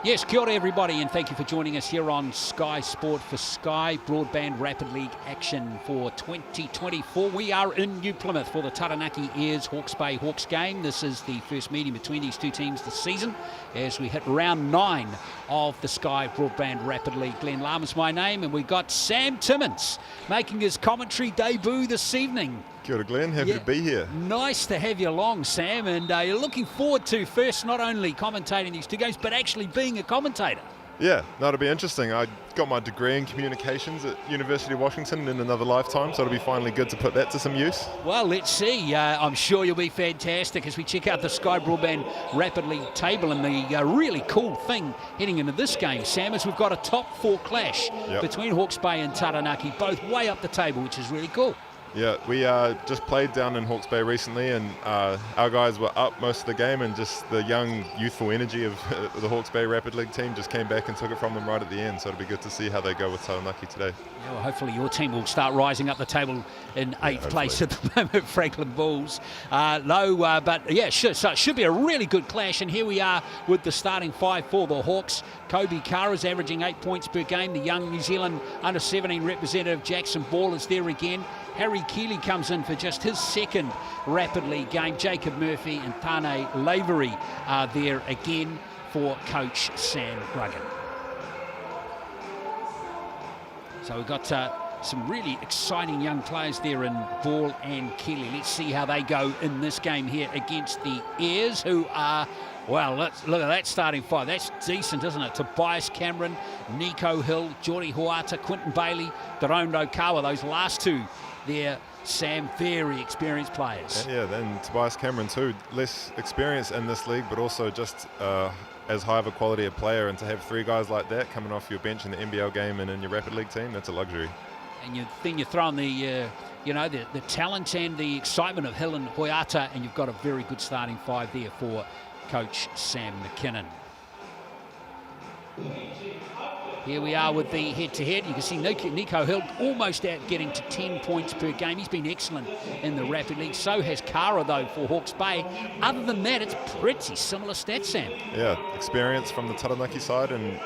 Yes, kia ora everybody, and thank you for joining us here on Sky Sport for Sky Broadband Rapid League action for 2024. We are in New Plymouth for the Taranaki Airs Hawke's Bay Hawks game. This is the first meeting between these two teams this season as we hit round 9 of the Sky Broadband Rapid League. Glenn Lama's my name, and we've got Sam Timmins making his commentary debut this evening. Kia ora, Glenn. Happy to be here. Nice to have you along, Sam, and you're looking forward to first not only commentating these two games, but actually being a commentator. Yeah, that'll be interesting. I got my degree in communications at University of Washington in another lifetime, so it'll be finally good to put that to some use. Well, let's see. I'm sure you'll be fantastic as we check out the Sky Broadband Rapid League table. And the really cool thing heading into this game, Sam, is we've got a top 4 clash between Hawke's Bay and Taranaki, both way up the table, which is really cool. Yeah, we just played down in Hawke's Bay recently, and our guys were up most of the game, and just the young, youthful energy of the Hawke's Bay Rapid League team just came back and took it from them right at the end. So it'll be good to see how they go with Taranaki today. Yeah, well, hopefully your team will start rising up the table in 8th place at the moment, Franklin Bulls. But yeah, so it should be a really good clash. And here we are with the starting 5 for the Hawks. Kobe Kara's averaging 8 points per game. The young New Zealand under-17 representative Jackson Ball is there again. Harry Keeley comes in for just his second Rapid League game. Jacob Murphy and Tane Lavery are there again for coach Sam Gruggan. So we've got some really exciting young players there in Ball and Keeley. Let's see how they go in this game here against the Airs, who are, well, let's look at that starting 5. That's decent, isn't it? Tobias Cameron, Nico Hill, Geordie Huata, Quinton Bailey, Daron Okawa, those last two. They're, Sam, very experienced players. Yeah, then Tobias Cameron too, less experience in this league, but also just as high of a quality of player. And to have 3 guys like that coming off your bench in the NBL game and in your Rapid League team, that's a luxury. And then you throw in the, the talent and the excitement of Hill and Huata, and you've got a very good starting 5 there for coach Sam McKinnon. Here we are with the head-to-head. You can see Nico Hill almost out getting to 10 points per game. He's been excellent in the Rapid League. So has Kara, though, for Hawke's Bay. Other than that, it's pretty similar stats, Sam. Yeah, experience from the Taranaki side and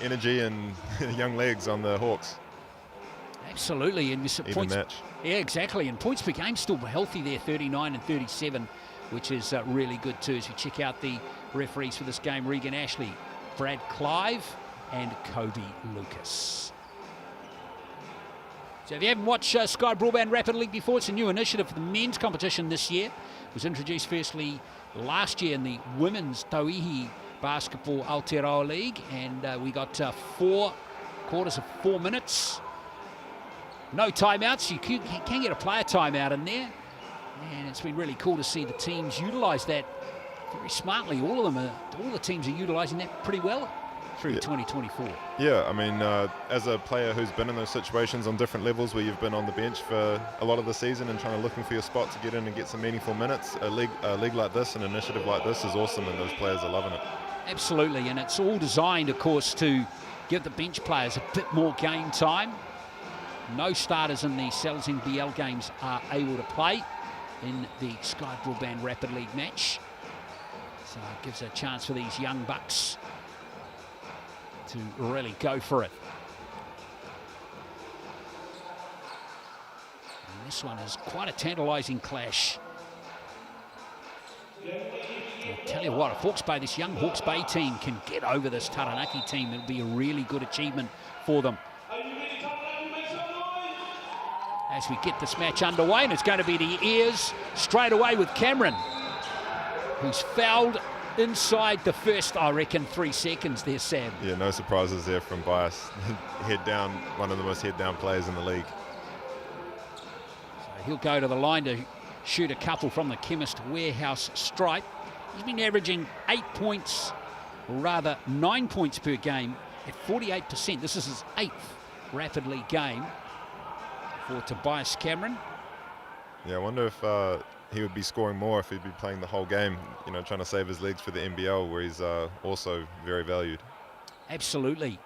energy and young legs on the Hawks. Absolutely. And even match. Yeah, exactly. And points per game still healthy there, 39 and 37, which is really good too. As we check out the referees for this game, Regan Ashley, Brad Clive, and Kobe Lucas. So if you haven't watched Sky Broadband Rapid League before, it's a new initiative for the men's competition this year. It was introduced firstly last year in the women's Tauihi Basketball Aotearoa League, and we got 4 quarters of 4 minutes. No timeouts. You can get a player timeout in there, and it's been really cool to see the teams utilise that very smartly. All the teams are utilising that pretty well through 2024. Yeah, I mean, as a player who's been in those situations on different levels where you've been on the bench for a lot of the season and trying to looking for your spot to get in and get some meaningful minutes, a league like this, an initiative like this is awesome, and those players are loving it. Absolutely, and it's all designed, of course, to give the bench players a bit more game time. No starters in the NZNBL games are able to play in the Sky Broadband Rapid League match. So it gives a chance for these young bucks to really go for it. And this one is quite a tantalising clash. I'll tell you what, if Hawke's Bay, this young Hawke's Bay team can get over this Taranaki team, it'll be a really good achievement for them. As we get this match underway, and it's going to be the Airs straight away with Cameron, who's fouled inside the first, I reckon, 3 seconds there, Sam. Yeah, no surprises there from Bias. Head down, one of the most head down players in the league. So he'll go to the line to shoot a couple from the Chemist Warehouse stripe. He's been averaging 8 points, or rather 9 points per game at 48%. This is his 8th Rapid League game for Tobias Cameron. Yeah, I wonder if he would be scoring more if he'd be playing the whole game, trying to save his legs for the NBL, where he's also very valued. Absolutely.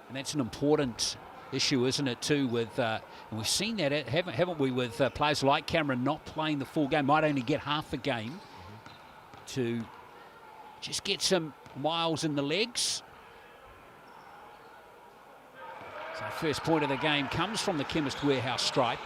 And that's an important issue, isn't it, too, with, and we've seen that, haven't we, with players like Cameron not playing the full game, might only get half a game to just get some miles in the legs. So first point of the game comes from the Chemist Warehouse stripe.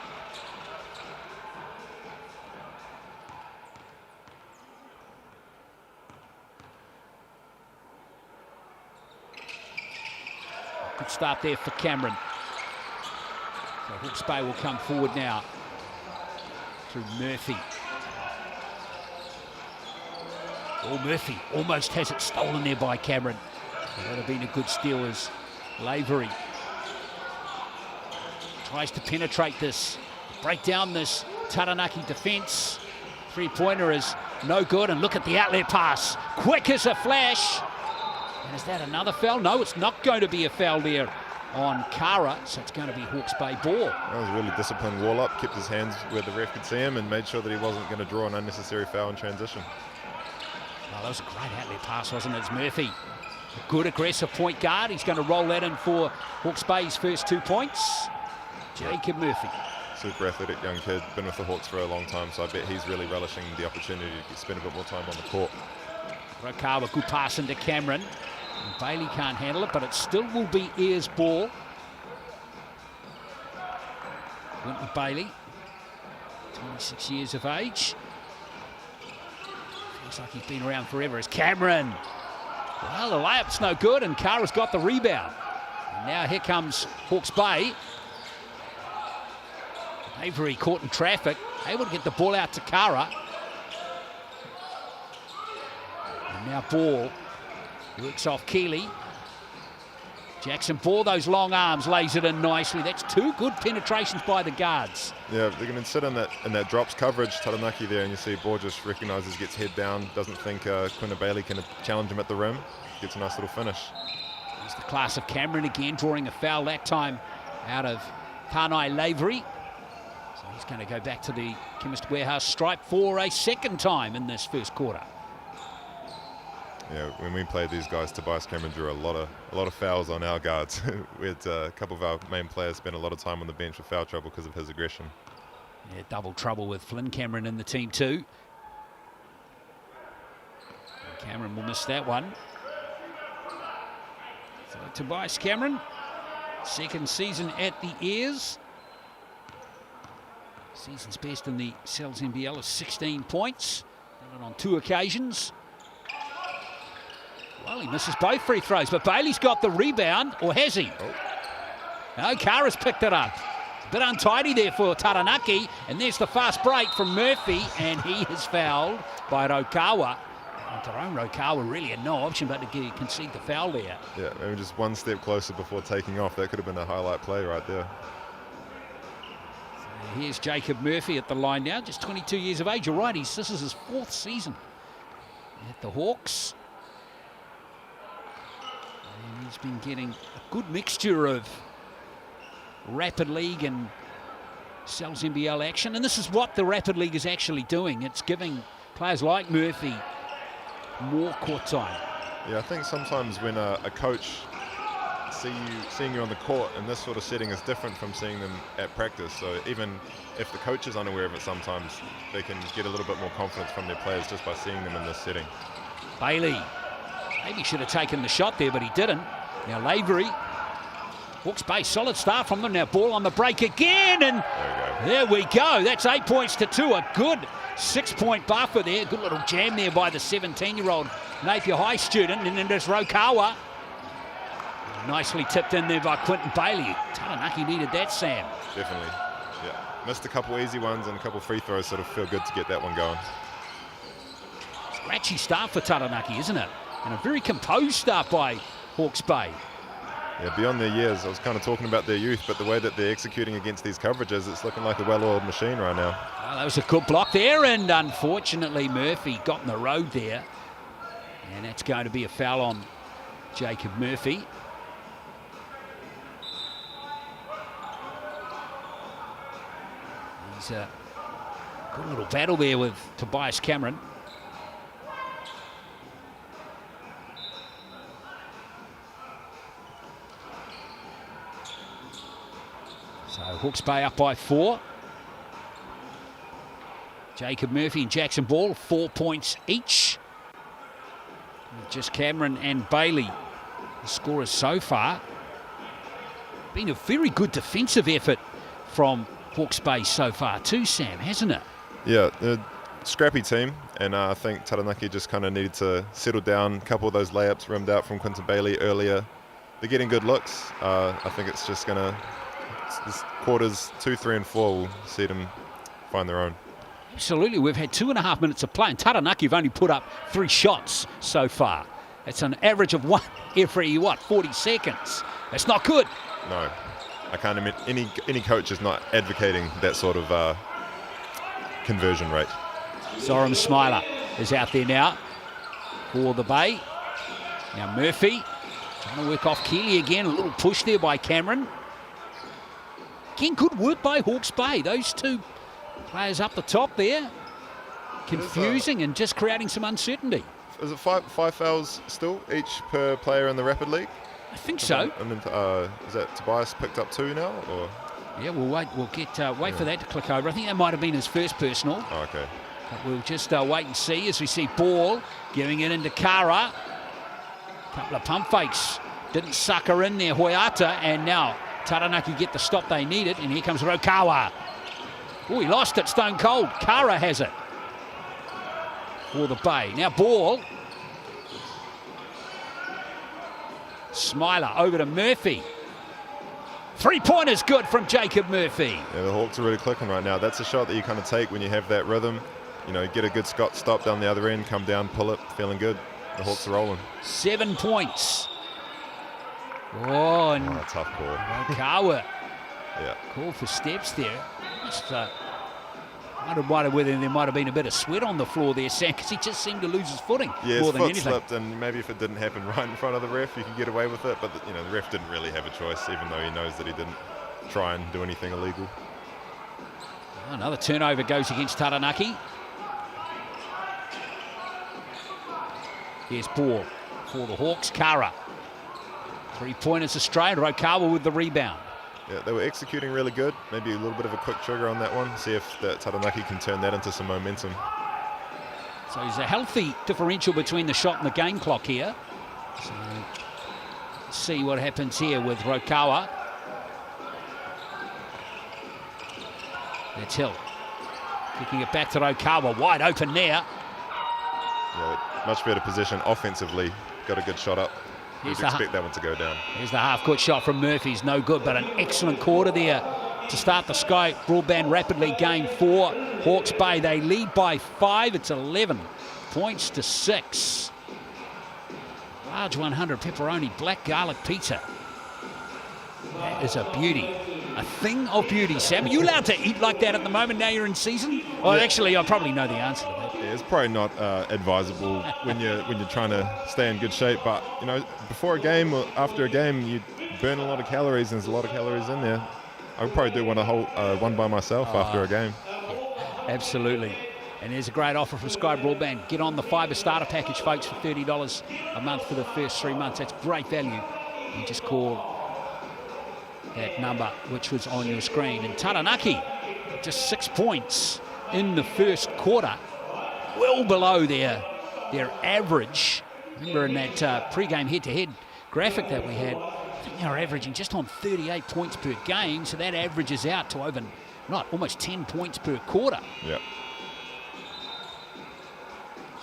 Good start there for Cameron. So Hawke's Bay will come forward now through Murphy. Oh, Murphy almost has it stolen there by Cameron. That would have been a good steal as Lavery tries to penetrate this, break down this Taranaki defence. Three-pointer is no good, and look at the outlet pass. Quick as a flash. And is that another foul? No, it's not going to be a foul there on Kara, so it's going to be Hawke's Bay ball. That was a really disciplined wall-up, kept his hands where the ref could see him and made sure that he wasn't going to draw an unnecessary foul in transition. Oh, that was a great outlet pass, wasn't it? It's Murphy. A good aggressive point guard. He's going to roll that in for Hawke's Bay's first 2 points. Jacob Murphy. Super athletic young kid, been with the Hawks for a long time, so I bet he's really relishing the opportunity to spend a bit more time on the court. Rokawa, good pass into Cameron. And Bailey can't handle it, but it still will be Ayers' ball. Quentin Bailey, 26 years of age. Feels like he's been around forever. As Cameron. Well, the layup's no good, and Kara's got the rebound. And now here comes Hawke's Bay. Avery caught in traffic, able to get the ball out to Kara. And now Ball works off Keeley. Jackson Ball, those long arms, lays it in nicely. That's 2 good penetrations by the guards. Yeah, they're going to sit in that drops coverage, Taranaki there, and you see Ball just recognises, gets head down, doesn't think Quentin Bailey can challenge him at the rim. Gets a nice little finish. Here's the class of Cameron again, drawing a foul that time out of Tanai Lavery. So he's going to go back to the Chemist Warehouse stripe for a second time in this first quarter. Yeah, when we played these guys, Tobias Cameron drew a lot of fouls on our guards. We had a couple of our main players spend a lot of time on the bench with foul trouble because of his aggression. Yeah, double trouble with Flynn Cameron in the team too. And Cameron will miss that one. So Tobias Cameron, second season at the Ayers. Season's best in the Cells NBL is 16 points. Done it on 2 occasions. Well, he misses both free throws, but Bailey's got the rebound, or has he? Oh. No, Kara's picked it up. A bit untidy there for Taranaki, and there's the fast break from Murphy, and he is fouled by Rokawa. And Tyrone Rokawa really had no option but to concede the foul there. Yeah, maybe just one step closer before taking off. That could have been a highlight play right there. So here's Jacob Murphy at the line now, just 22 years of age. You're right, this is his 4th season at the Hawks. And he's been getting a good mixture of Rapid League and Cells NBL action. And this is what the Rapid League is actually doing. It's giving players like Murphy more court time. Yeah, I think sometimes when a coach seeing you on the court in this sort of setting is different from seeing them at practice. So even if the coach is unaware of it, sometimes they can get a little bit more confidence from their players just by seeing them in this setting. Bailey maybe should have taken the shot there, but he didn't. Now Lavery, Hawke's Bay, solid start from them. Now Ball on the break again, and there we go. That's 8 points to 2. A good 6-point buffer there. Good little jam there by the 17-year-old Napier High student. And then there's Rokawa. Nicely tipped in there by Quentin Bailey. Taranaki needed that, Sam. Definitely. Yeah. Missed a couple easy ones and a couple free throws. Sort of feel good to get that one going. Scratchy start for Taranaki, isn't it? And a very composed start by Hawke's Bay. Yeah, beyond their years, I was kind of talking about their youth, but the way that they're executing against these coverages, it's looking like a well-oiled machine right now. Well, that was a good block there, and unfortunately Murphy got in the road there. And that's going to be a foul on Jacob Murphy. He's a good little battle there with Tobias Cameron. So Hawke's Bay up by 4. Jacob Murphy and Jackson Ball, 4 points each. Just Cameron and Bailey, the scorers so far. Been a very good defensive effort from Hawke's Bay so far too, Sam, hasn't it? Yeah, a scrappy team, and I think Taranaki just kind of needed to settle down. A couple of those layups rimmed out from Quinton Bailey earlier. They're getting good looks. I think it's just going to, this quarters 2, 3, and 4 will see them find their own. Absolutely, we've had 2.5 minutes of play, and Taranaki have only put up 3 shots so far. It's an average of 1 every, 40 seconds. That's not good. No, I can't admit any coach is not advocating that sort of conversion rate. Zoram Smiler is out there now for the Bay. Now Murphy trying to work off Keeley again. A little push there by Cameron. Again, good work by Hawke's Bay. Those 2 players up the top there. Confusing and just creating some uncertainty. Is it five fouls still, each per player in the Rapid League? I think so. And then, is that Tobias picked up 2 now? Or? Yeah, we'll wait. We'll wait for that to click over. I think that might have been his first personal. Oh, okay. But we'll just wait and see as we see Ball giving it into Kara. Couple of pump fakes. Didn't sucker in there, Hoyata. And now Taranaki get the stop they needed. And here comes Rokawa. Oh, he lost it, stone cold. Kara has it for the Bay. Now Ball. Smiler over to Murphy. 3-pointers good from Jacob Murphy. Yeah, the Hawks are really clicking right now. That's a shot that you kind of take when you have that rhythm. You know, get a good stop down the other end, come down, pull it, feeling good. The Hawks are rolling. 7 points. Oh, and tough call. Rokawa. Yeah. Call for steps there. Just wondered whether there might have been a bit of sweat on the floor there, Sam, because he just seemed to lose his footing yeah, more his than foot anything. slipped, and maybe if it didn't happen right in front of the ref, you could get away with it. But the ref didn't really have a choice, even though he knows that he didn't try and do anything illegal. Another turnover goes against Taranaki. Here's Ball for the Hawks. Kara. 3-pointers Australian. Rokawa with the rebound. Yeah, they were executing really good. Maybe a little bit of a quick trigger on that one. See if Taranaki can turn that into some momentum. So there's a healthy differential between the shot and the game clock here. So let's see what happens here with Rokawa. That's Hill. Kicking it back to Rokawa. Wide open there. Yeah, much better position offensively. Got a good shot up. You'd expect that one to go down. Here's the half-court shot from Murphy's. No good, but an excellent quarter there to start the Sky Broadband Rapid League game for Hawke's Bay. They lead by 5. It's 11 points to 6. Large 100 pepperoni black garlic pizza. That is a beauty. A thing of beauty, Sam. Are you allowed to eat like that at the moment now you're in season? Oh, yeah. Actually, I probably know the answer to that. Yeah, it's probably not advisable when you're trying to stay in good shape. But, before a game or after a game, you burn a lot of calories, and there's a lot of calories in there. I would probably do one by myself after a game. Yeah, absolutely. And there's a great offer from Sky Broadband. Get on the FIBA starter package, folks, for $30 a month for the first 3 months. That's great value. You just call that number which was on your screen. And Taranaki, just 6 points in the first quarter, well below their average. Remember in that pre-game head-to-head graphic that we had, I think they were averaging just on 38 points per game, so that averages out to almost 10 points per quarter. Yeah.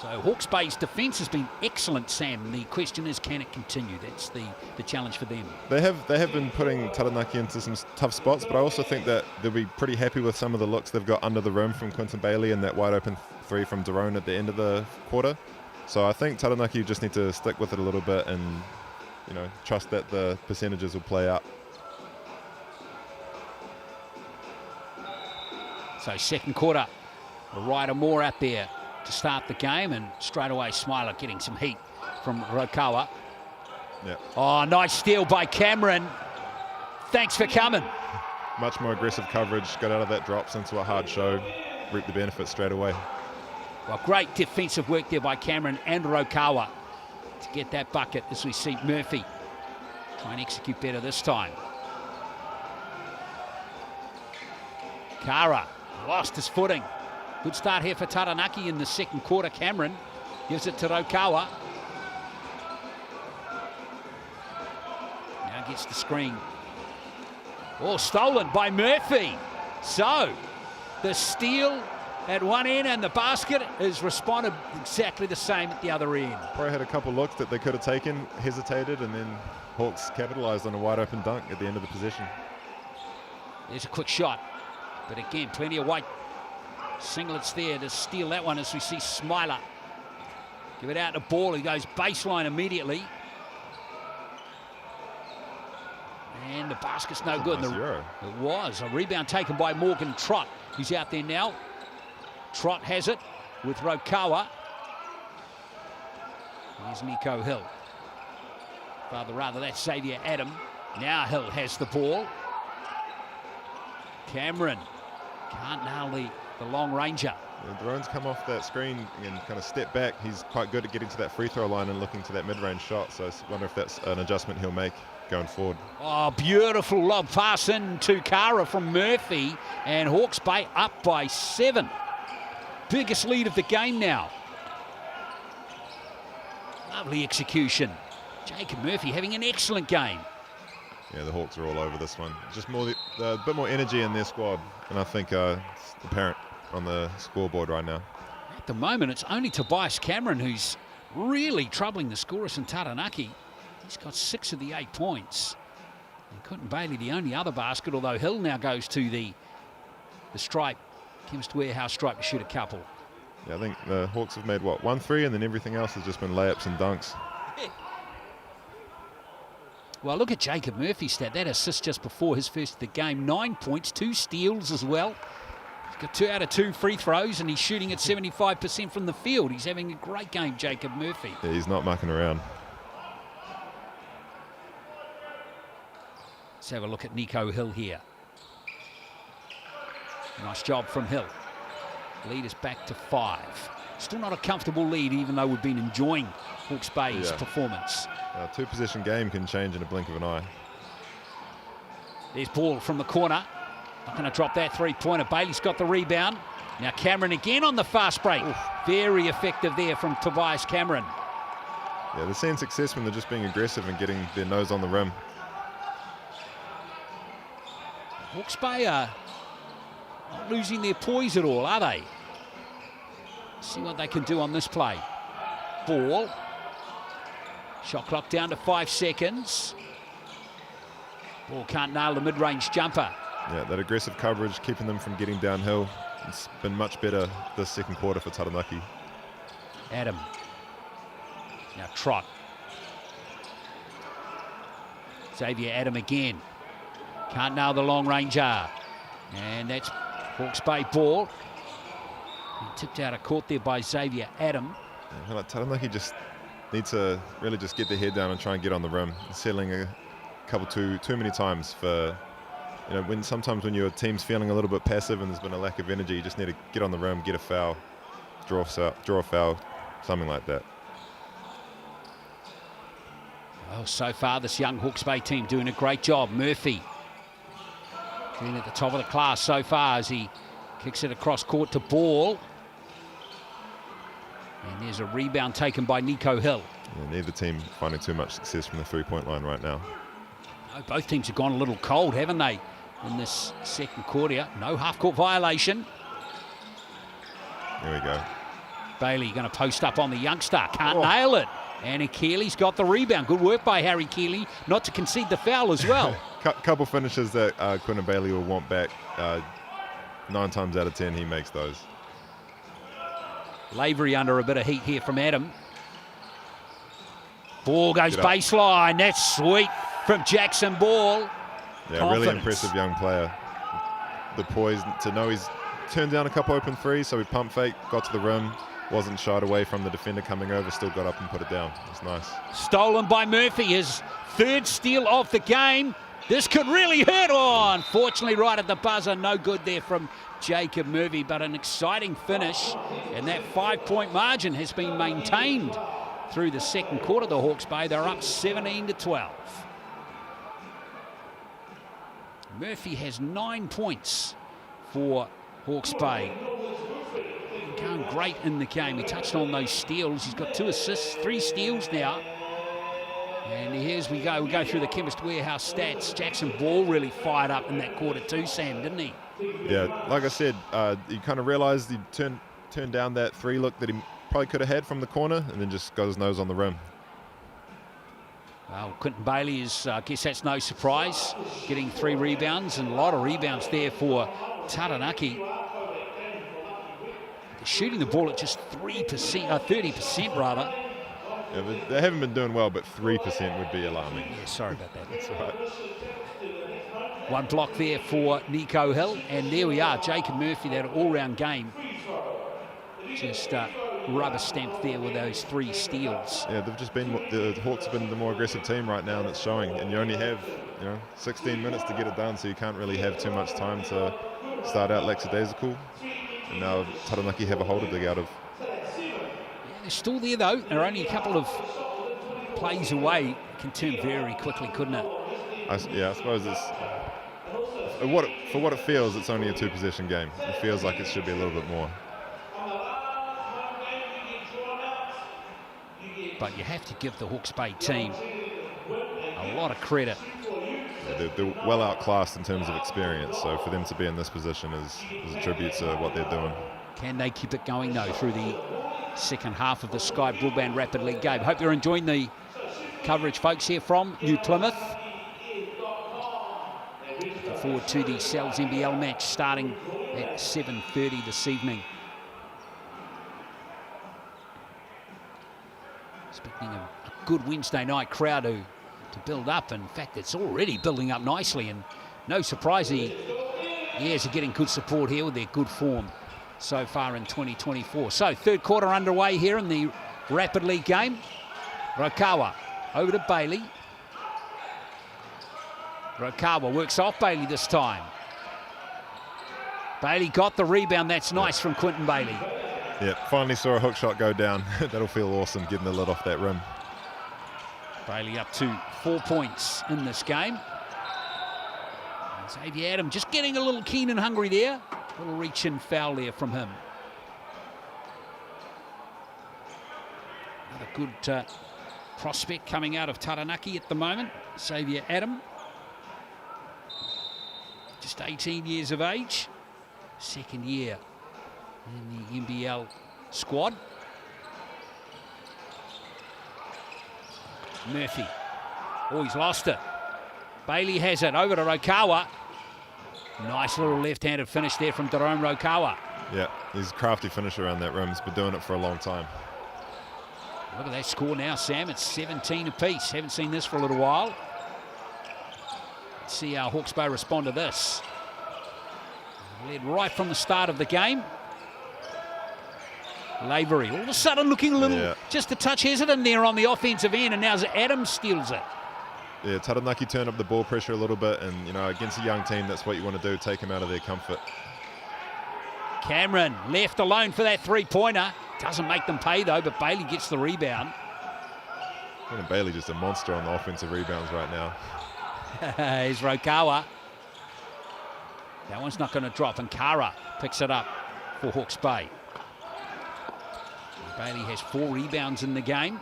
So Hawke's Bay's defence has been excellent, Sam. The question is, can it continue? That's the challenge for them. They have been putting Taranaki into some tough spots, but I also think that they'll be pretty happy with some of the looks they've got under the rim from Quinton Bailey and that wide open 3 from Daron at the end of the quarter. So I think Taranaki just need to stick with it a little bit and trust that the percentages will play out. So second quarter, Ryder Moore out there to start the game, and straight away Smiler getting some heat from Rokawa. Yeah. Oh, nice steal by Cameron. Thanks for coming. Much more aggressive coverage, got out of that drops into a hard show, reaped the benefits straight away. Well, great defensive work there by Cameron and Rokawa to get that bucket, as we see Murphy try and execute better this time. Kara lost his footing. Good start here for Taranaki in the second quarter. Cameron gives it to Rokawa. gets the screen. Oh, stolen by Murphy. So, the steal at one end and the basket has responded exactly the same at the other end. Probably had a couple looks that they could have taken, hesitated, and then Hawks capitalised on a wide open dunk at the end of the possession. There's a quick shot, but again, plenty of white singlets there to steal that one as we see Smiler give it out to Ball. He goes baseline immediately. And the basket's no good. Nice Euro. It was a rebound taken by Morgan Trott. He's out there now. Trott has it with Rokawa. Here's Nico Hill. Rather, that's Xavier Adam. Now Hill has the ball. Cameron can't nail the long ranger. Yeah, Daron's come off that screen and kind of step back. He's quite good at getting to that free throw line and looking to that mid-range shot. So I wonder if that's an adjustment he'll make going forward. Oh, beautiful lob pass in to Kara from Murphy, and Hawke's Bay up by 7. Biggest lead of the game now. Lovely execution. Jacob Murphy having an excellent game. Yeah, the Hawks are all over this one. Just a bit more energy in their squad, and I think it's apparent on the scoreboard right now. At the moment, it's only Tobias Cameron who's really troubling the scorers in Taranaki. He's got 6 of the 8 points. And Quentin Bailey, the only other basket, although Hill now goes to the stripe, Chemist Warehouse stripe to shoot a couple. Yeah, I think the Hawks have made, 1-3, and then everything else has just been layups and dunks. Well, look at Jacob Murphy's stat. That assist just before his first of the game. 9 points, 2 steals as well. He's got 2 out of 2 free throws, and he's shooting at 75% from the field. He's having a great game, Jacob Murphy. Yeah, he's not mucking around. Let's have a look at Nico Hill here. Nice job from Hill. Lead is back to 5. Still not a comfortable lead, even though we've been enjoying Hawke's Bay's performance. 2-possession game can change in a blink of an eye. There's Ball from the corner. Not going to drop that three-pointer. Bailey's got the rebound. Now Cameron again on the fast break. Oof. Very effective there from Tobias Cameron. Yeah, they're seeing success when they're just being aggressive and getting their nose on the rim. Hawke's Bay are not losing their poise at all, are they? See what they can do on this play. Ball. Shot clock down to 5 seconds. Ball can't nail the mid-range jumper. Yeah, that aggressive coverage keeping them from getting downhill. It's been much better this second quarter for Taranaki. Adam. Now Trott. Xavier Adam again. Can't nail the long ranger. And that's Hawke's Bay ball. He tipped out of court there by Xavier Adam. Yeah, Taranaki just need to really just get their head down and try and get on the rim. Settling a couple too many times for, sometimes when your team's feeling a little bit passive and there's been a lack of energy, you just need to get on the rim, get a foul, draw a foul, something like that. Well, so far this young Hawke's Bay team doing a great job. Murphy getting at the top of the class so far as he kicks it across court to Ball. And there's a rebound taken by Nico Hill. Yeah, neither team finding too much success from the three-point line right now. No, both teams have gone a little cold, haven't they, in this second quarter? No half-court violation. There we go. Bailey going to post up on the youngster. Can't nail it. And Keeley's got the rebound. Good work by Harry Keeley not to concede the foul as well. Couple finishes that Quentin Bailey will want back. 9 times out of 10 he makes those. Lavery under a bit of heat here from Adam. Ball goes baseline. That's sweet from Jackson Ball. Yeah, really impressive young player. The poise to know he's turned down a couple open threes, so he pump fake, got to the rim, wasn't shied away from the defender coming over, still got up and put it down. It's nice. Stolen by Murphy, his 3rd steal of the game. This could really hurt. Oh, unfortunately, right at the buzzer. No good there from Jacob Murphy, but an exciting finish. And that 5-point margin has been maintained through the second quarter. The Hawke's Bay, they're up 17-12. Murphy has 9 points for Hawke's Bay. Going great in the game. He touched on those steals. He's got 2 assists, 3 steals now. And here's we go. We go through the Chemist Warehouse stats. Jackson Ball really fired up in that quarter too, Sam, didn't he? Yeah, like I said, he kind of realised he turned down that 3 look that he probably could have had from the corner, and then just got his nose on the rim. Well, Quentin Bailey is, I guess that's no surprise, getting 3 rebounds, and a lot of rebounds there for Taranaki. They're shooting the ball at just 30% rather. Yeah, but they haven't been doing well, but 3% would be alarming. Yeah, sorry about that. That's right. 1 block there for Nico Hill, and there we are. Jacob Murphy, that all-round game. Just rubber stamped there with those 3 steals. Yeah, they've just been, the Hawks have been the more aggressive team right now, and it's showing. And you only have, 16 minutes to get it done, so you can't really have too much time to start out lackadaisical. And now Taranaki have a hole to dig out of. They're still there though. They're only a couple of plays away. It can turn very quickly, couldn't it? I suppose it's for what it feels. It's only a 2-possession game. It feels like it should be a little bit more. But you have to give the Hawke's Bay team a lot of credit. Yeah, they're well outclassed in terms of experience. So for them to be in this position is a tribute to what they're doing. Can they keep it going though through the second half of the Sky Broadband Rapid League game? Hope you're enjoying the coverage, folks, here from New Plymouth. Looking forward to the Cells NBL match starting at 7:30 this evening. Expecting a good Wednesday night crowd to build up. In fact, it's already building up nicely, and no surprise the Airs are getting good support here with their good form so far in 2024. So, third quarter underway here in the Rapid League game. Rokawa over to Bailey. Rokawa works off Bailey this time. Bailey got the rebound. That's nice from Quentin Bailey. Yeah, finally saw a hook shot go down. That'll feel awesome, getting the lid off that rim. Bailey up to 4 points in this game. And Xavier Adam just getting a little keen and hungry there. A little reach-in foul there from him. Another good prospect coming out of Taranaki at the moment, Xavier Adam. Just 18 years of age. Second year in the NBL squad. Murphy. Oh, he's lost it. Bailey has it over to Rokawa. Nice little left-handed finish there from Jerome Rokawa. Yeah, he's a crafty finisher around that rim. He's been doing it for a long time. Look at that score now, Sam. It's 17 apiece. Haven't seen this for a little while. Let's see how Hawke's Bay respond to this. Led right from the start of the game. Lavery all of a sudden looking a little, just a touch hesitant there on the offensive end, and now Adams steals it. Yeah, Taranaki turned up the ball pressure a little bit, and against a young team, that's what you want to do, take them out of their comfort. Cameron left alone for that 3-pointer. Doesn't make them pay though, but Bailey gets the rebound. And Bailey just a monster on the offensive rebounds right now. Here's Rokawa. That one's not going to drop, and Kara picks it up for Hawke's Bay. Bailey has 4 rebounds in the game.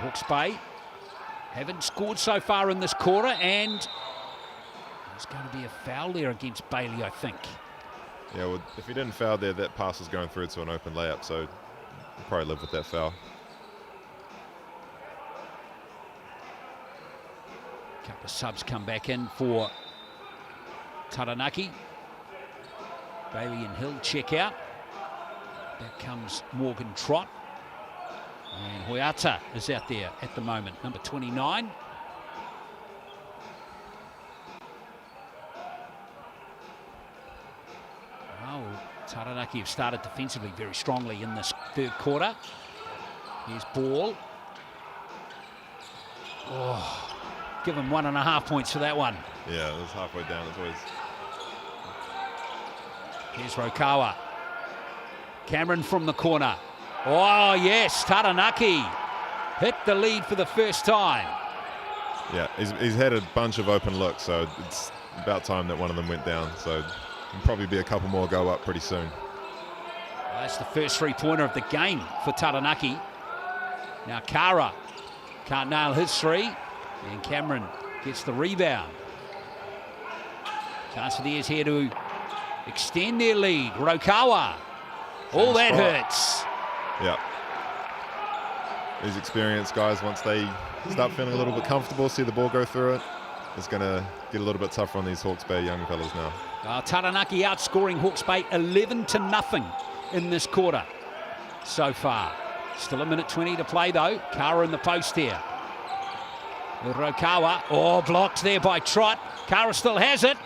Hawke's Bay haven't scored so far in this quarter, and there's going to be a foul there against Bailey, I think. Yeah, well, if he didn't foul there, that pass was going through to an open layup, so he'll probably live with that foul. A couple of subs come back in for Taranaki. Bailey and Hill check out. Back comes Morgan Trott. And Hoyata is out there at the moment, number 29. Oh, Taranaki have started defensively very strongly in this third quarter. Here's Ball. Oh, give him 1.5 points for that one. Yeah, it was halfway down. It's always... Here's Rokawa. Cameron from the corner. Oh, yes, Taranaki hit the lead for the first time. Yeah, he's had a bunch of open looks, so it's about time that one of them went down. So there'll probably be a couple more go up pretty soon. That's the first three-pointer of the game for Taranaki. Now Kara can't nail his three, and Cameron gets the rebound. Chance for the Airs here to extend their lead. Rokawa. All that hurts. Yeah. These experienced guys, once they start feeling a little bit comfortable, see the ball go through it, it's going to get a little bit tougher on these Hawke's Bay young fellas now. Taranaki outscoring Hawke's Bay 11-0 in this quarter so far. Still a minute 20 to play though. Kara in the post here. Rokawa. Oh, blocked there by Trott. Kara still has it.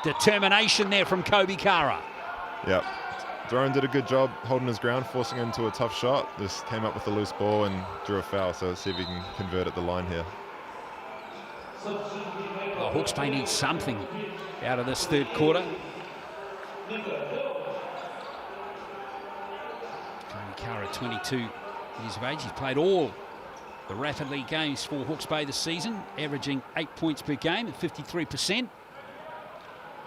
Determination there from Kobe Kara. Yep. Drone did a good job holding his ground, forcing him to a tough shot. Just came up with a loose ball and drew a foul, so let's see if he can convert at the line here. Well, Hawke's Bay needs something out of this third quarter. Kobe Kara, 22 years of age. He's played all the Rapid League games for Hawke's Bay this season, averaging 8 points per game at 53%.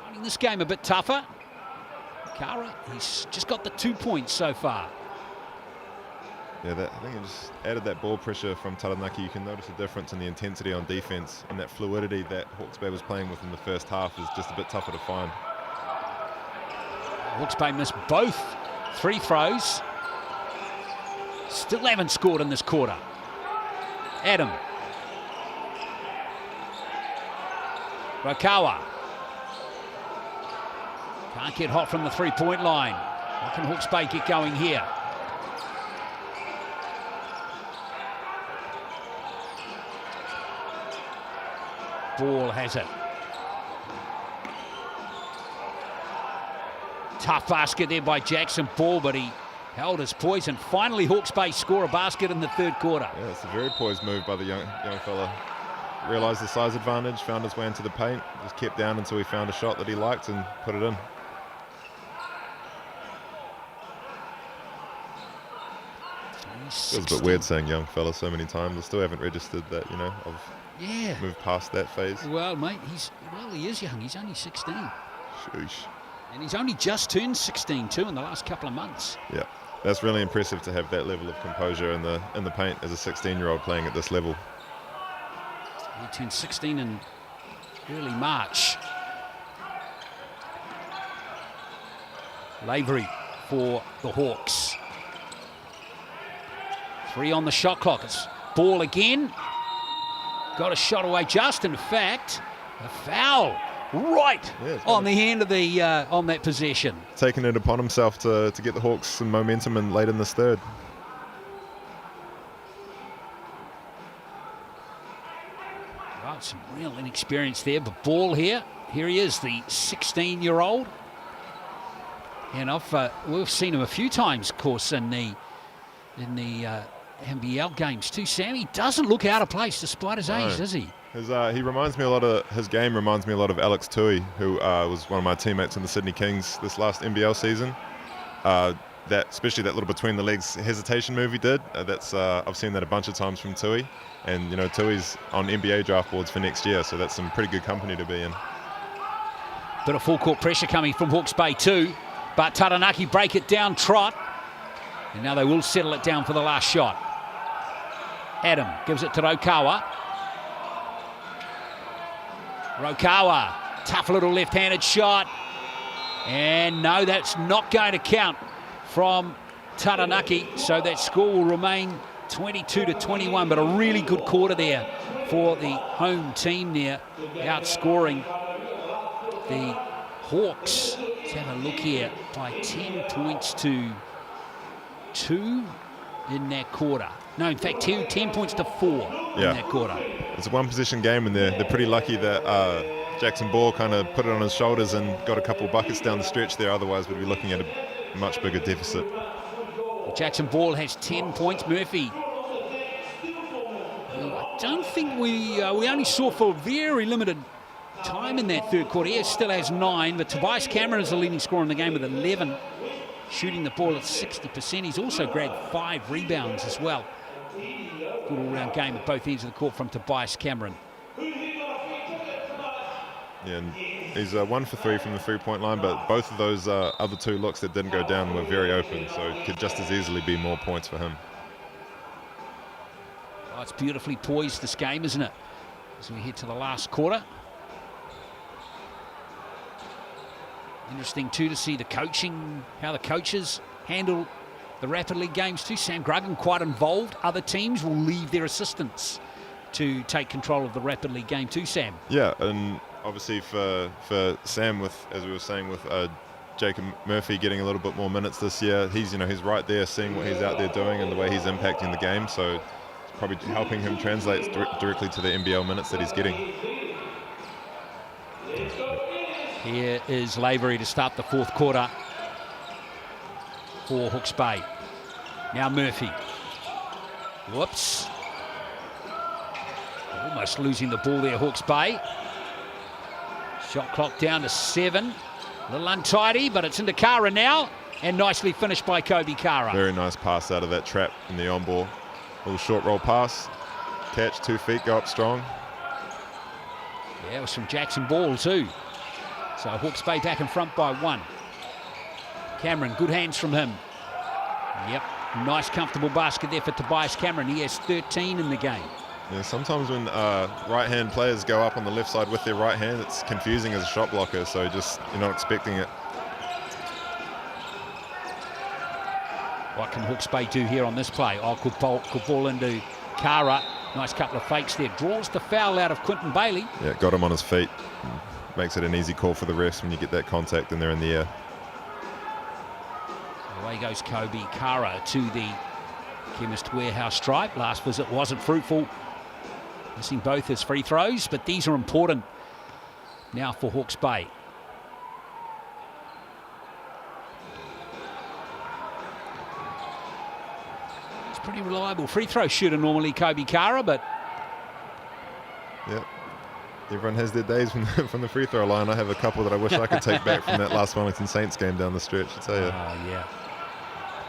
Finding this game a bit tougher. Kara, he's just got the 2 points so far. Yeah, I think it just added that ball pressure from Taranaki. You can notice a difference in the intensity on defense, and that fluidity that Hawke's Bay was playing with in the first half is just a bit tougher to find. Hawke's Bay missed both free throws. Still haven't scored in this quarter. Adam. Rokawa. Can't get hot from the three-point line. How can Hawke's Bay get going here? Ball has it. Tough basket there by Jackson Ball, but he held his poise, and finally Hawke's Bay score a basket in the third quarter. Yeah, it's a very poised move by the young fella. Realised the size advantage, found his way into the paint, just kept down until he found a shot that he liked and put it in. Feels a bit weird saying young fella so many times. I still haven't registered that, I've moved past that phase. Well, mate, he is young. He's only 16. Sheesh. And he's only just turned 16 too in the last couple of months. Yeah, that's really impressive to have that level of composure in the paint as a 16-year-old playing at this level. He turned 16 in early March. Lavery for the Hawks. 3 on the shot clock. It's Ball again. Got a shot away just, in fact, a foul right on the hand of the on that possession. Taking it upon himself to get the Hawks some momentum and late in this third. Right, some real inexperience there, but Ball here. Here he is, the 16-year-old. And we've seen him a few times, of course, in the NBL games too. Sam, he doesn't look out of place despite his age, does he? He reminds me a lot of, his game reminds me a lot of Alex Tui, who was one of my teammates in the Sydney Kings this last NBL season. Especially that little between the legs hesitation move he did. I've seen that a bunch of times from Tui, and Tui's on NBA draft boards for next year, so that's some pretty good company to be in. Bit of full court pressure coming from Hawke's Bay too, but Taranaki break it down, Trot, and now they will settle it down for the last shot. Adam gives it to Rokawa. Rokawa, tough little left-handed shot. And no, that's not going to count from Taranaki. So that score will remain 22-21, but a really good quarter there for the home team there, outscoring the Hawks. Let's have a look here, by 10 points to 2 in that quarter. No, in fact, 10 points to 4 in that quarter. It's a one-possession game, and they're pretty lucky that Jackson Ball kind of put it on his shoulders and got a couple of buckets down the stretch there. Otherwise, we'd be looking at a much bigger deficit. Jackson Ball has 10 points. Murphy, I don't think we only saw for very limited time in that third quarter. He still has 9, but Tobias Cameron is the leading scorer in the game with 11. Shooting the ball at 60%. He's also grabbed 5 rebounds as well. Good all-round game at both ends of the court from Tobias Cameron. Yeah, Yeah, and he's 1 for 3 from the three-point line, but both of those other 2 looks that didn't go down were very open, so it could just as easily be more points for him. Oh, it's beautifully poised, this game, isn't it? As we head to the last quarter. Interesting too to see the coaching, how the coaches handle the Rapid League games too. Sam Gruggan quite involved. Other teams will leave their assistants to take control of the Rapid League game too, Sam. Yeah, and obviously for Sam, with, as we were saying, with Jacob Murphy getting a little bit more minutes this year, he's right there seeing what he's out there doing and the way he's impacting the game, so it's probably helping him translate directly to the NBL minutes that he's getting. Here is Lavery to start the 4th quarter for Hawke's Bay. Now Murphy. Whoops. Almost losing the ball there, Hawke's Bay. Shot clock down to 7. A little untidy, but it's into Kara now. And nicely finished by Kobe Kara. Very nice pass out of that trap in the on ball. Little short roll pass. Catch, 2 feet, go up strong. Yeah, it was from Jackson Ball too. So Hawke's Bay back in front by 1. Cameron, good hands from him. Yep, nice comfortable basket there for Tobias Cameron. He has 13 in the game. Yeah, sometimes when right-hand players go up on the left side with their right hand, it's confusing as a shot blocker, so you're not expecting it. What can Hawke's Bay do here on this play? Oh, good ball into Kara. Nice couple of fakes there. Draws the foul out of Quinton Bailey. Yeah, got him on his feet. Makes it an easy call for the refs when you get that contact and they're in the air. Away goes Kobe Kara to the Chemist Warehouse stripe. Last visit wasn't fruitful. Missing both his free throws, but these are important now for Hawke's Bay. It's pretty reliable free throw shooter normally, Kobe Kara, but... Yep. Everyone has their days from the free throw line. I have a couple that I wish I could take back from that last Wellington Saints game down the stretch, I tell you. Oh, yeah.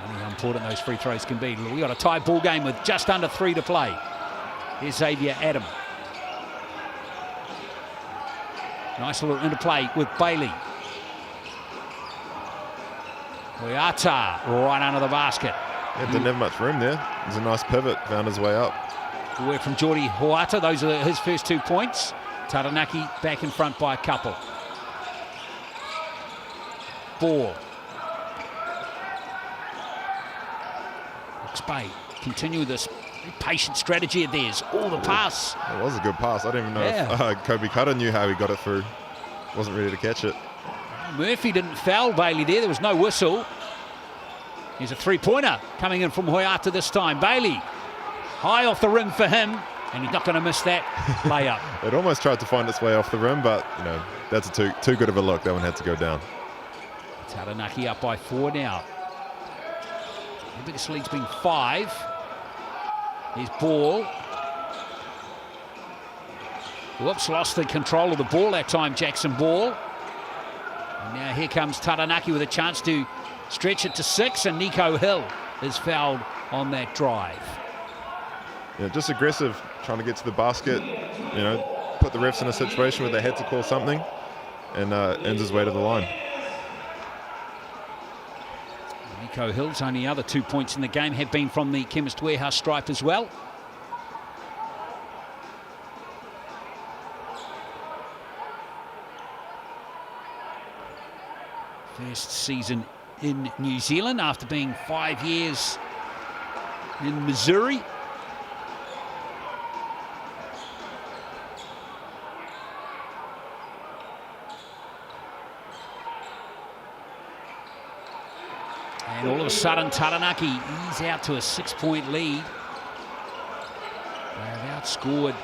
Only how important those free throws can be. We've got a tied ball game with just under 3 to play. Here's Xavier Adam. Nice little interplay with Bailey. Hoyata right under the basket. Yeah, didn't have much room there. It was a nice pivot, found his way up. Good work from Jordi Hoyata. Those are his first 2 points. Taranaki back in front by a couple. Ball. Hawke's Bay continue this patient strategy of theirs. All the pass. It was a good pass. I don't even know if Kobe Cutter knew how he got it through. Wasn't ready to catch it. Murphy didn't foul Bailey there. There was no whistle. Here's a 3-pointer coming in from Hoyata this time. Bailey, high off the rim for him. And he's not going to miss that layup. It almost tried to find its way off the rim, but, that's too good of a look. That one had to go down. Taranaki up by 4 now. The biggest lead's been 5. Here's Ball. Whoops, lost the control of the ball that time, Jackson Ball. And now here comes Taranaki with a chance to stretch it to 6, and Nico Hill is fouled on that drive. Yeah, just aggressive, trying to get to the basket, put the refs in a situation where they had to call something, and ends his way to the line. Nico Hill's only other 2 points in the game have been from the Chemist Warehouse stripe as well. First season in New Zealand after being 5 years in Missouri. And all of a sudden, Taranaki ease out to a 6-point lead. They have outscored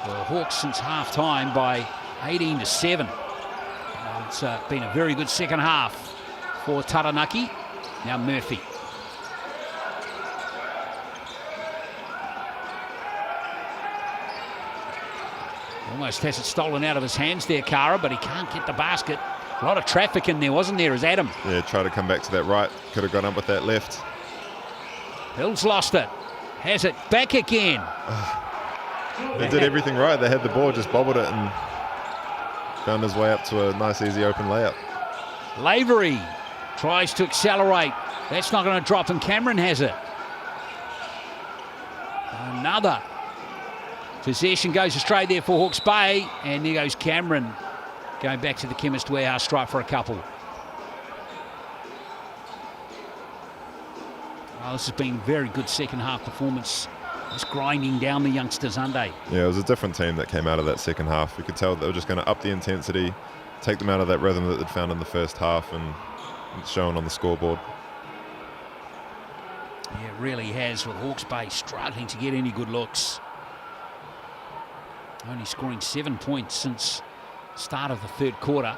the Hawks since half-time by 18-7. It's been a very good second half for Taranaki. Now Murphy. Almost has it stolen out of his hands there, Kara, but he can't get the basket. A lot of traffic in there, wasn't there, as Adam? Yeah, try to come back to that right. Could have gone up with that left. Hill's lost it. Has it back again. They did everything right. They had the ball, just bobbled it and found his way up to a nice, easy open layup. Lavery tries to accelerate. That's not going to drop, and Cameron has it. Another possession goes astray there for Hawke's Bay, and there goes Cameron going back to the Chemist Warehouse stripe for a couple. Oh, this has been a very good second half performance. Just grinding down the youngsters, aren't they? Yeah, it was a different team that came out of that second half. You could tell they were just going to up the intensity, take them out of that rhythm that they'd found in the first half, and it's shown on the scoreboard. Yeah, it really has, with Hawke's Bay struggling to get any good looks. Only scoring 7 points since start of the third quarter.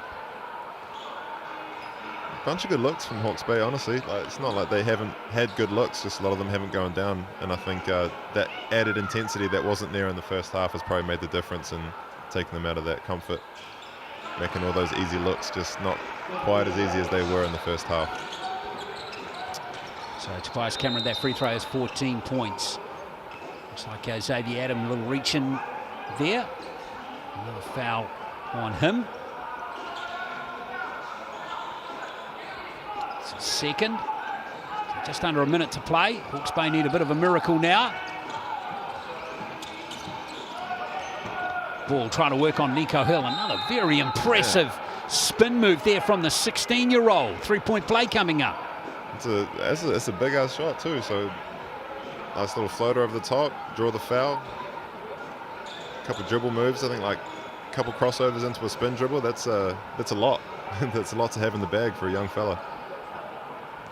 Bunch of good looks from Hawke's Bay, honestly. Like, it's not like they haven't had good looks, just a lot of them haven't gone down. And I think that added intensity that wasn't there in the first half has probably made the difference in taking them out of that comfort, making all those easy looks just not quite as easy as they were in the first half. So Tobias Cameron, that free throw has 14 points. Looks like Xavier Adam, a little reach in there. Another foul on him. Second, just under a minute to play. Hawke's Bay need a bit of a miracle now. Ball trying to work on Nico Hill. Another very impressive spin move there from the 16-year-old. Three-point play coming up. It's a big ass shot too. So nice little floater over the top, draw the foul. A couple dribble moves. I think like a couple crossovers into a spin dribble. That's a lot. That's a lot to have in the bag for a young fella.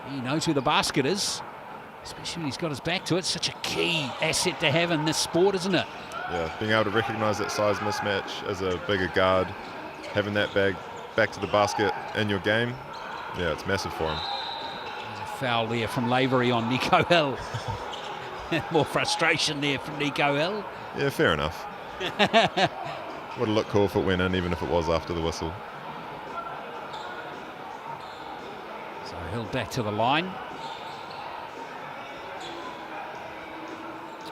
He knows who the basket is, especially when he's got his back to it. Such a key asset to have in this sport, isn't it? Yeah, being able to recognise that size mismatch as a bigger guard, having that bag back to the basket in your game, yeah, it's massive for him. There's a foul there from Lavery on Nico Hill. More frustration there from Nico Hill. Yeah, fair enough. Would have looked cool if it went in, even if it was after the whistle. Hill back to the line.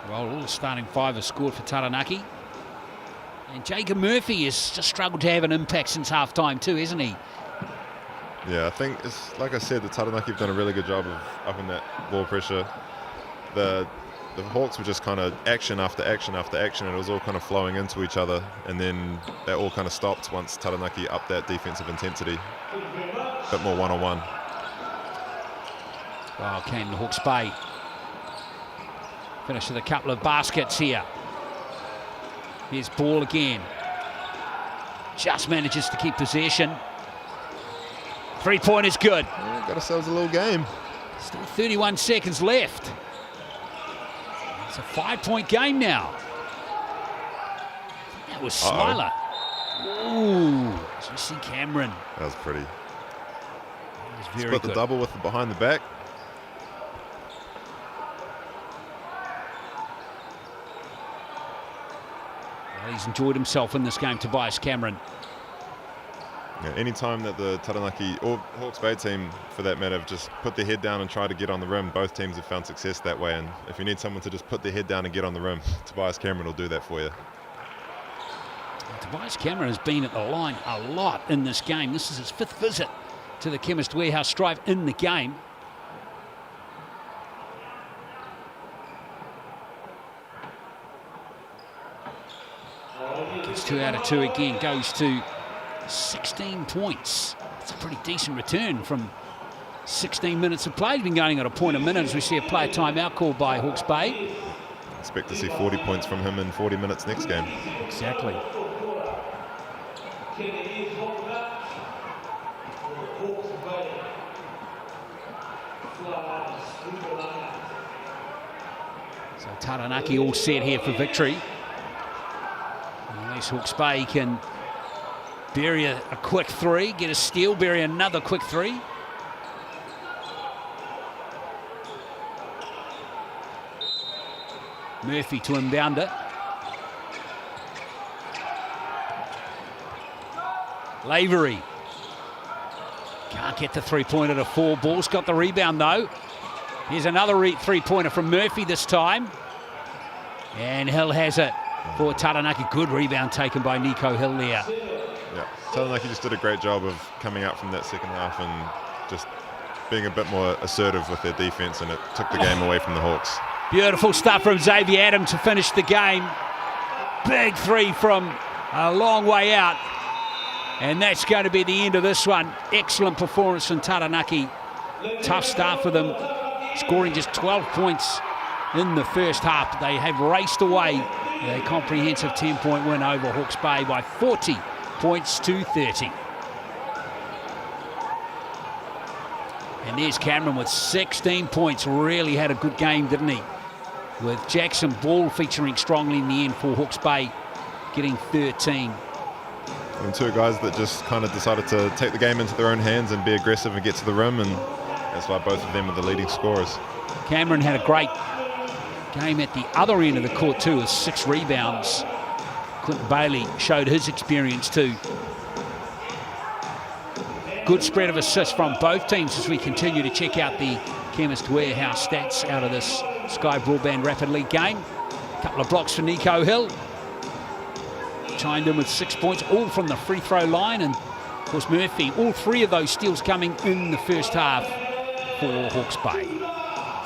Well, all the starting five have scored for Taranaki. And Jacob Murphy has just struggled to have an impact since half-time too, hasn't he? Yeah, I think, it's like I said, the Taranaki have done a really good job of upping that ball pressure. The Hawks were just kind of action after action after action, and it was all kind of flowing into each other, and then that all kind of stopped once Taranaki upped that defensive intensity. A bit more one-on-one. Well, can Hawke's Bay finish with a couple of baskets here. Here's Ball again. Just manages to keep possession. Three-point is good. Yeah, got ourselves a little game. Still 31 seconds left. It's a 5-point game now. That was Smiler. Ooh, as we see Cameron. That was pretty. That was very Split good. the double with the behind the back. Well, he's enjoyed himself in this game, Tobias Cameron. Yeah, any time that the Taranaki or Hawke's Bay team, for that matter, have just put their head down and try to get on the rim, both teams have found success that way. And if you need someone to just put their head down and get on the rim, Tobias Cameron will do that for you. Tobias Cameron has been at the line a lot in this game. This is his 5th visit to the Chemist Warehouse stripe in the game. Gets 2 out of 2 again, goes to 16 points. It's a pretty decent return from 16 minutes of play. He's been going at a point a minute as we see a player timeout called by Hawke's Bay. Expect to see 40 points from him in 40 minutes next game. Exactly. So Taranaki all set here for victory. Unless Hawke's Bay can bury a quick 3, get a steal, bury another quick 3. Murphy to inbound it. Lavery. Can't get the 3-pointer to fall. Ball's got the rebound though. Here's another 3-pointer from Murphy this time. And Hill has it for Taranaki. Good rebound taken by Nico Hill there. Yeah, Taranaki just did a great job of coming out from that second half and just being a bit more assertive with their defense, and it took the game away from the Hawks. Beautiful stuff from Xavier Adam to finish the game. Big three from a long way out. And that's going to be the end of this one. Excellent performance from Taranaki. Tough start for them, scoring just 12 points in the first half. They have raced away a comprehensive 10-point win over Hawke's Bay by 40 points to 30. And there's Cameron with 16 points. Really had a good game, didn't he? With Jackson Ball featuring strongly in the end for Hawke's Bay, getting 13. And two guys that just kind of decided to take the game into their own hands and be aggressive and get to the rim, and that's why both of them are the leading scorers. Cameron had a great game at the other end of the court too, with 6 rebounds. Clinton Bailey showed his experience too. Good spread of assists from both teams as we continue to check out the Chemist Warehouse stats out of this Sky Broadband Rapid League game. A couple of blocks for Nico Hill. Chimed in with 6 points, all from the free throw line, and of course Murphy, all 3 of those steals coming in the first half for Hawke's Bay.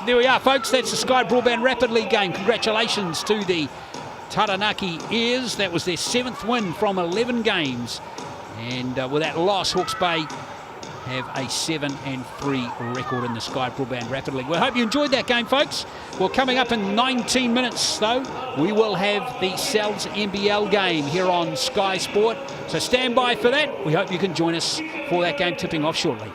There we are, folks. That's the Sky Broadband Rapid League game. Congratulations to the Taranaki Airs. That was their 7th win from 11 games, and with that loss, Hawke's Bay have a 7-3 record in the Sky Broadband Rapid League. We hope you enjoyed that game, folks. Well, coming up in 19 minutes, though, we will have the Cells NBL game here on Sky Sport. So stand by for that. We hope you can join us for that game tipping off shortly.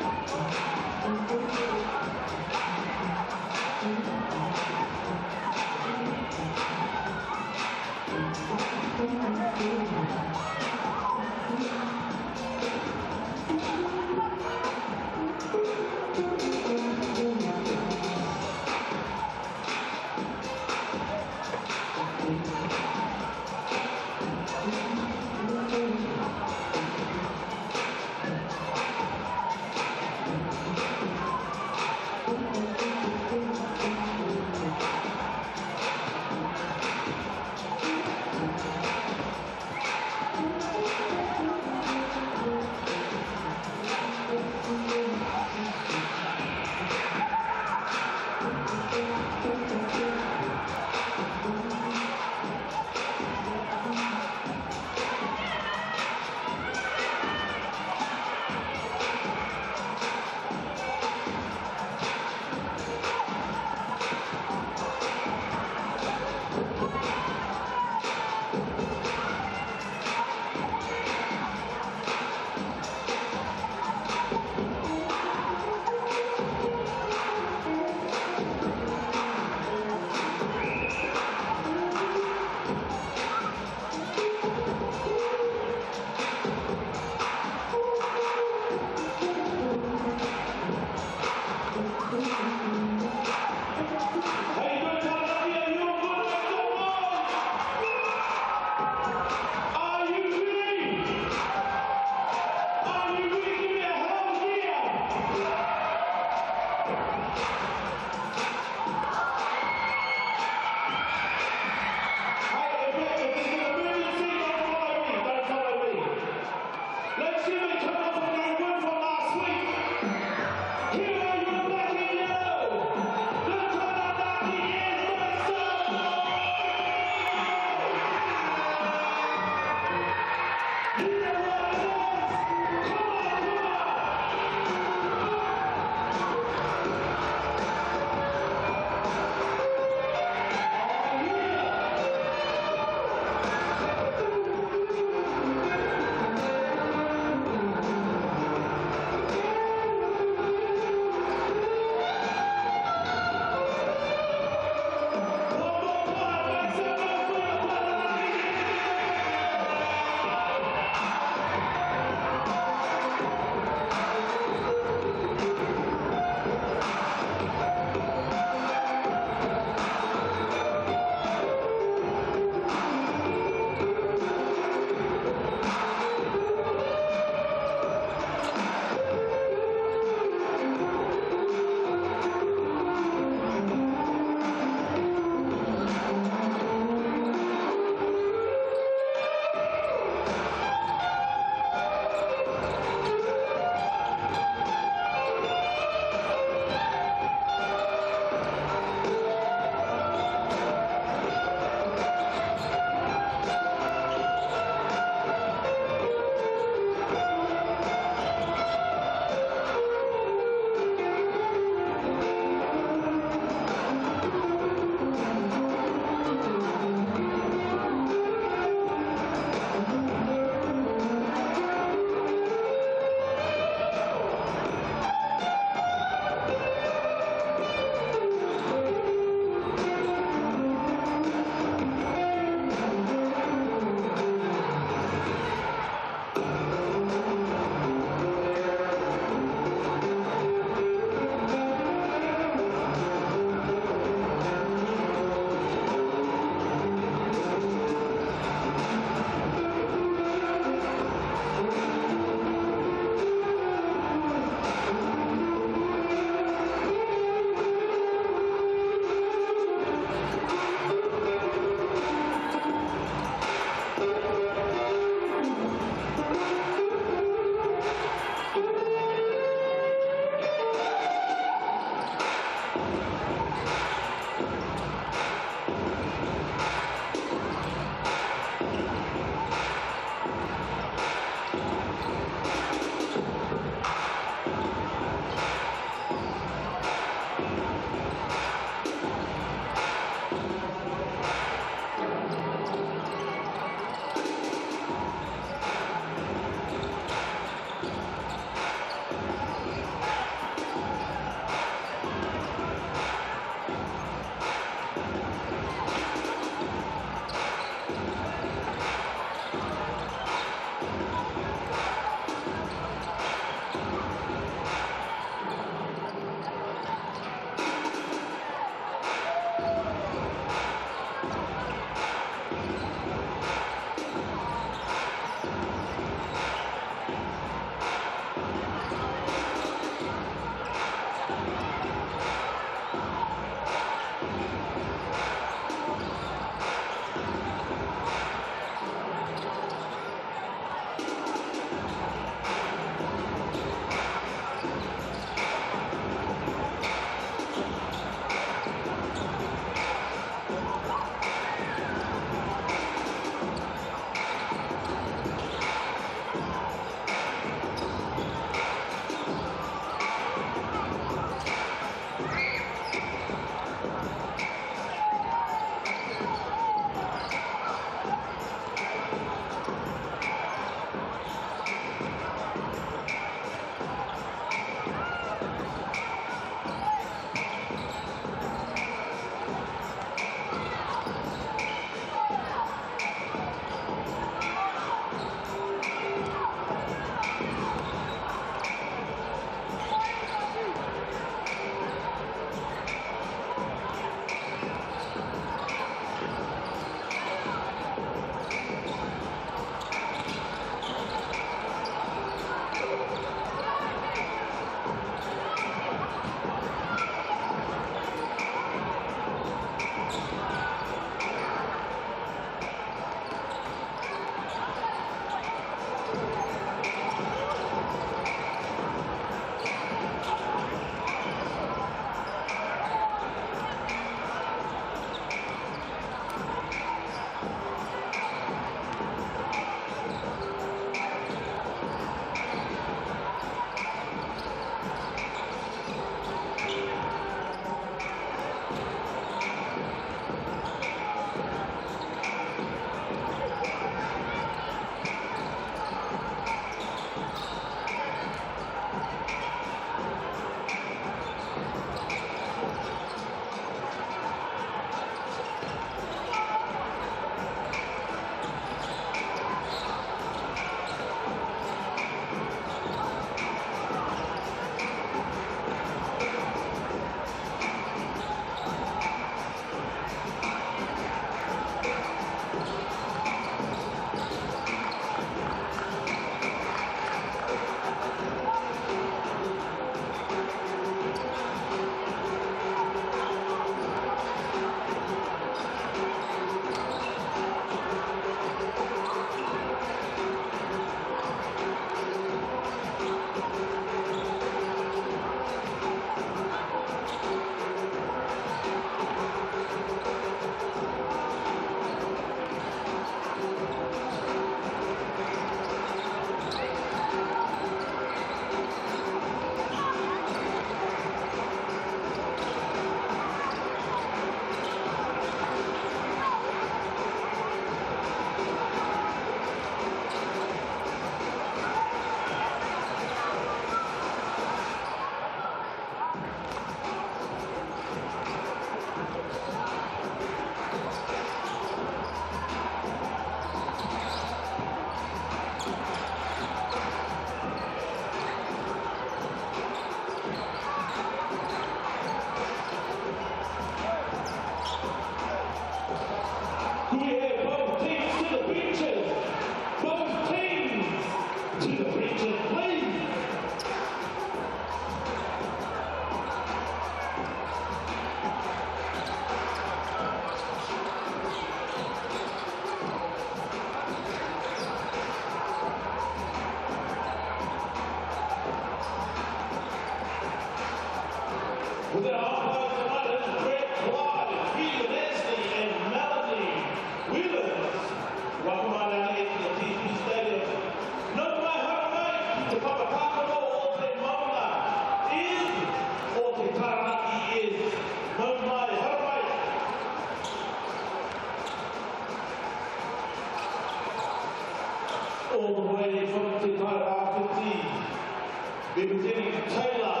representing Taylor,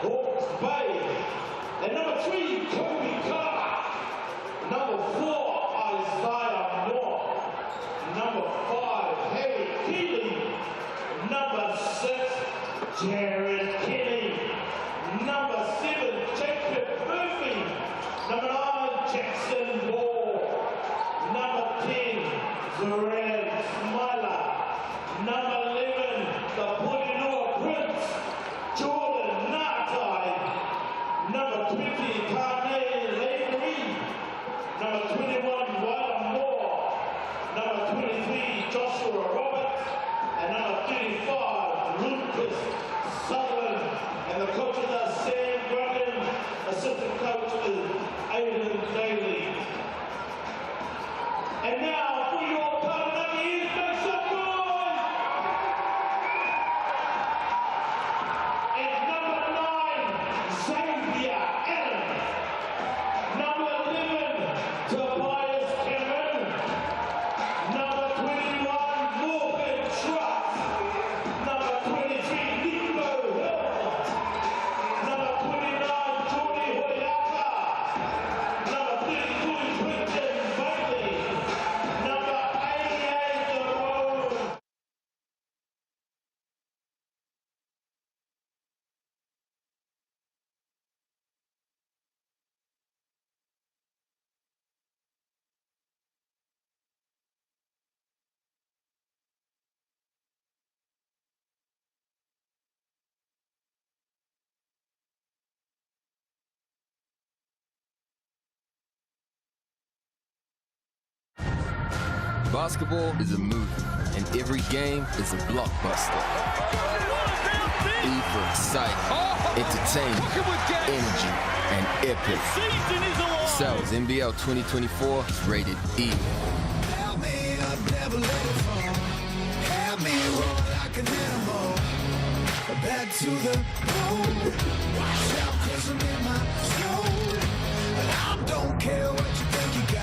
Hawke's Bay. And number 3, Kobe Carter. Number 4, Isaiah Moore. Number 5, Harry Keeley. Number 6, Jared Kenny. Number 7, Jacob Murphy. Number 9, Jackson Ball. Number 10, Zoran Smiler. Number 11, the Polinua Prince, Jordan Natai. Number 20, Carney Lavery. Number 21, Wylam Moore. Number 23, Joshua Roberts. And number 35, Lucas Sutherland. And the coaches are Sam Gruggan. Assistant coach is Aidan Daly. And now for your Taranaki, make some noise! And number 9, Xavier Adams. Number 11, Tobias Cameron. Number 21, Morgan Truss. Number 23, Nico Hill. Number 29, Jordy Hoyaka. Number 32, Bridget Bailey. Number 88, DeRose. Basketball is a movie, and every game is a blockbuster. E for excitement, entertainment, energy, and epic. Cells NBL 2024 is rated E. Help me up, never let it fall. Help me roll like an animal. Back to the bone. Watch out, 'cause I'm in my zone. I don't care what you think you got.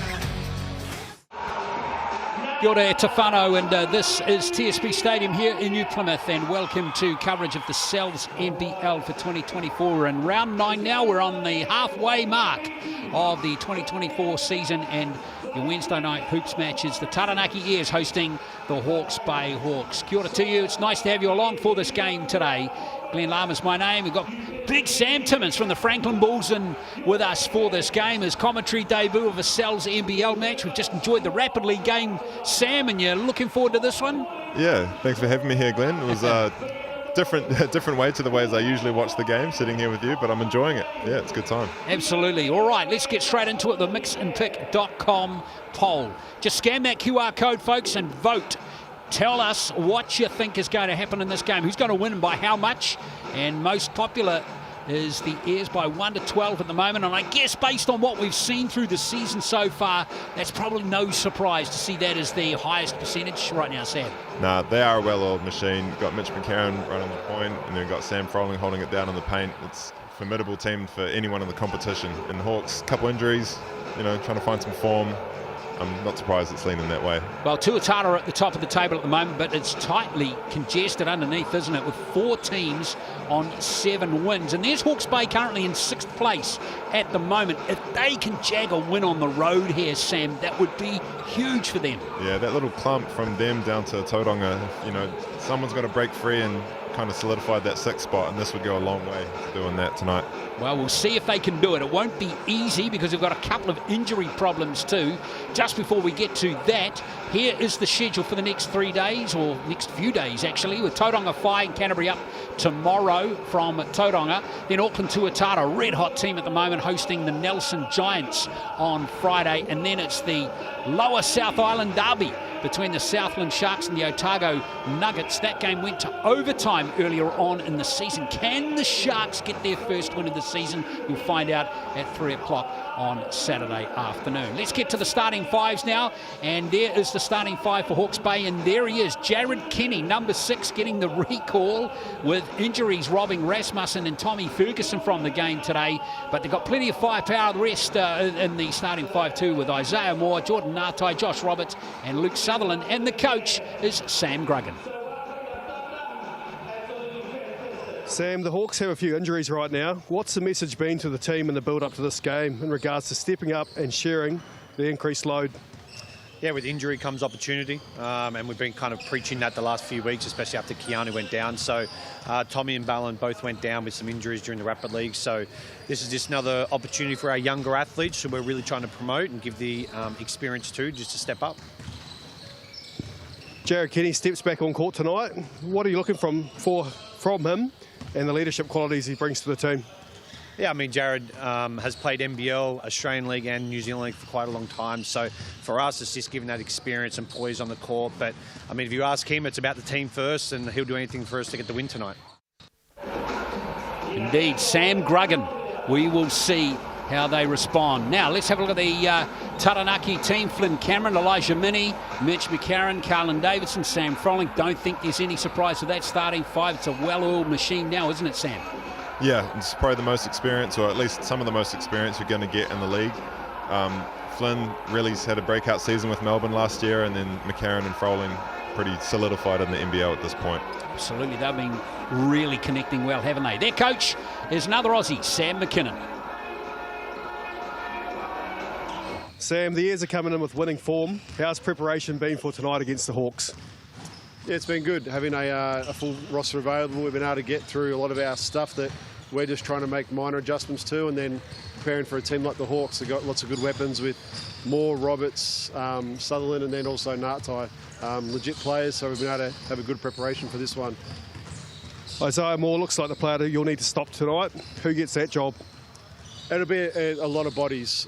Kia ora e Tawhano, and this is TSB Stadium here in New Plymouth, and welcome to coverage of the Cells NBL for 2024. We're in round 9 now. We're on the halfway mark of the 2024 season, and your Wednesday night hoops match is the Taranaki Airs hosting the Hawke's Bay Hawks. Kia ora to you. It's nice to have you along for this game today. Glenn Lama's my name. We've got Big Sam Timmins from the Franklin Bulls in with us for this game. His commentary debut of a Cells NBL match. We've just enjoyed the Rapid League game, Sam, and you're looking forward to this one? Yeah, thanks for having me here, Glenn. It was a different way to the ways I usually watch the game, sitting here with you, but I'm enjoying it. Yeah, it's a good time. Absolutely. All right, let's get straight into it. The mixandpick.com poll. Just scan that QR code, folks, and vote. Tell us what you think is going to happen in this game. Who's going to win and by how much? And most popular is the Airs by 1 to 12 at the moment. And I guess based on what we've seen through the season so far, that's probably no surprise to see that as the highest percentage right now, Sam. Nah, they are a well-oiled machine. You've got Mitch McCarron running the point, and then you've got Sam Froling holding it down in the paint. It's a formidable team for anyone in the competition. And the Hawks, a couple injuries, trying to find some form. I'm not surprised it's leaning that way. Well, Tuatara are at the top of the table at the moment, but it's tightly congested underneath, isn't it, with 4 teams on 7 wins. And there's Hawke's Bay currently in 6th place at the moment. If they can jag a win on the road here, Sam, that would be huge for them. Yeah, that little clump from them down to Tauranga, someone's got to break free and kind of solidified that 6th spot, and this would go a long way to doing that tonight. Well, we'll see if they can do it. It won't be easy because we've got a couple of injury problems too. Just before we get to that, here is the schedule for the next 3 days, or next few days actually, with Tauranga Whai and Canterbury up tomorrow from Tauranga. Then Auckland Tuatara, red hot team at the moment, hosting the Nelson Giants on Friday. And then it's the Lower South Island derby between the Southland Sharks and the Otago Nuggets. That game went to overtime earlier on in the season. Can the Sharks get their first win of the season? We'll find out at 3 o'clock on Saturday afternoon. Let's get to the starting 5s now, and there is the starting 5 for Hawke's Bay, and there he is, Jared Kenny, number 6, getting the recall with injuries robbing Rasmussen and Tommy Ferguson from the game today, but they've got plenty of firepower. The rest in the starting 5 too, with Isaiah Moore, Jordan Natai, Josh Roberts and Luke Sutherland, and the coach is Sam Gruggan. Sam, the Hawks have a few injuries right now. What's the message been to the team in the build-up to this game in regards to stepping up and sharing the increased load? Yeah, with injury comes opportunity, and we've been kind of preaching that the last few weeks, especially after Keanu went down. So Tommy and Ballon both went down with some injuries during the Rapid League. So this is just another opportunity for our younger athletes who we're really trying to promote and give the experience to, just to step up. Jared Kenny steps back on court tonight. What are you looking from him and the leadership qualities he brings to the team? Yeah, I mean, Jared has played NBL, Australian League and New Zealand League for quite a long time. So for us, it's just giving that experience and poise on the court. But, I mean, if you ask him, it's about the team first, and he'll do anything for us to get the win tonight. Indeed, Sam Gruggan. We will see how they respond. Now, let's have a look at the Taranaki team. Flynn Cameron, Elijah Minnie, Mitch McCarron, Carlin Davidson, Sam Froling. Don't think there's any surprise with that starting five. It's a well-oiled machine now, isn't it, Sam? Yeah, it's probably the most experience, or at least some of the most experience you're going to get in the league. Flynn really had a breakout season with Melbourne last year, and then McCarron and Froling pretty solidified in the NBL at this point. Absolutely, they've been really connecting well, haven't they? Their coach is another Aussie, Sam McKinnon. Sam, the Airs are coming in with winning form. How's preparation been for tonight against the Hawks? Yeah, it's been good having a full roster available. We've been able to get through a lot of our stuff that we're just trying to make minor adjustments to, and then preparing for a team like the Hawks. They've got lots of good weapons with Moore, Roberts, Sutherland, and then also Nartai. Legit players, so we've been able to have a good preparation for this one. Isaiah Moore looks like the player that you'll need to stop tonight. Who gets that job? It'll be a lot of bodies.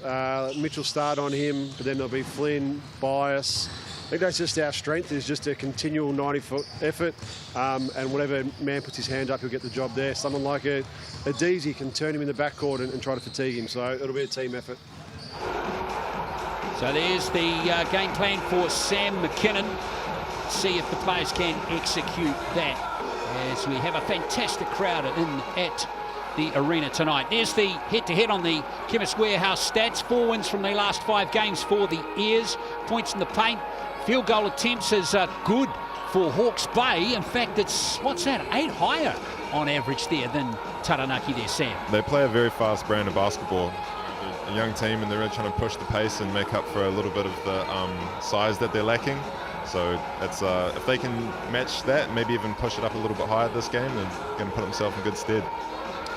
Mitchell start on him, but then there'll be Flynn, Bias. I think that's just our strength, is just a continual 90-foot effort, and whatever man puts his hand up, he'll get the job there. Someone like a Deasy can turn him in the backcourt and try to fatigue him, so it'll be a team effort. So there's the game plan for Sam McKinnon. See if the players can execute that, as we have a fantastic crowd at the arena tonight. There's the head-to-head on the Chemist Warehouse stats. 4 wins from their last 5 games for the Airs. Points in the paint. Field goal attempts is good for Hawke's Bay. In fact, it's, 8 higher on average there than Taranaki there, Sam. They play a very fast brand of basketball. A young team, and they're really trying to push the pace and make up for a little bit of the size that they're lacking. So it's if they can match that, maybe even push it up a little bit higher this game, they're going to put themselves in good stead.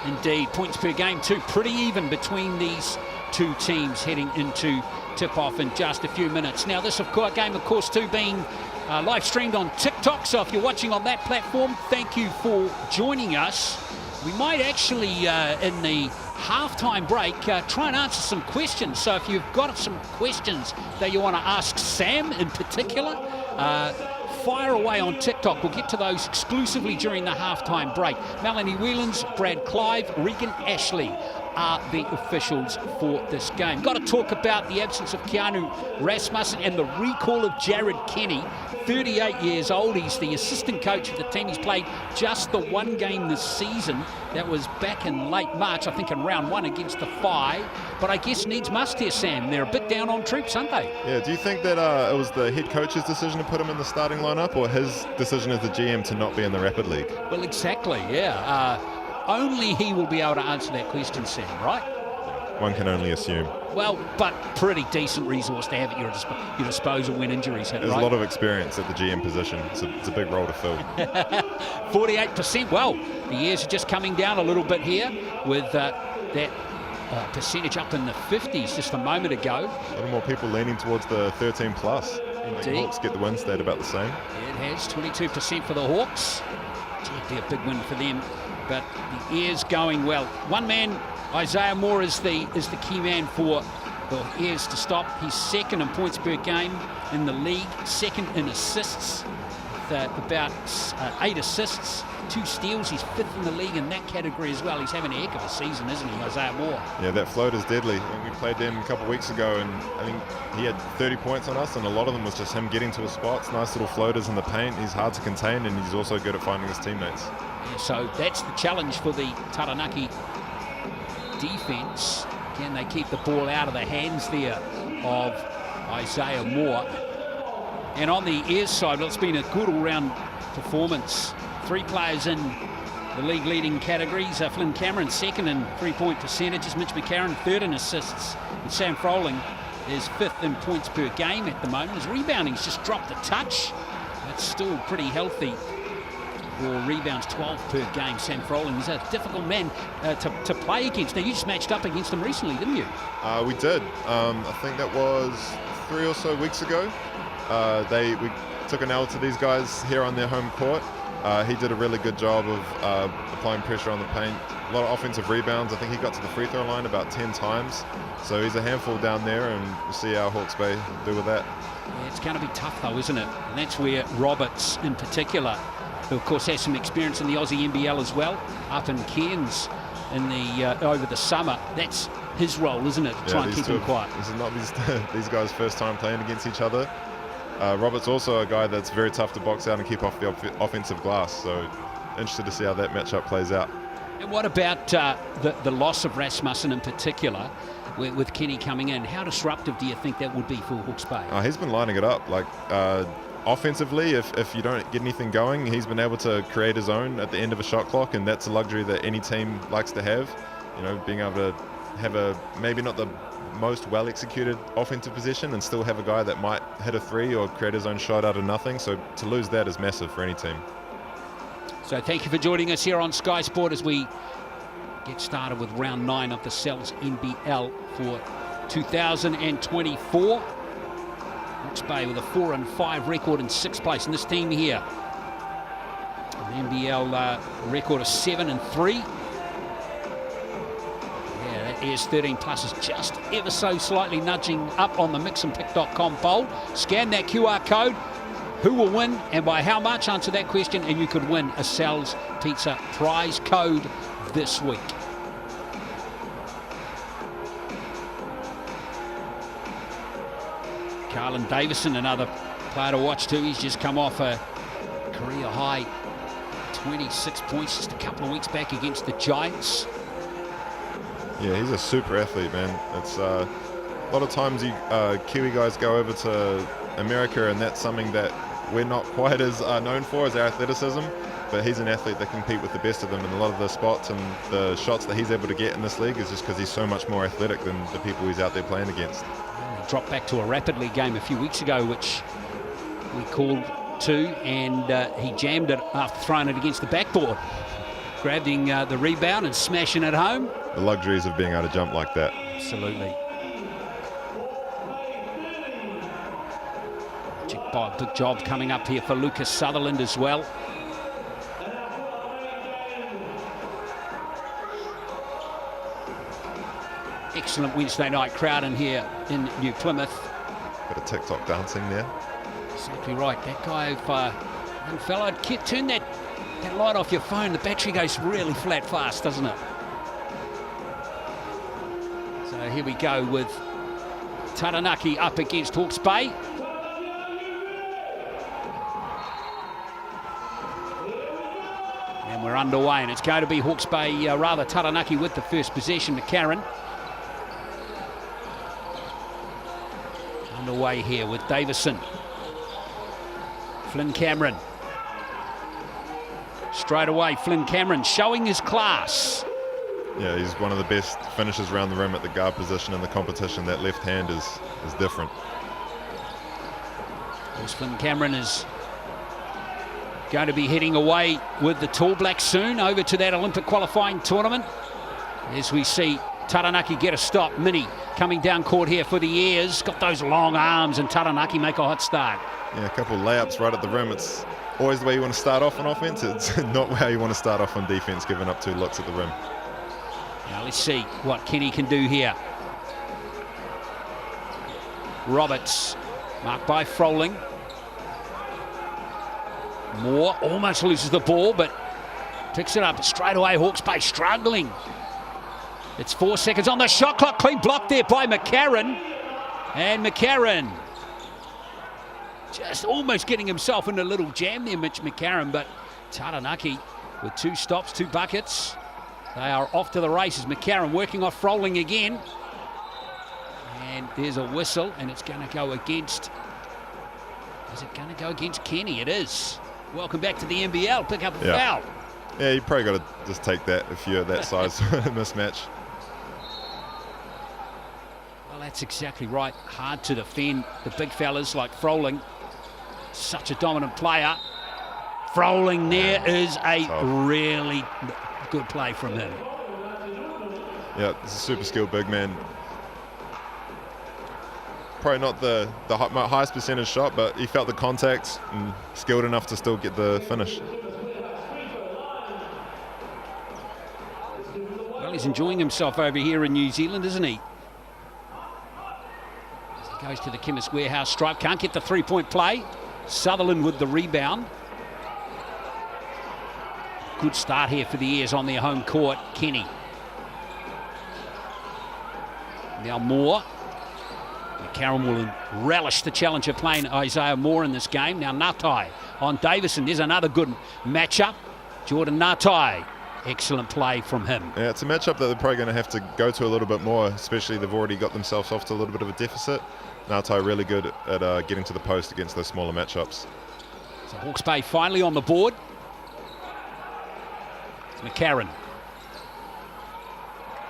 Indeed, points per game too, pretty even between these two teams heading into tip-off in just a few minutes. Now, this game, of course, too, being live streamed on TikTok. So if you're watching on that platform, thank you for joining us. We might actually, in the halftime break, try and answer some questions. So if you've got some questions that you want to ask Sam in particular, fire away on TikTok. We'll get to those exclusively during the halftime break. Melanie Whelans, Brad Clive, Regan Ashley are the officials for this game. Got to talk about the absence of Keanu Rasmussen and the recall of Jared Kenny, 38 years old. He's the assistant coach of the team. He's played just the 1 game this season. That was back in late March, I think in round 1 against the Phi. But I guess needs must here, Sam. They're a bit down on troops, aren't they? Yeah, do you think that it was the head coach's decision to put him in the starting lineup, or his decision as the GM to not be in the Rapid League? Well, exactly, yeah. Only he will be able to answer that question, Sam, right? One can only assume. Well, but pretty decent resource to have at your disposal when injuries hit, There's right? a lot of experience at the GM position. It's a big role to fill. 48%. Well, the Airs are just coming down a little bit here with that percentage up in the 50s just a moment ago. A little more people leaning towards the 13 plus. The Hawks get the win state about the same. Yeah, it has 22% for the Hawks. It'd be a big win for them. But the Airs going well. One man, Isaiah Moore, is the key man for the Airs to stop. He's second in points per game in the league, second in assists, with about 8 assists, 2 steals. He's 5th in the league in that category as well. He's having a heck of a season, isn't he, Isaiah Moore? Yeah, that floater's deadly. I think we played them a couple of weeks ago, and I think he had 30 points on us, and a lot of them was just him getting to his spots. Nice little floaters in the paint. He's hard to contain, and he's also good at finding his teammates. Yeah, so that's the challenge for the Taranaki defense. Can they keep the ball out of the hands there of Isaiah Moore? And on the Airs side, well, it's been a good all-round performance. 3 players in the league leading categories. Flynn Cameron second in three-point percentages. Mitch McCarron third in assists. And Sam Froling is fifth in points per game at the moment. His rebounding's just dropped a touch. That's still pretty healthy. For rebounds, 12 per game. Sam Froling is a difficult man to play against. Now, you just matched up against him recently, didn't you? We did. I think that was 3 or so weeks ago. We took an L to these guys here on their home court. He did a really good job of applying pressure on the paint. A lot of offensive rebounds. I think he got to the free throw line about 10 times. So he's a handful down there, and we'll see how Hawke's Bay do with that. Yeah, it's going to be tough, though, isn't it? And that's where Roberts, in particular, who of course has some experience in the Aussie NBL as well, up in Cairns in the over the summer. That's his role, isn't it? To try and keep him quiet. This is not these guys' first time playing against each other. Roberts also a guy that's very tough to box out and keep off the offensive glass. So interested to see how that matchup plays out. And what about the loss of Rasmussen in particular, with Kenny coming in? How disruptive do you think that would be for Hawke's Bay? He's been lining it up. Like offensively, if you don't get anything going, he's been able to create his own at the end of a shot clock, and that's a luxury that any team likes to have. You know, being able to have a maybe not the most well-executed offensive possession and still have a guy that might hit a three or create his own shot out of nothing. So to lose that is massive for any team. So thank you for joining us here on Sky Sport as we get started with round 9 of the Cells NBL for 2024. Hawke's Bay with a 4-5 record in 6th place. And this team here, an NBL record of 7-3. Yeah, that is 13 plus is just ever so slightly nudging up on the mixandpick.com poll. Scan that QR code. Who will win and by how much? Answer that question and you could win a Sal's Pizza prize code this week. Carlin Davison, another player to watch too. He's just come off a career high 26 points just a couple of weeks back against the Giants. Yeah, he's a super athlete, man. It's a lot of times Kiwi guys go over to America, and that's something that we're not quite as known for as our athleticism, but he's an athlete that can compete with the best of them, and a lot of the spots and the shots that he's able to get in this league is just because he's so much more athletic than the people he's out there playing against. He dropped back to a Rapid League game a few weeks ago, which we called to, and he jammed it after throwing it against the backboard, grabbing the rebound and smashing it home. The luxuries of being able to jump like that. Absolutely. Big job coming up here for Lucas Sutherland as well. Excellent Wednesday night crowd in here in New Plymouth. Bit of TikTok dancing there. Exactly right. That guy, young fellow, turn that light off your phone. The battery goes really flat fast, doesn't it? So here we go with Taranaki up against Hawke's Bay. And we're underway, and it's going to be Hawke's Bay, rather Taranaki with the first possession. McCarron underway here with Davison. Flynn Cameron. Straight away, Flynn Cameron showing his class. Yeah, he's one of the best finishers around the rim at the guard position in the competition. That left hand is different. Of course, Flynn Cameron is going to be heading away with the Tall Blacks soon over to that Olympic qualifying tournament. As we see Taranaki get a stop. Mini coming down court here for the Airs. Got those long arms, and Taranaki make a hot start. Yeah, a couple of layups right at the rim. It's always the way you want to start off on offense. It's not how you want to start off on defense, giving up 2 looks at the rim. Now let's see what Kenny can do here. Roberts, marked by Froling. Moore almost loses the ball, but picks it up straight away. Hawke's Bay struggling. It's 4 seconds on the shot clock. Clean block there by McCarron. And McCarron just almost getting himself in a little jam there, Mitch McCarron. But Taranaki with 2 stops, 2 buckets. They are off to the races. McCarron working off Froling again. And there's a whistle, and it's going to go against... Is it going to go against Kenny? It is. Welcome back to the NBL. Pick up a foul. Yeah, you probably got to just take that if you're that size mismatch. Well, that's exactly right. Hard to defend the big fellas like Froling. Such a dominant player. Froling there is a really good play from him. Yeah, it's a super skilled big man. Probably not the highest percentage shot, but he felt the contact and skilled enough to still get the finish. Well, he's enjoying himself over here in New Zealand, isn't he? As he goes to the Chemist Warehouse stripe, can't get the three-point play. Sutherland with the rebound. Good start here for the Airs on their home court. Kenny. Now Moore. McCarron will relish the challenge of playing Isaiah Moore in this game. Now Ngatai on Davison. There's another good matchup. Jordan Ngatai. Excellent play from him. Yeah, it's a matchup that they're probably going to have to go to a little bit more, especially they've already got themselves off to a little bit of a deficit. Ngatai really good at getting to the post against those smaller matchups. So Hawke's Bay finally on the board. It's McCarron.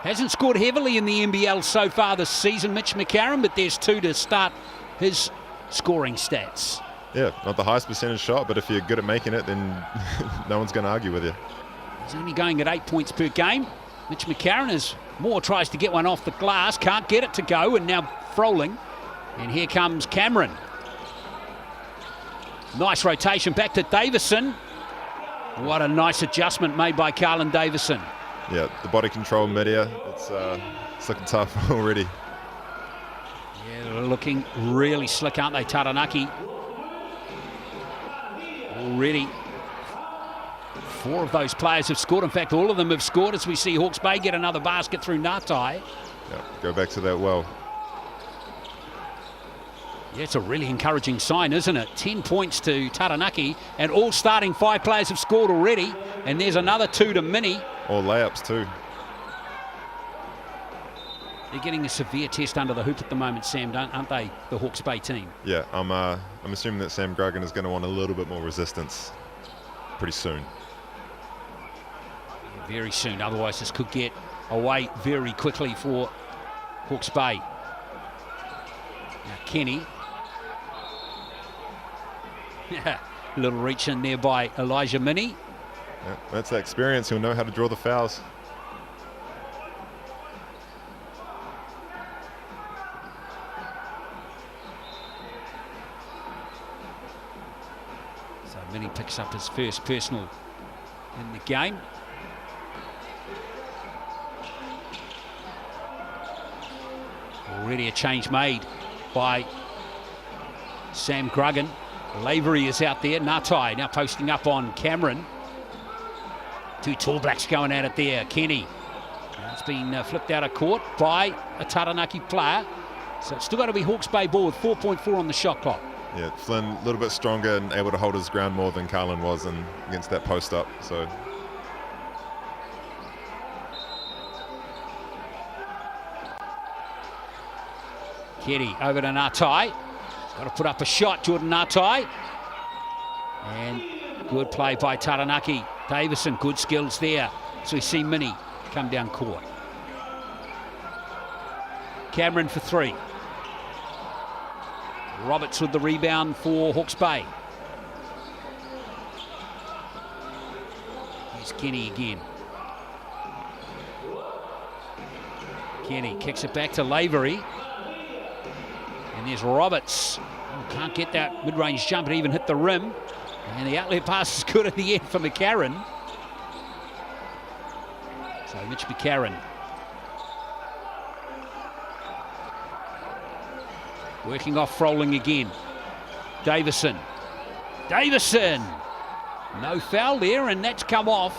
Hasn't scored heavily in the NBL so far this season, Mitch McCarron, but there's 2 to start his scoring stats. Yeah, not the highest percentage shot, but if you're good at making it, then no one's going to argue with you. He's only going at 8 points per game. Mitch McCarron, as Moore tries to get one off the glass, can't get it to go, and now Froling. And here comes Cameron. Nice rotation back to Davison. What a nice adjustment made by Carlin Davison. Yeah, the body control mid-air, it's looking tough already. Yeah, they're looking really slick, aren't they, Taranaki? Already 4 of those players have scored. In fact, all of them have scored as we see Hawke's Bay get another basket through Ngatai. Yeah, go back to that well. Yeah, it's a really encouraging sign, isn't it? 10 points to Taranaki, and all starting 5 players have scored already. And there's another 2 to Mini. All layups too. They're getting a severe test under the hoop at the moment, Sam, aren't they, the Hawke's Bay team? Yeah, I'm assuming that Sam Gruggan is going to want a little bit more resistance pretty soon. Very soon, otherwise this could get away very quickly for Hawke's Bay. Now Kenny. A little reach in there by Elijah Mini. Yeah, that's that experience. He'll know how to draw the fouls. So Mini picks up his first personal in the game. Already a change made by Sam Gruggan. Lavery is out there. Ngatai now posting up on Cameron. 2 tall blacks going at it there. Kenny. It's been flipped out of court by a Taranaki player. So it's still got to be Hawke's Bay ball with 4.4 on the shot clock. Yeah, Flynn a little bit stronger and able to hold his ground more than Carlin was against that post up. So Kenny over to Ngatai. Got to put up a shot, Jordan Ngatai. And good play by Taranaki. Davison, good skills there. So we see Mini come down court. Cameron for 3. Roberts with the rebound for Hawke's Bay. Here's Kenny again. Kenny kicks it back to Lavery. And there's Roberts. Oh, can't get that mid-range jump. It even hit the rim. And the outlet pass is good at the end for McCarron. So Mitch McCarron. Working off Froling again. Davison. Davison! No foul there, and that's come off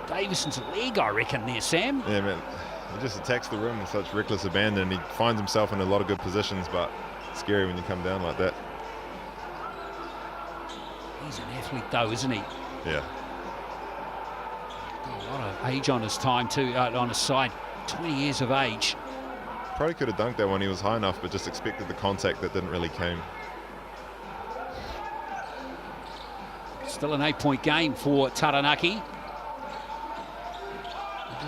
Davison's leg, I reckon, there, Sam. yeah, man, he just attacks the rim with such reckless abandon. He finds himself in a lot of good positions, but it's scary when you come down like that. He's an athlete, though, isn't he? Yeah. Got a lot of age on his time, too, on his side. 20 years of age. Probably could have dunked that when he was high enough, but just expected the contact that didn't really came. Still an 8-point game for Taranaki.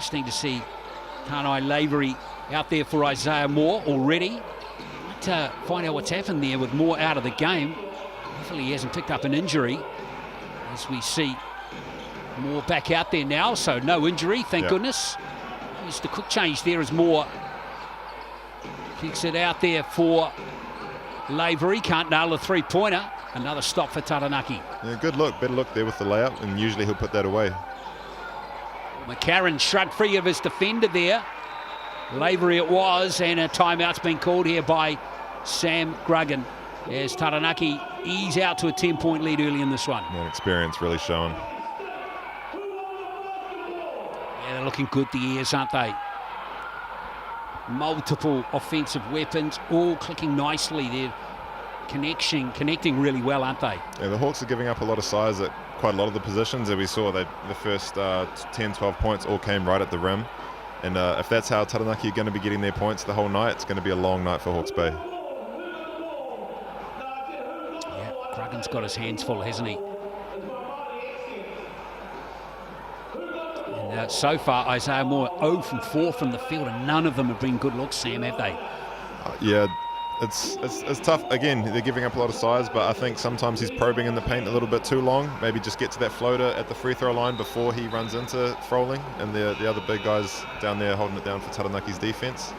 Interesting to see Tanai Lavery out there for Isaiah Moore already. Might find out what's happened there with Moore out of the game. Hopefully he hasn't picked up an injury. As we see Moore back out there now, so no injury, thank goodness. Just a quick change there as Moore kicks it out there for Lavery. Can't nail a three-pointer. Another stop for Taranaki. Yeah, good look, better look there with the layup, and usually he'll put that away. McCarron shrugged free of his defender there. Lavery it was, and a timeout's been called here by Sam Gruggan as Taranaki ease out to a 10-point lead early in this one. That experience really showing. Yeah, they're looking good, the Airs, aren't they? Multiple offensive weapons, all clicking nicely. They're connecting really well, aren't they? Yeah, the Hawks are giving up a lot of size at quite a lot of the positions that we saw. That the first 10, 12 points all came right at the rim. And if that's how Taranaki are going to be getting their points the whole night, it's going to be a long night for Hawke's Bay. Yeah, Gruggan's got his hands full, hasn't he? And so far, Isaiah Moore 0 from 4 from the field, and none of them have been good looks, Sam, have they? Yeah, it's tough. Again, they're giving up a lot of size, but I think sometimes he's probing in the paint a little bit too long. Maybe just get to that floater at the free throw line before he runs into Froling and the other big guys down there holding it down for Taranaki's defense.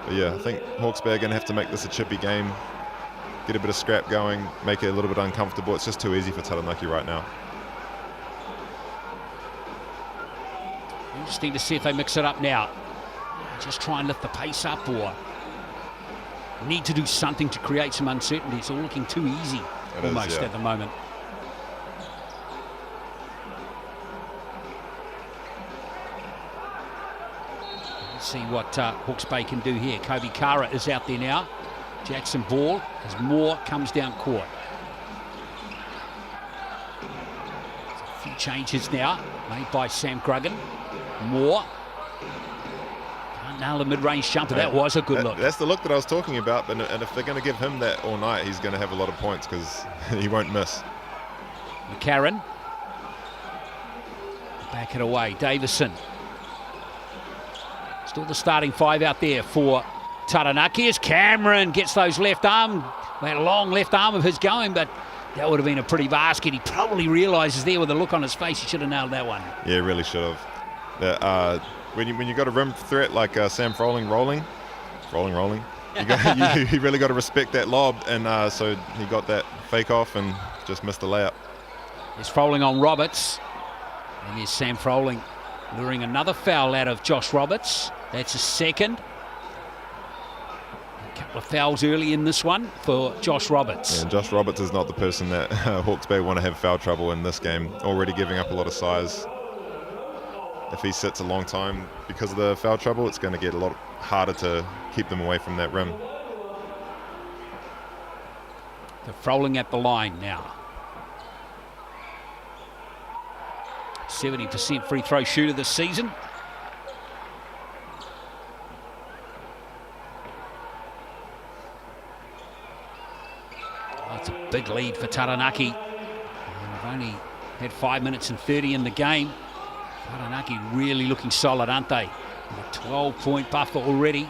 But yeah, I think Hawke's Bay are going to have to make this a chippy game, get a bit of scrap going, make it a little bit uncomfortable. It's just too easy for Taranaki right now. Interesting to see if they mix it up now. Just try and lift the pace up, or need to do something to create some uncertainty. It's all looking too easy almost at the moment. Let's see what Hawke's Bay can do here. Kobe Kara is out there now. Jackson Ball as Moore comes down court. A few changes now made by Sam Gruggan. Moore. Can't nail a mid-range jumper. That was a good look. That's the look that I was talking about. And if they're going to give him that all night, he's going to have a lot of points because he won't miss. McCarron. Back it away. Davison. Still the starting five out there for Taranaki as Cameron gets those left arm, that long left arm of his going, but that would have been a pretty basket. He probably realises there with a look on his face he should have nailed that one. Yeah, really should have. When you got a rim threat like Sam Froling rolling, you really got to respect that lob, and so he got that fake off and just missed the layup. There's Froling on Roberts, and there's Sam Froling luring another foul out of Josh Roberts. That's a second. A couple of fouls early in this one for Josh Roberts. Yeah, and Josh Roberts is not the person that Hawke's Bay want to have foul trouble in this game. Already giving up a lot of size. If he sits a long time because of the foul trouble, it's going to get a lot harder to keep them away from that rim. They're Froling at the line now. 70% free throw shooter this season. Oh, it's a big lead for Taranaki. They've only had 5 minutes and 30 in the game. Taranaki really looking solid, aren't they? A 12-point buffer already.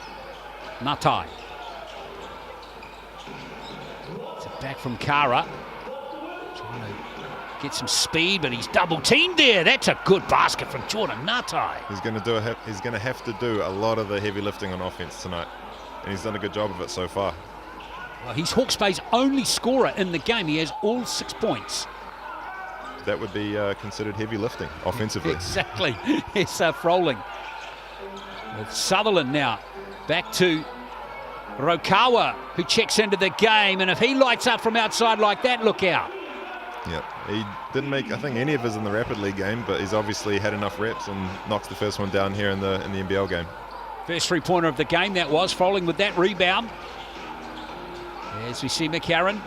Natai. It's a back from Kara. Trying to get some speed, but he's double teamed there. That's a good basket from Jordan Natai. He's going to have to do a lot of the heavy lifting on offense tonight, and he's done a good job of it so far. Well, he's Hawke's Bay's only scorer in the game. He has all 6 points. That would be considered heavy lifting offensively. Exactly. It's Froling. With Sutherland now back to Rokawa, who checks into the game, and if he lights up from outside like that, look out. Yep, he didn't make, I think, any of his in the Rapid League game, but he's obviously had enough reps and knocks the first one down here in the NBL game. First three-pointer of the game, that was. Froling with that rebound. As we see McCarron.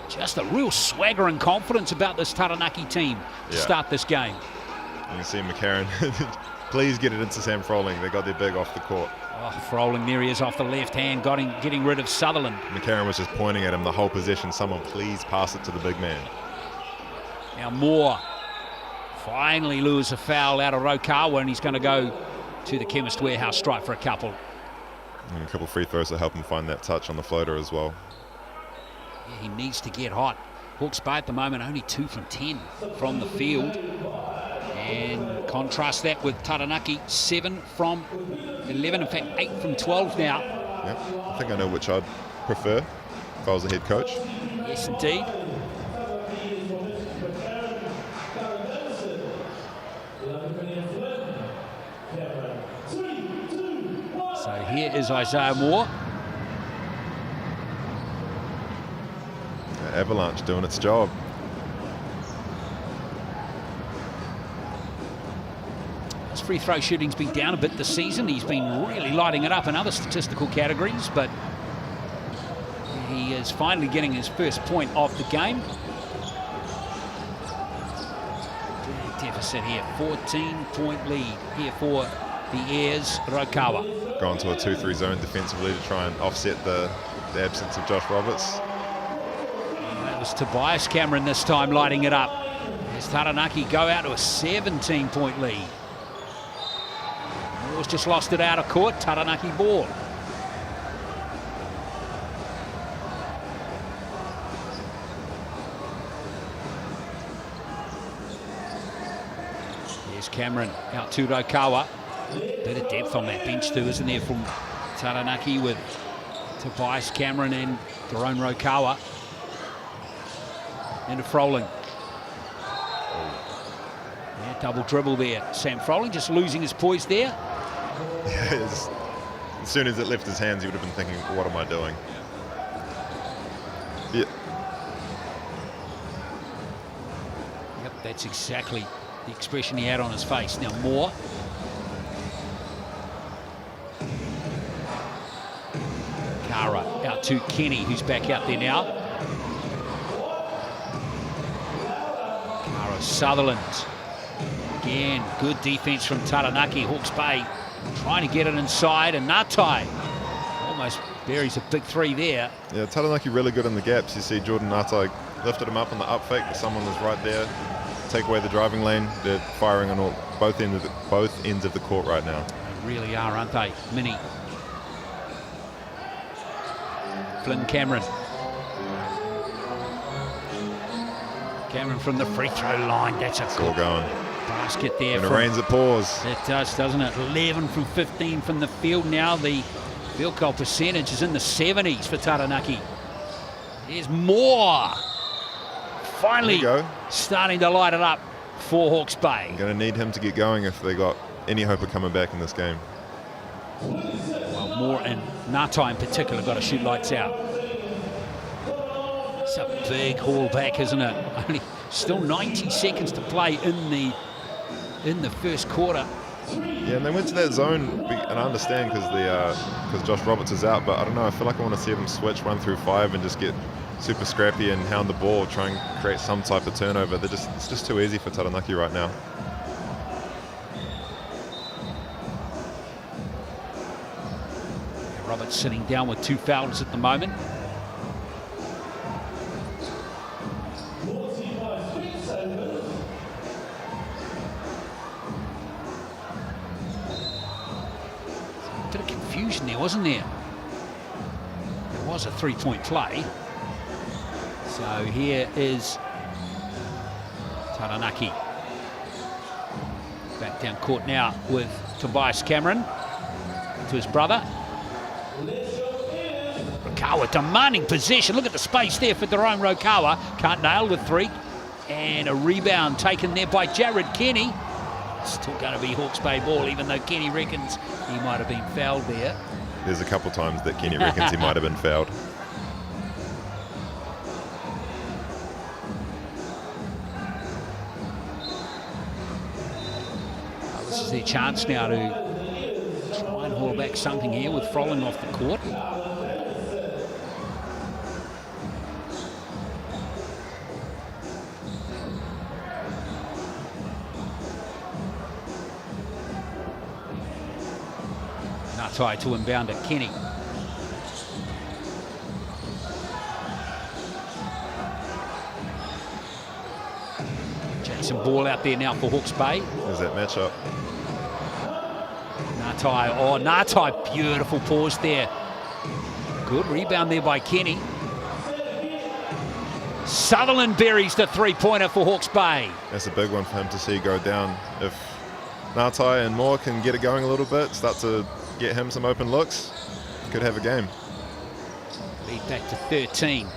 Just a real swagger and confidence about this Taranaki team to start this game. You can see McCarron. Please get it into Sam Froling. They got their big off the court. Oh, Froling, there he is off the left hand, getting rid of Sutherland. McCarron was just pointing at him the whole possession. Someone please pass it to the big man. Now Moore finally lures a foul out of Rokawa, and he's going to go to the Chemist Warehouse stripe for a couple. And a couple of free throws to help him find that touch on the floater as well. Yeah, he needs to get hot. Hawke's Bay at the moment only 2 from 10 from the field. And contrast that with Taranaki, 7 from 11, in fact 8 from 12 now. Yep. I think I know which I'd prefer if I was a head coach. Yes, indeed. So here is Isaiah Moore. Avalanche doing its job. His free throw shooting's been down a bit this season. He's been really lighting it up in other statistical categories, but he is finally getting his first point of the game. Big deficit here, 14-point lead here for the Airs. Rokawa. Gone to a 2-3 zone defensively to try and offset the absence of Josh Roberts. That was Tobias Cameron this time lighting it up. As Taranaki go out to a 17-point lead. Moore's just lost it out of court. Taranaki ball. Here's Cameron out to Rokawa. Bit of depth on that bench too, isn't there, from Taranaki, with Tobias Cameron and Daron Rokawa. Into Froling. Yeah, double dribble there. Sam Froling just losing his poise there. Yes. As soon as it left his hands, he would have been thinking, what am I doing? Yeah. Yep, that's exactly the expression he had on his face. Now Moore. Kara out to Kenny, who's back out there now. Kara Sutherland. Again, good defense from Taranaki. Hawke's Bay trying to get it inside, and Ngatai almost buries a big three there. Yeah, Taranaki really good in the gaps. You see Jordan Ngatai lifted him up on the up fake, but someone was right there. Take away the driving lane. They're firing on both ends of the court right now. They really are, aren't they? Mini. Flynn Cameron. Cameron from the free throw line. That's a All good going. basket there. And it rains, it pours. It does, doesn't it? 11 from 15 from the field now. The field goal percentage is in the 70s for Taranaki. There's more. Finally starting to light it up for Hawke's Bay. Going to need him to get going if they got any hope of coming back in this game. Well, Moore and Ngatai in particular got to shoot lights out. It's a big haul back, isn't it? Only still 90 seconds to play in the first quarter. Yeah, and they went to that zone, and I understand because Josh Roberts is out, but I don't know. I feel like I want to see them switch 1 through 5 and just get super scrappy and hound the ball, try and create some type of turnover. It's just too easy for Taranaki right now. Roberts sitting down with 2 fouls at the moment. A bit of confusion there, wasn't there? There was a 3-point play. So here is Taranaki. Back down court now with Tobias Cameron to his brother. Rokawa demanding possession. Look at the space there for Daron Rokawa. Can't nail the 3. And a rebound taken there by Jared Kenny. Still going to be Hawke's Bay ball, even though Kenny reckons he might have been fouled there. There's a couple times that Kenny reckons he might have been fouled. This is their chance now to try and haul back something here with Froling off the court. Ngatai to inbound at Kenny. Decent ball out there now for Hawke's Bay. There's that matchup. Ngatai, oh, Ngatai, beautiful pause there. Good rebound there by Kenny. Sutherland buries the three-pointer for Hawke's Bay. That's a big one for him to see go down. If Ngatai and Moore can get it going a little bit, start to get him some open looks, could have a game. Lead back to 13.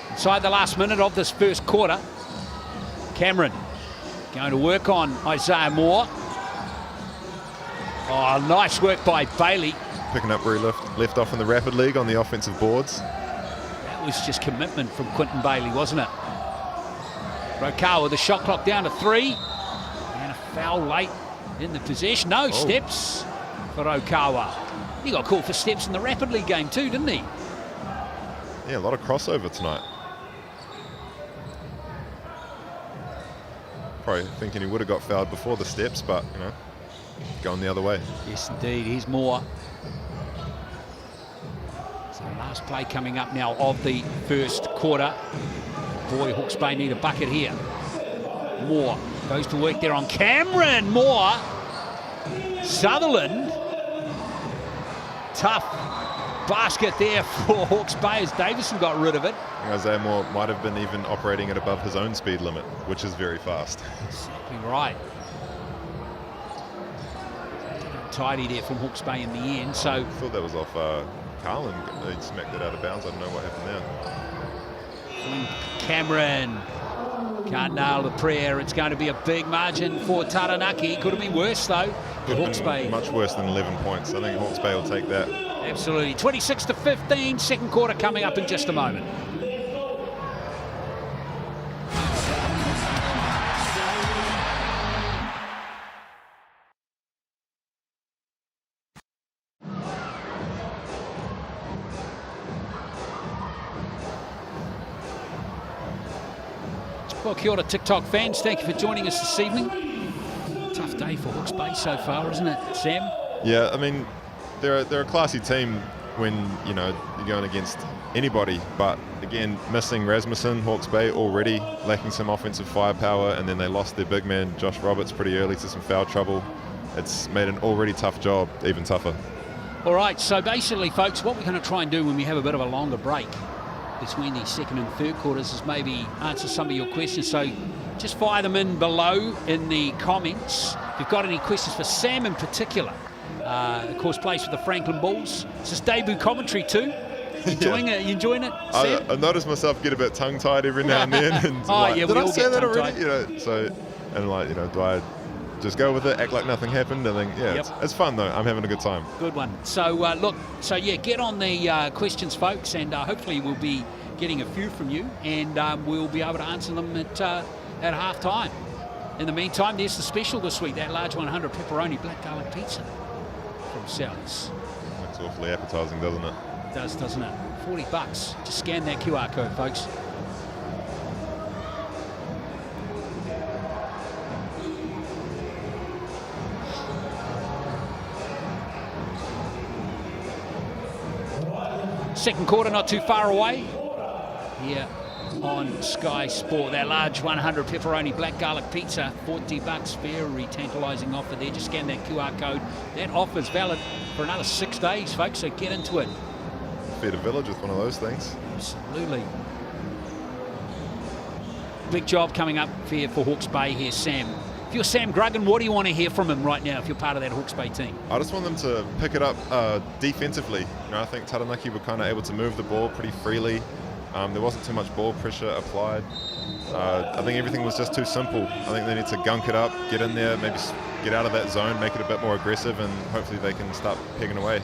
Inside the last minute of this first quarter, Cameron going to work on Isaiah Moore. Oh, nice work by Bailey. Picking up where he left off in the Rapid League on the offensive boards. That was just commitment from Quinton Bailey, wasn't it? Rokawa, the shot clock down to 3. And a foul late in the possession. No, steps for Rokawa. He got called for steps in the Rapid League game too, didn't he? Yeah, a lot of crossover tonight. Probably thinking he would have got fouled before the steps, but, you know, going the other way. Yes, indeed. Here's Moore. So last play coming up now of the first quarter. Boy, Hawke's Bay need a bucket here. Moore goes to work there on Cameron. Moore. Sutherland. Tough basket there for Hawke's Bay as Davison got rid of it. Isaiah Moore might have been even operating at above his own speed limit, which is very fast. Exactly right. Tidy there from Hawke's Bay in the end. So I thought that was off Carlin. He smacked it out of bounds. I don't know what happened there. Cameron can't nail the prayer. It's going to be a big margin for Taranaki. Could have been worse though. Hawke's Bay. Much worse than 11 points. I think Hawke's Bay will take that. Absolutely. 26-15. Second quarter coming up in just a moment. Well, kia ora TikTok fans, thank you for joining us this evening. Tough day for Hawke's Bay so far, isn't it, Sam? Yeah, I mean, they're a classy team when, you know, you're going against anybody, but again, missing Rasmussen, Hawke's Bay already lacking some offensive firepower, and then they lost their big man Josh Roberts pretty early to some foul trouble. It's made an already tough job even tougher. All right, so basically, folks, what we're going to try and do when we have a bit of a longer break between the second and third quarters is maybe answer some of your questions. So just fire them in below in the comments. If you've got any questions for Sam in particular, of course, plays for the Franklin Bulls. It's his debut commentary too. Enjoying it? You enjoying it, Sam? I notice myself get a bit tongue-tied every now and then. And Oh, like, yeah, did we I all say get that already? tongue-tied. You know, so, and like, you know, do I just go with it, act like nothing happened? I think, yeah, Yep. it's fun though. I'm having a good time. Good one. So look, so yeah, get on the questions, folks, and hopefully we'll be getting a few from you, and we'll be able to answer them at half time. In the meantime, there's the special this week, that large 100 pepperoni black garlic pizza from Sally's. Looks awfully appetizing, doesn't it? It does, doesn't it? $40. Just scan that QR code, folks. Second quarter not too far away here on Sky Sport. That large 100 pepperoni black garlic pizza, $40. Very tantalising offer there. Just scan that QR code. That offer's valid for another 6 days, folks, so get into it. Feed a village with one of those things. Absolutely. Big job coming up here for Hawke's Bay here, Sam. If you're Sam Gruggan, what do you want to hear from him right now if you're part of that Hawke's Bay team? I just want them to pick it up defensively. You know, I think Taranaki were kind of able to move the ball pretty freely. There wasn't too much ball pressure applied. I think everything was just too simple. I think they need to gunk it up, get in there, maybe get out of that zone, make it a bit more aggressive, and hopefully they can start pegging away.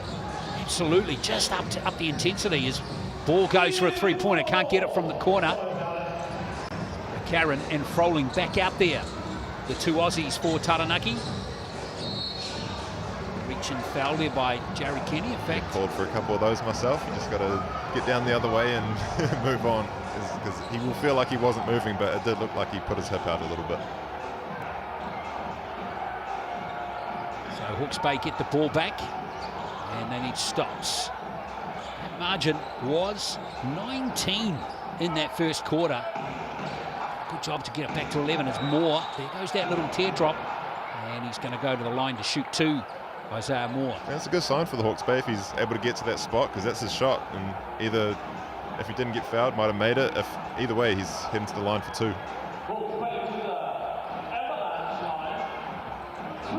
Absolutely, just up the intensity as ball goes for a three-pointer, can't get it from the corner. Karen and Froling back out there. The two Aussies for Taranaki. Reaching foul there by Jerry Kenny, in fact. Called for a couple of those myself. You just got to get down the other way and move on, because he will feel like he wasn't moving, but it did look like he put his hip out a little bit. So Hawke's Bay get the ball back, and they need stops. That margin was 19 in that first quarter. Good job to get it back to 11. It's Moore. There goes that little teardrop. And he's going to go to the line to shoot 2. Isaiah Moore. That's a good sign for the Hawke's Bay if he's able to get to that spot, because that's his shot. And either, if he didn't get fouled, might have made it. Either way, he's heading to the line for 2.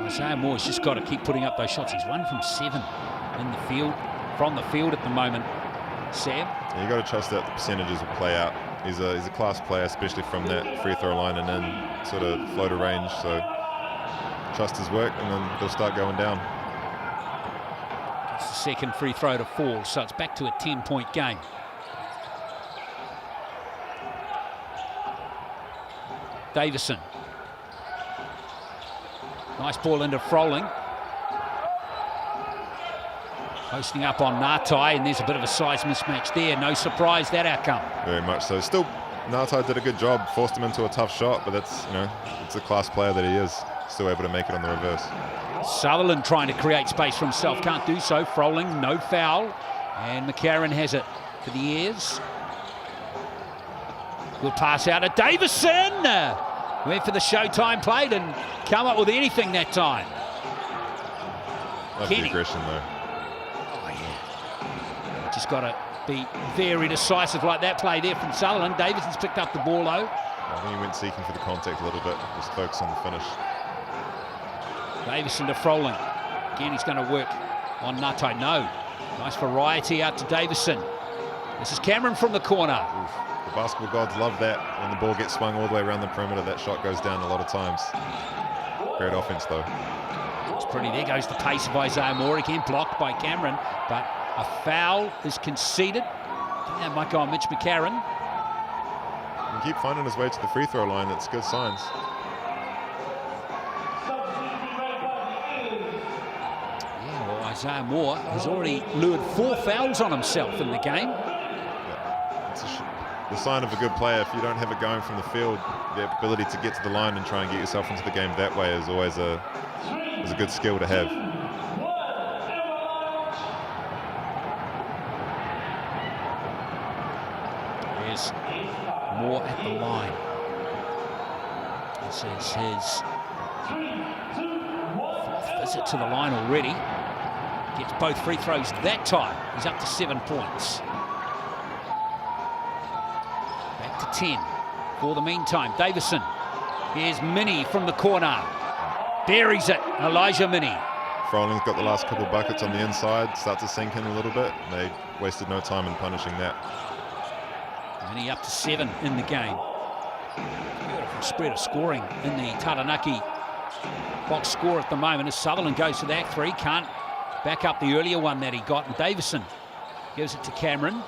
Isaiah Moore's just got to keep putting up those shots. He's 1 from 7 in the field, from the field at the moment. Sam? Yeah, you got to trust that the percentages will play out. He's a class player, especially from that free throw line and in sort of floater range. So trust his work, and then they'll start going down. It's the second free throw to fall, so it's back to a 10-point game. Davison. Nice ball into Froling. Posting up on Ngatai, and there's a bit of a size mismatch there. No surprise, that outcome. Very much so. Still, Ngatai did a good job, forced him into a tough shot, but that's, it's a class player that he is. Still able to make it on the reverse. Sutherland trying to create space for himself, can't do so. Froling, no foul, and McCarron has it for the Airs. Good pass out to Davison. Went for the showtime play and come up with anything that time. Love the aggression though. Oh yeah. Just got to be very decisive like that play there from Sutherland. Davison's picked up the ball though. I think he went seeking for the contact a little bit. Just focus on the finish. Davison to Froling. Again, he's going to work on Ngatai. No. Nice variety out to Davison. This is Cameron from the corner. Oof. The basketball gods love that. When the ball gets swung all the way around the perimeter, that shot goes down a lot of times. Great offense, though. It's pretty. There goes the pace of Isaiah Moore. Again, blocked by Cameron. But a foul is conceded. I think that might go on Mitch McCarron. He keep finding his way to the free throw line. That's good signs. Yeah, well, Isaiah Moore has already lured 4 fouls on himself in the game. Yeah. It's the sign of a good player. If you don't have it going from the field, the ability to get to the line and try and get yourself into the game that way is always a good skill to have. There's Moore at the line. This is his 4th visit to the line already. Gets both free throws that time. He's up to 7 points. Back to 10 for the meantime. Davison. Here's Minnie from the corner. Buries it. Elijah Minnie. Froling's got the last couple buckets on the inside. Starts to sink in a little bit. They wasted no time in punishing that. Minnie up to 7 in the game. Beautiful spread of scoring in the Taranaki box score at the moment as Sutherland goes to that 3. Can't back up the earlier one that he got. And Davison gives it to Cameron.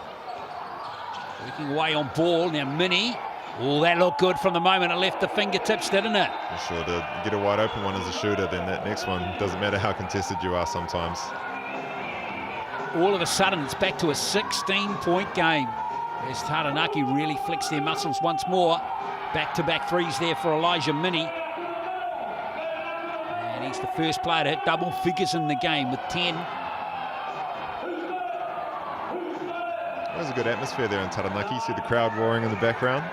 Working away on ball. Now Minnie. Oh, that looked good from the moment it left the fingertips, didn't it? It sure did. You get a wide open one as a shooter, then that next one, doesn't matter how contested you are sometimes. All of a sudden, it's back to a 16-point game. As Taranaki really flicks their muscles once more. Back-to-back threes there for Elijah Minnie. And he's the first player to hit double figures in the game with 10. There's a good atmosphere there in Taranaki. You see the crowd roaring in the background.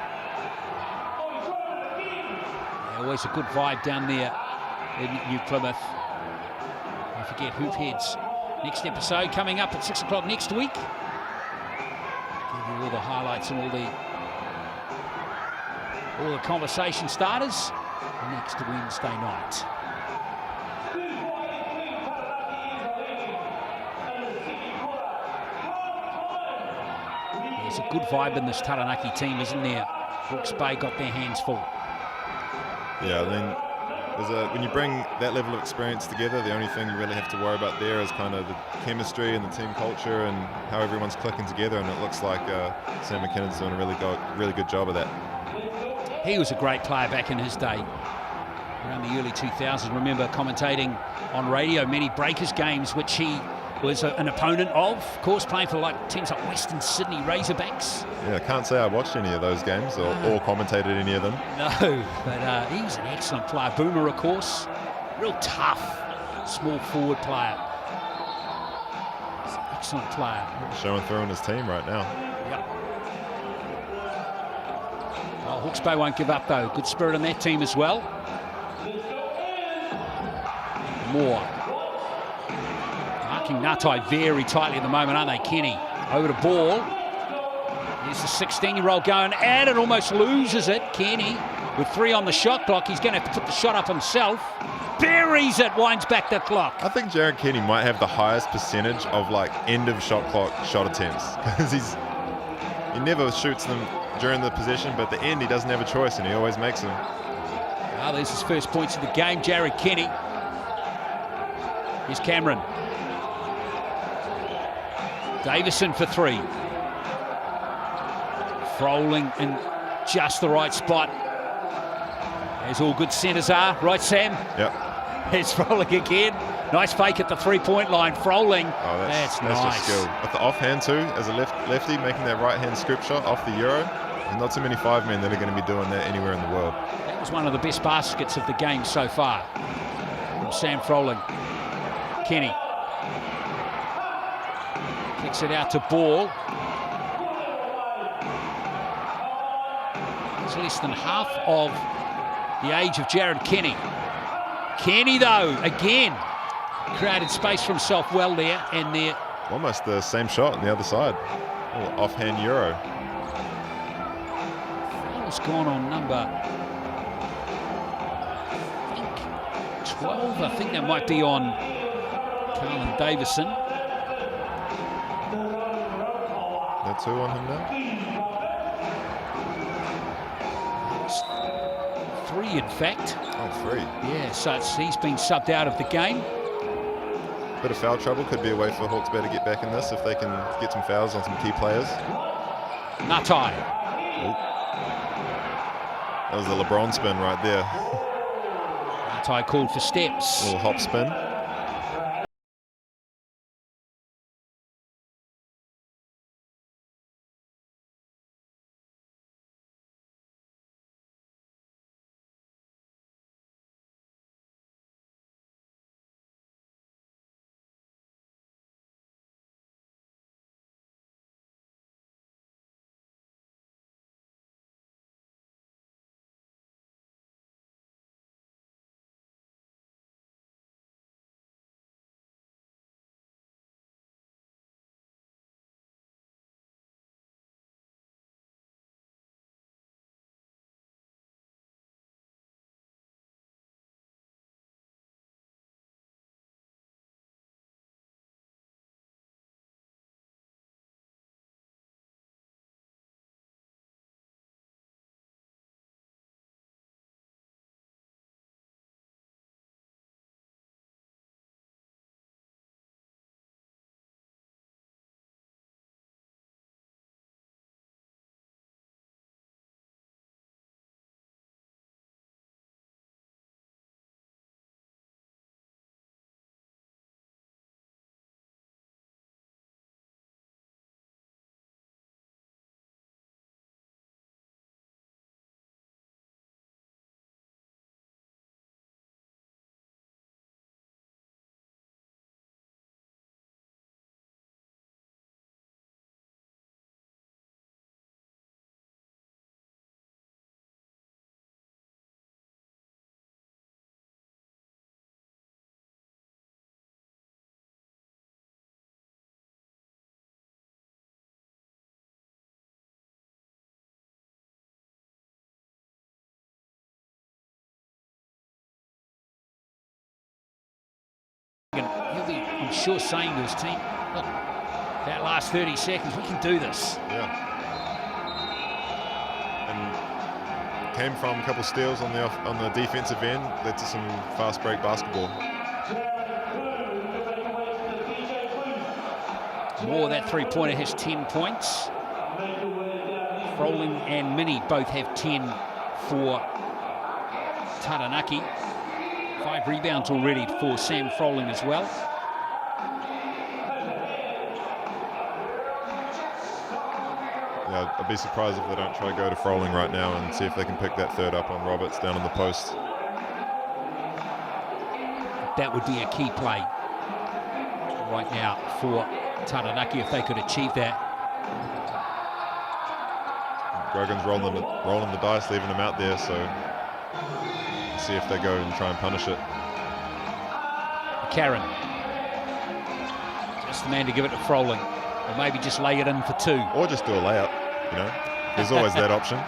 Yeah, always a good vibe down there in New Plymouth. Don't forget Hoop Heads. Next episode coming up at 6 o'clock next week. Give you all the highlights and all the conversation starters next Wednesday night. There's a good vibe in this Taranaki team, isn't there? Hawke's Bay got their hands full. Yeah, I mean, when you bring that level of experience together, the only thing you really have to worry about there is kind of the chemistry and the team culture and how everyone's clicking together, and it looks like Sam McKinnon's doing a really good job of that. He was a great player back in his day, around the early 2000s. Remember commentating on radio many Breakers games, which he was an opponent of course, playing for teams like Western Sydney Razorbacks. Yeah, I can't say I watched any of those games or commentated any of them. No, but he was an excellent player. Boomer, of course, real tough, small forward player. He's an excellent player. Showing through on his team right now. Yep. Well, Hawke's Bay won't give up though. Good spirit on that team as well. Moore. Marking Ngatai very tightly at the moment, aren't they, Kenny? Over to Ball. Here's the 16-year-old going, and it almost loses it. Kenny with 3 on the shot clock. He's going to have to put the shot up himself. Buries it, winds back the clock. I think Jared Kenny might have the highest percentage of like end of shot clock shot attempts because he never shoots them during the possession, but at the end he doesn't have a choice and he always makes them. Well, there's his first points of the game, Jared Kenny. Here's Cameron. Davison for 3. Froling in just the right spot. As all good centres are, right, Sam? Yep. There's Froling again. Nice fake at the three-point line. Froling. Oh, that's nice. just skill. With the offhand too, as a lefty, making that right-hand scoop shot off the Euro. There's not too many 5-men that are going to be doing that anywhere in the world. That was one of the best baskets of the game so far from Sam Froling. Kenny. Kicks it out to Ball. He's less than half of the age of Jared Kenny. Kenny, though, again, created space for himself well there, and there. Almost the same shot on the other side. Oh, offhand Euro. Foul's gone on number, I think, 12. I think that might be on Carlin Davison. That's 2 on him now? 3, in fact. Oh, 3. Yeah, so he's been subbed out of the game. Bit of foul trouble could be a way for Hawke's Bay to get back in this if they can get some fouls on some key players. Ngatai. That was the LeBron spin right there. Ngatai called for steps. A little hop spin. He'll be, I'm sure, saying to his team, look, that last 30 seconds, we can do this. Yeah. And came from a couple of steals on the defensive end, led to some fast break basketball. Moore, that three-pointer, has 10 points. Froling and Mini both have 10 for Taranaki. 5 rebounds already for Sam Froling as well. Yeah, I'd be surprised if they don't try to go to Froling right now and see if they can pick that third up on Roberts down on the post. That would be a key play right now for Taranaki if they could achieve that. Grogan's rolling the dice, leaving them out there, so see if they go and try and punish it. Karen. Just the man to give it to Froling. Or maybe just lay it in for 2. Or just do a layup, you know. There's always that option.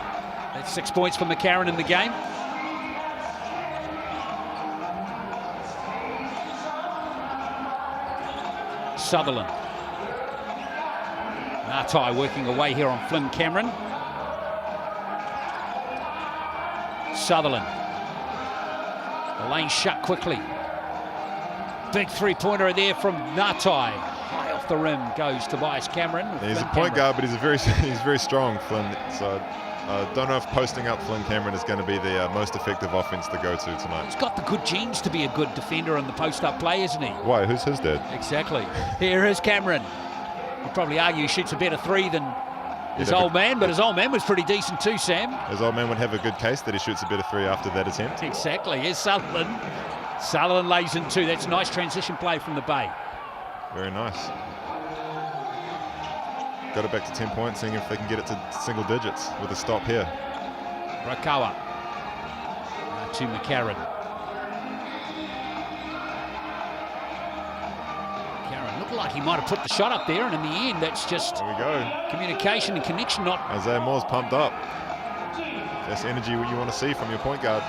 That's 6 points for McCarron in the game. Sutherland. Ngatai working away here on Flynn Cameron. Sutherland. The lane shut quickly. Big three-pointer there from Ngatai. High off the rim goes Tobias Cameron. Yeah, he's a point guard, but he's very strong, Flynn. So I don't know if posting up Flynn Cameron is going to be the most effective offense to go to tonight. He's got the good genes to be a good defender in the post-up play, isn't he? Why? Who's his dad? Exactly. Here is Cameron. You'd probably argue he shoots a better 3 than his old man, but his old man was pretty decent too, Sam. His old man would have a good case that he shoots a better 3 after that attempt. Exactly. Here's Sutherland. Sutherland lays in 2. That's a nice transition play from the Bay. Very nice. Got it back to 10 points, seeing if they can get it to single digits with a stop here. Rakawa. To McCarron. McCarron looked like he might have put the shot up there, and in the end, that's just there we go. Communication and connection. Not Isaiah Moore's pumped up. That's energy you want to see from your point guard.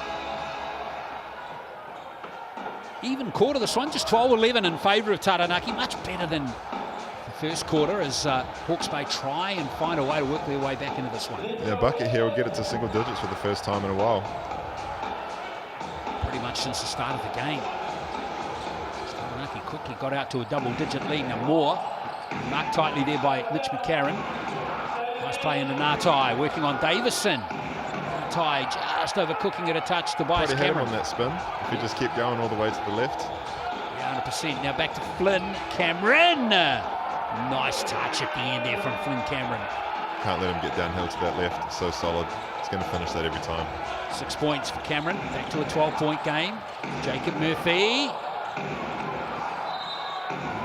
even quarter this one, just 12-11 in favour of Taranaki. Much better than the first quarter as Hawke's Bay try and find a way to work their way back into this one. Yeah, Bucket here will get it to single digits for the first time in a while. Pretty much since the start of the game. Taranaki quickly got out to a double-digit lead. Now Moore, marked tightly there by Mitch McCarron. Nice play into Ngatai, working on Davison. Ngatai just overcooking it a touch to Tobias Cameron. On that spin, if you just keep going all the way to the left. Yeah, 100%. Now back to Flynn Cameron. Nice touch at the end there from Flynn Cameron. Can't let him get downhill to that left. It's so solid. He's going to finish that every time. 6 points for Cameron. Back to a 12-point game. Jacob Murphy.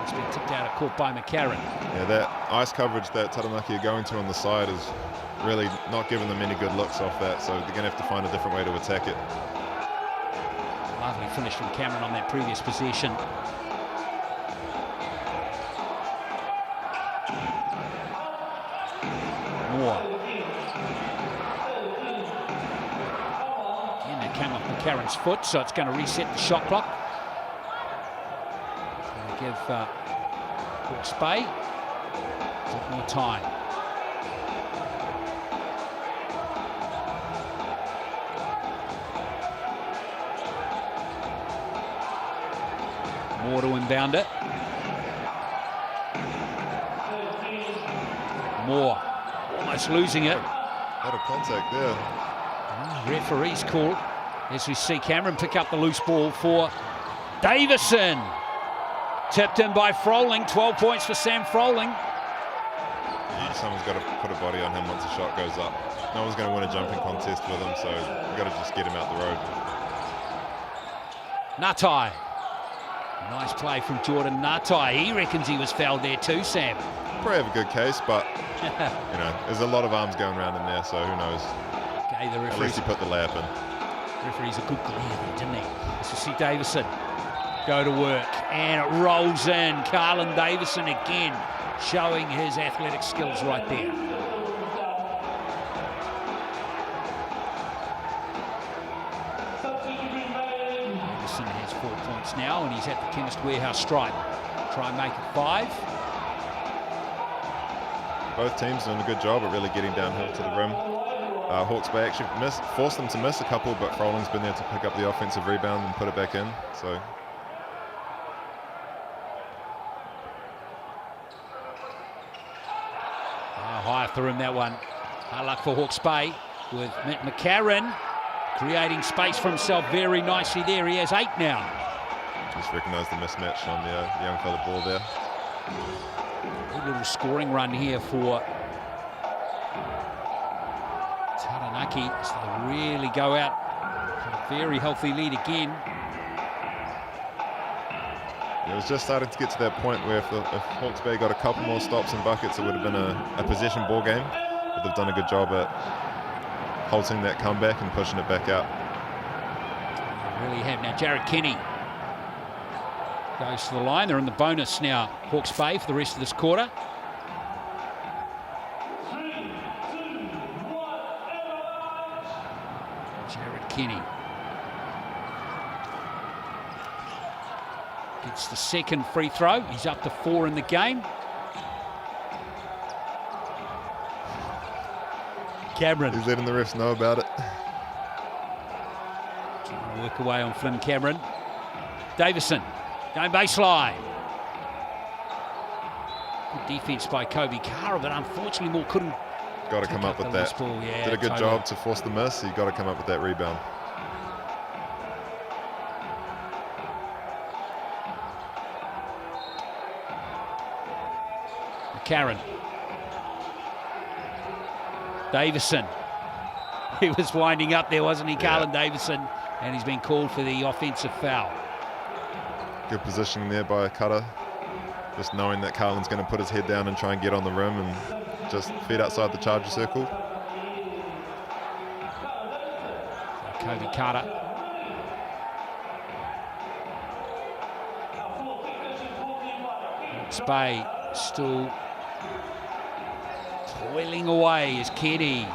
It's been tipped out of court by McCarron. Yeah, that ice coverage that Taranaki are going to on the side is really not giving them any good looks off that, so they're going to have to find a different way to attack it. Lovely finish from Cameron on that previous possession. Moore. Again, that came off McCarron's foot, so it's going to reset the shot clock. Going to give Hawke's Bay a bit more time. Moore to inbound it. Moore almost losing it. Out of contact there. Referee's call as we see Cameron pick up the loose ball for Davison. Tipped in by Froling. 12 points for Sam Froling. Yeah, someone's got to put a body on him once the shot goes up. No one's going to win a jumping contest with him, so we've got to just get him out the road. Ngatai. Nice play from Jordan Ngatai. He reckons he was fouled there too, Sam. Probably have a good case, but you know, there's a lot of arms going around in there, so who knows. Okay, the At least he put the layup in. Referee's a good glare there, didn't he? Let's see Davison go to work, and it rolls in. Carlin Davison again showing his athletic skills right there. Davison has 4 points now, and he's at the Chemist Warehouse stripe. Try and make it 5. Both teams doing a good job at really getting downhill to the rim. Hawke's Bay actually forced them to miss a couple, but Froling's been there to pick up the offensive rebound and put it back in. So high off the rim, that one. Hard luck for Hawke's Bay with McCarron creating space for himself very nicely there. He has 8 now. just recognised the mismatch on the young fella ball there. Good little scoring run here for Taranaki as they really go out for a very healthy lead again. It was just starting to get to that point where if Hawke's Bay got a couple more stops and buckets, it would have been a possession ball game. But they've done a good job at halting that comeback and pushing it back out. They really have. Now Jared Kenny goes to the line. They're in the bonus now, Hawke's Bay, for the rest of this quarter. Jared Kenny gets the second free throw. He's up to 4 in the game. Cameron. He's letting the refs know about it. Trying to work away on Flynn Cameron. Davison going baseline. Good defense by Kobe Kara, but unfortunately Moore couldn't. Got to come up with that. Ball. Yeah, did a good job to force the miss. You got to come up with that rebound. Karen. Davison. He was winding up there, wasn't he, Carlin Davison? And he's been called for the offensive foul. Good positioning there by Cutter. Just knowing that Carlin's going to put his head down and try and get on the rim and just feet outside the charger circle. Kobe Carter. Hawke's Bay still toiling away as Kenny.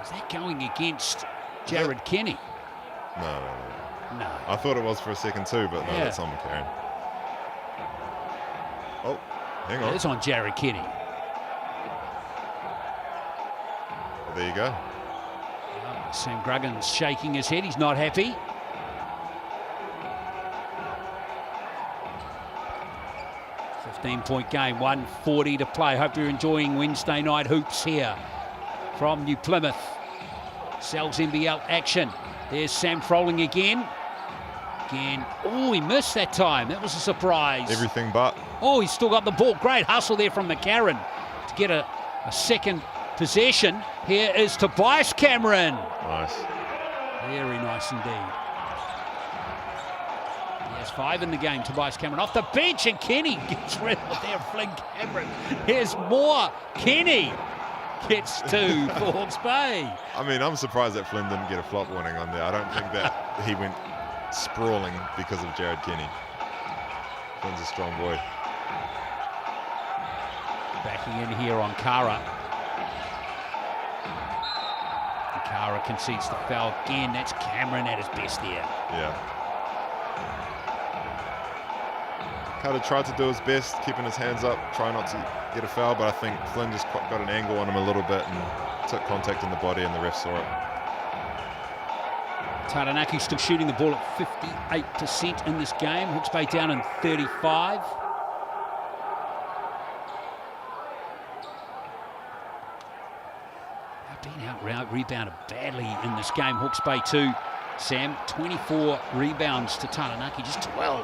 Is that going against Jared Kenny? No. No. I thought it was for a second too, but no, that's on McCarron. Oh, hang on. It's on Jared Kenny. Well, there you go. Sam Gruggan's shaking his head. He's not happy. .-point game, 1:40 to play. Hope you're enjoying Wednesday night hoops here from New Plymouth. Sells NBL action. There's Sam Froling again. Oh, he missed that time. That was a surprise. Everything but. Oh, he's still got the ball. Great hustle there from McCarron to get a second possession. Here is Tobias Cameron. Nice. Very nice indeed. He has 5 in the game. Tobias Cameron off the bench, and Kenny gets rid of there. Flynn Cameron. Here's more. Kenny gets 2 for Hawke's Bay. I mean, I'm surprised that Flynn didn't get a flop warning on there. I don't think that he went sprawling because of Jared Kenny. Flynn's a strong boy. Backing in here on Kara. And Kara concedes the foul again. That's Cameron at his best here. Yeah. Carter tried to do his best, keeping his hands up, try not to get a foul, but I think Flynn just got an angle on him a little bit and took contact in the body, and the ref saw it. Taranaki still shooting the ball at 58% in this game. Hawke's Bay down in 35. They've been rebounded badly in this game. Hawke's Bay 2. Sam, 24 rebounds to Taranaki, just 12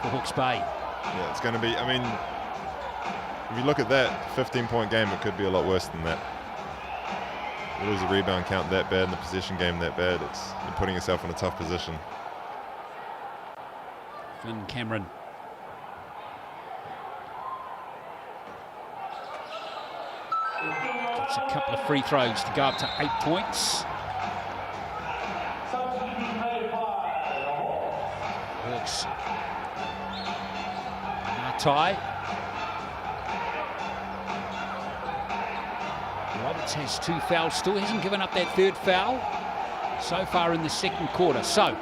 for Hawke's Bay. Yeah, it's going to be, I mean, if you look at that 15-point game, it could be a lot worse than that. You lose a rebound count that bad and the possession game that bad, you're putting yourself in a tough position. Flynn Cameron. Gets a couple of free throws to go up to 8 points. Hawks. Tie. Roberts has 2 fouls, still hasn't given up that 3rd foul so far in the second quarter. So,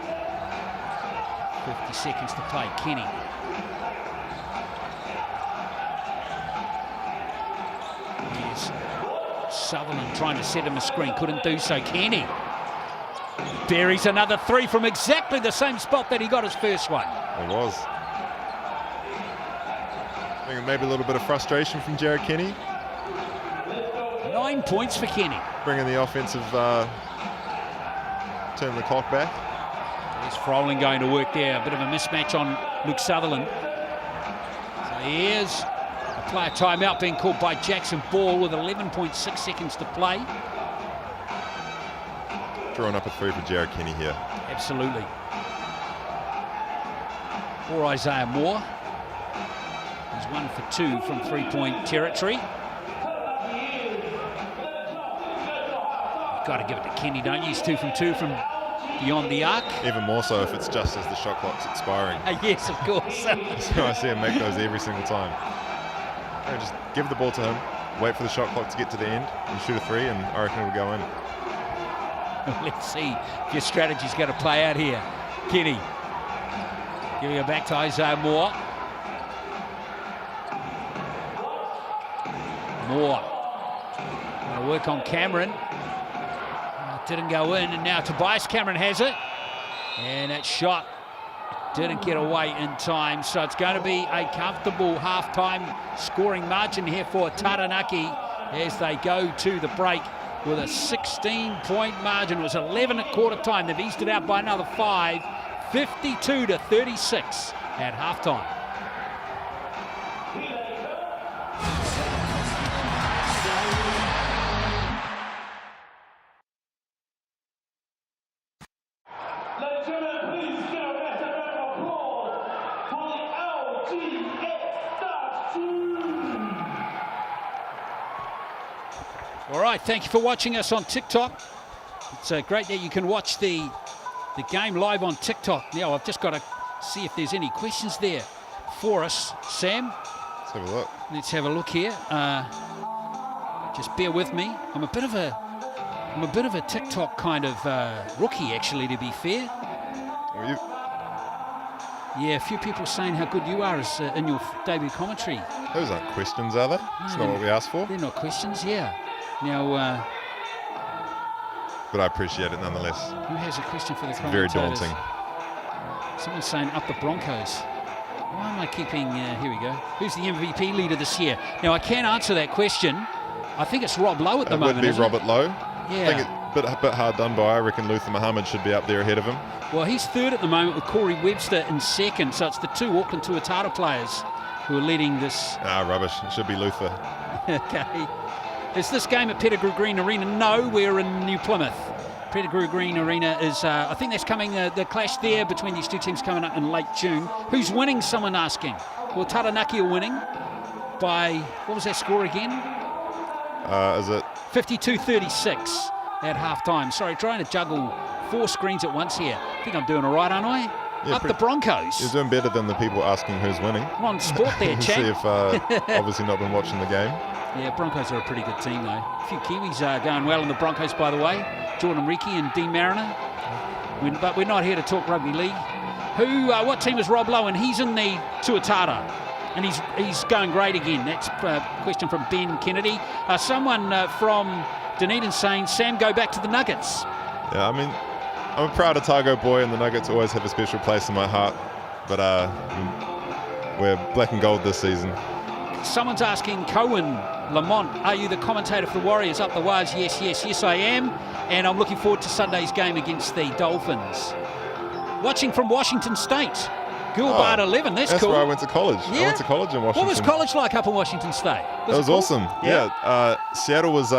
50 seconds to play. Kenny. Here's Sutherland trying to set him a screen, couldn't do so. Kenny buries another 3 from exactly the same spot that he got his first one. It was. I think maybe a little bit of frustration from Jared Kenny. 9 points for Kenny. Bringing the offensive, turn the clock back. There's Froling going to work there. A bit of a mismatch on Luke Sutherland. So here's a player timeout being called by Jackson Ball with 11.6 seconds to play. Drawing up a 3 for Jared Kenny here. Absolutely. Or Isaiah Moore. He's 1 for 2 from three-point territory. You've got to give it to Kenny, don't you? He's 2 from 2 from beyond the arc. Even more so if it's just as the shot clock's expiring. Yes, of course. So I see him make those every single time. Just give the ball to him, wait for the shot clock to get to the end, and shoot a 3, and I reckon it'll go in. Let's see if your strategy's going to play out here. Kenny giving it back to Isaiah Moore. Moore going to work on Cameron. Didn't go in, and now Tobias Cameron has it. And that shot didn't get away in time. So it's going to be a comfortable half-time scoring margin here for Taranaki as they go to the break with a 16-point margin. It was 11 at quarter time. They've eased it out by another 5, 52-36 at halftime. Ladies and gentlemen, please give a massive round of applause for the LGS Stars team. All right, thank you for watching us on TikTok. It's great that you can watch the game live on TikTok. Now, I've just got to see if there's any questions there for us. Sam? Let's have a look. Let's have a look here. Just bear with me. I'm a bit of a TikTok kind of rookie, actually, to be fair. Well, Yeah, a few people saying how good you are as, in your debut commentary. those aren't questions, are they? That's not what we asked for. They're not questions, yeah. Now, But I appreciate it nonetheless. who has a question for the Very commentators? daunting. Someone's saying up the Broncos. Why am I keeping, here we go. Who's the MVP leader this year? Now, I can't answer that question. I think it's Rob Lowe at the moment. It would be isn't Robert Lowe. Yeah. I think it's a bit hard done by. I reckon Luther Muhammad should be up there ahead of him. Well, he's third at the moment with Corey Webster in second. So it's the two Auckland Tuatara players who are leading this. Ah, rubbish. It should be Luther. Okay. Is this game at Pettigrew Green Arena? No, we're in New Plymouth. Pettigrew Green Arena is, I think that's coming, the clash there between these two teams coming up in late June. Who's winning, someone asking? Well, Taranaki are winning by, what was that score again? Is it? 52-36 at halftime. Sorry, trying to juggle 4 screens at once here. I think I'm doing all right, aren't I? Yeah, Up the Broncos. You're doing better than the people asking who's winning. I'm on sport there, See champ. if obviously not been watching the game. Yeah, Broncos are a pretty good team, though. A few Kiwis are going well in the Broncos, by the way. Jordan Riki and Dean Mariner. But we're not here to talk rugby league. What team is Rob Lowe? And he's in the Tuatara. And he's going great again. That's a question from Ben Kennedy. Someone from Dunedin saying, Sam, go back to the Nuggets. Yeah, I mean, I'm a proud Otago boy, and the Nuggets always have a special place in my heart. But we're black and gold this season. Someone's asking Cohen Lamont, are you the commentator for the Warriors? Up the Waz? Yes, I am. And I'm looking forward to Sunday's game against the Dolphins. Watching from Washington State. Gilbert 11, that's cool. That's where I went to college. Yeah? I went to college in Washington. What was college like up in Washington State? It was cool? awesome. Yeah. Seattle was,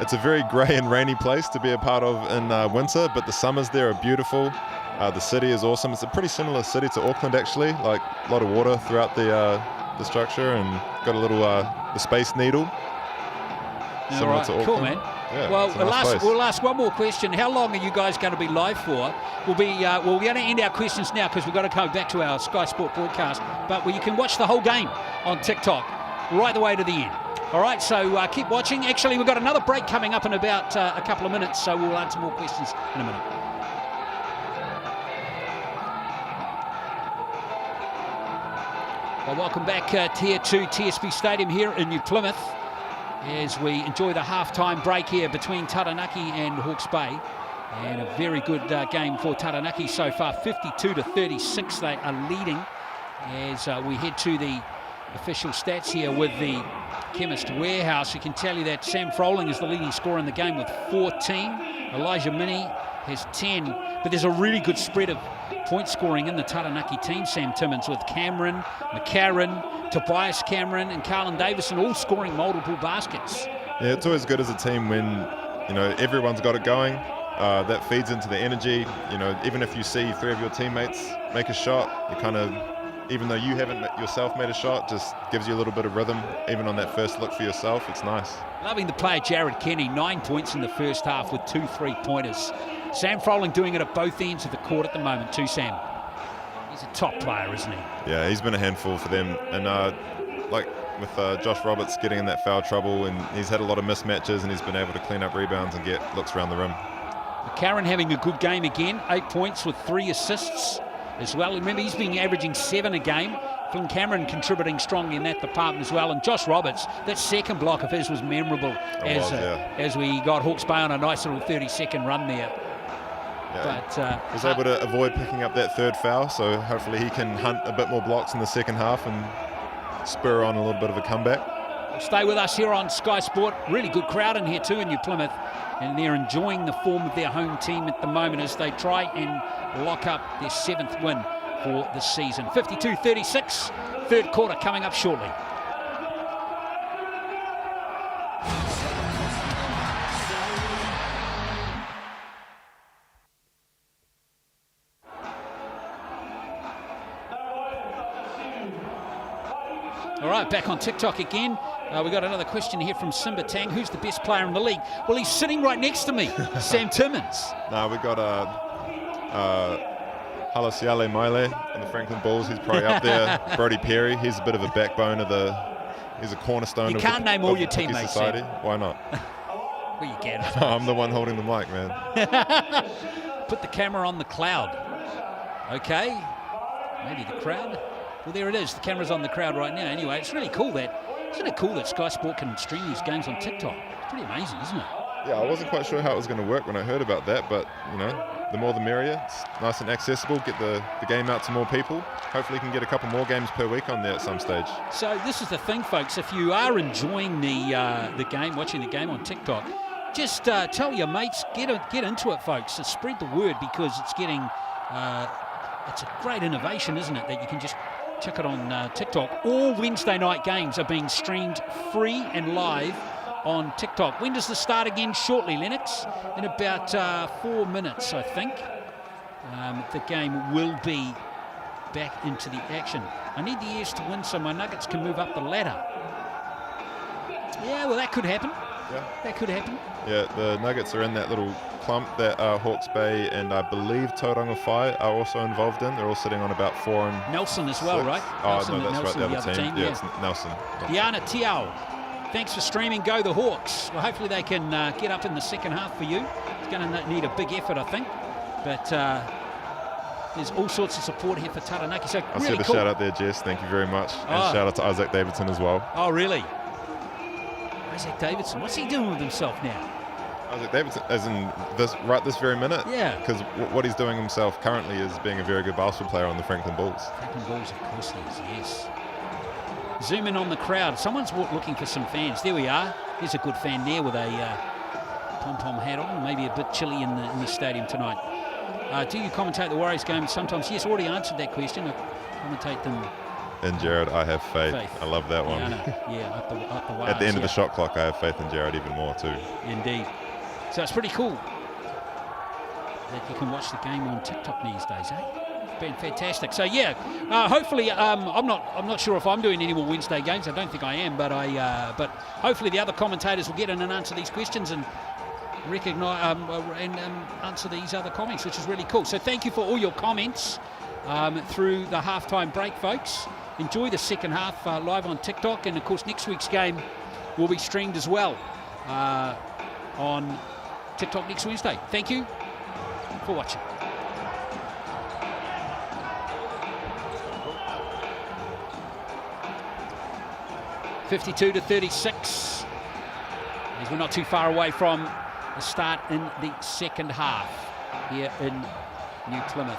it's a very grey and rainy place to be a part of in winter, but the summers there are beautiful. The city is awesome. It's a pretty similar city to Auckland, actually. Like a lot of water throughout the structure, and got a little the Space Needle. Similar to Auckland. Cool, man. Yeah, well, it's a nice place. we'll ask one more question. How long are you guys going to be live for? We're going to end our questions now because we've got to go back to our Sky Sport broadcast. But you can watch the whole game on TikTok right the way to the end. All right, so keep watching. Actually, we've got another break coming up in about a couple of minutes, so we'll answer more questions in a minute. Well, welcome back here to TSB Stadium here in New Plymouth as we enjoy the halftime break here between Taranaki and Hawke's Bay. And a very good game for Taranaki so far, 52-36 they are leading as we head to the official stats here with the Chemist Warehouse. We can tell you that Sam Froling is the leading scorer in the game with 14. Elijah Mini has 10, but there's a really good spread of point scoring in the Taranaki team, Sam Timmins, with Cameron, McCarron, Tobias Cameron and Carlin Davison all scoring multiple baskets. Yeah, it's always good as a team when, you know, everyone's got it going. That feeds into the energy. You know, even if you see 3 of your teammates make a shot, you kind of even though you haven't yourself made a shot, just gives you a little bit of rhythm, even on that first look for yourself. It's nice. Loving the player Jared Kenny, 9 points in the first half with 2 3-pointers. Sam Froling doing it at both ends of the court at the moment too, Sam. He's a top player, isn't he? Yeah, he's been a handful for them. And like with Josh Roberts getting in that foul trouble, and he's had a lot of mismatches, and he's been able to clean up rebounds and get looks around the rim. McCarron having a good game again, 8 points with 3 assists as well. Remember, he's been averaging 7 a game. Flynn Cameron contributing strongly in that department as well. And Josh Roberts, that second block of his was memorable as we got Hawke's Bay on a nice little 30-second run there. Yeah, but was able to avoid picking up that third foul, so hopefully he can hunt a bit more blocks in the second half and spur on a little bit of a comeback. Stay with us here on Sky Sport. Really good crowd in here too in New Plymouth, and they're enjoying the form of their home team at the moment as they try and lock up their 7th win for the season. 52-36, third quarter coming up shortly. All right, back on TikTok again. We got another question here from Simba Tang. Who's the best player in the league? Well, he's sitting right next to me, Sam Timmins. No, we got Halasiale Maile in the Franklin Bulls. He's probably up there. Brody Perry, he's a bit of a backbone of he's a cornerstone you of can't the, name all of your hockey teammates, society. Sam. Why not? Well, you can. I'm the one holding the mic, man. Put the camera on the cloud. Okay, maybe the crowd. Well, there it is. The camera's on the crowd right now. Anyway, it's really cool isn't it cool that Sky Sport can stream these games on TikTok? It's pretty amazing, isn't it? Yeah, I wasn't quite sure how it was going to work when I heard about that, but, you know, the more the merrier. It's nice and accessible, get the game out to more people. Hopefully we can get a couple more games per week on there at some stage. So this is the thing, folks. If you are enjoying the game, watching the game on TikTok, just tell your mates, get into it, folks. So spread the word, because it's getting, it's a great innovation, isn't it, that you can just check it on TikTok. All Wednesday night games are being streamed free and live on TikTok. When does this start again? Shortly, Lennox. In about 4 minutes, I think. The game will be back into the action. I need the Airs to win so my Nuggets can move up the ladder. Yeah, well, that could happen. Yeah. That could happen. Yeah, the Nuggets are in that little clump that Hawke's Bay and I believe Tauranga Whai are also involved in. They're all sitting on about 4 and Nelson as well, 6. right? Oh, Nelson, no, that's Nelson, right, the other team. Yeah, it's Nelson. Diana Tiao, thanks for streaming. Go the Hawks. Well, hopefully they can get up in the second half for you. It's going to need a big effort, I think. But there's all sorts of support here for Taranaki. So I'll really send a cool. shout out there, Jess. Thank you very much. And shout out to Isaac Davidson as well. Oh, really? Isaac Davidson. What's he doing with himself now? Isaac Davidson, as in this very minute? Yeah. Because what he's doing himself currently is being a very good basketball player on the Franklin Bulls. Franklin Bulls, of course he is, yes. Zoom in on the crowd. Someone's looking for some fans. There we are. There's a good fan there with a pom-pom hat on. Maybe a bit chilly in the stadium tonight. Do you commentate the Warriors game sometimes? Yes, already answered that question. I commentate them. In Jared, I have faith. I love that one. Yeah, up the wires, At the end of the shot clock, I have faith in Jared even more too. Indeed. So it's pretty cool that you can watch the game on TikTok these days, eh? It's been fantastic. So yeah, hopefully I'm not sure if I'm doing any more Wednesday games. I don't think I am, but but hopefully the other commentators will get in and answer these questions and recognize and answer these other comments, which is really cool. So thank you for all your comments through the halftime break, folks. Enjoy the second half live on TikTok, and of course next week's game will be streamed as well on TikTok next Wednesday. Thank you for watching. (52-36). As we're not too far away from the start in the second half here in New Plymouth,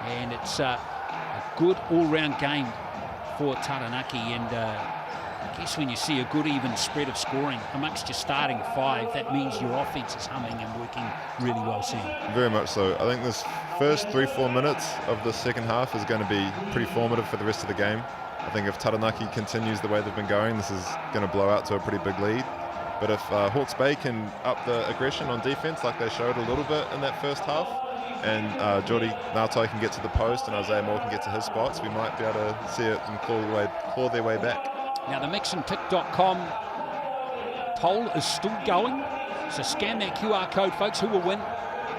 and it's a good all-round game for Taranaki. And I guess when you see a good even spread of scoring amongst your starting 5, that means your offense is humming and working really well, Sam. Very much so. I think this first 3-4 minutes of the second half is going to be pretty formative for the rest of the game. I think if Taranaki continues the way they've been going, this is going to blow out to a pretty big lead. But if Hawke's Bay can up the aggression on defense like they showed a little bit in that first half, and Geordie Ngātai can get to the post and Isaiah Moore can get to his spots, we might be able to see it and claw their way back. Now the mixandpick.com poll is still going, so scan that QR code, folks. Who will win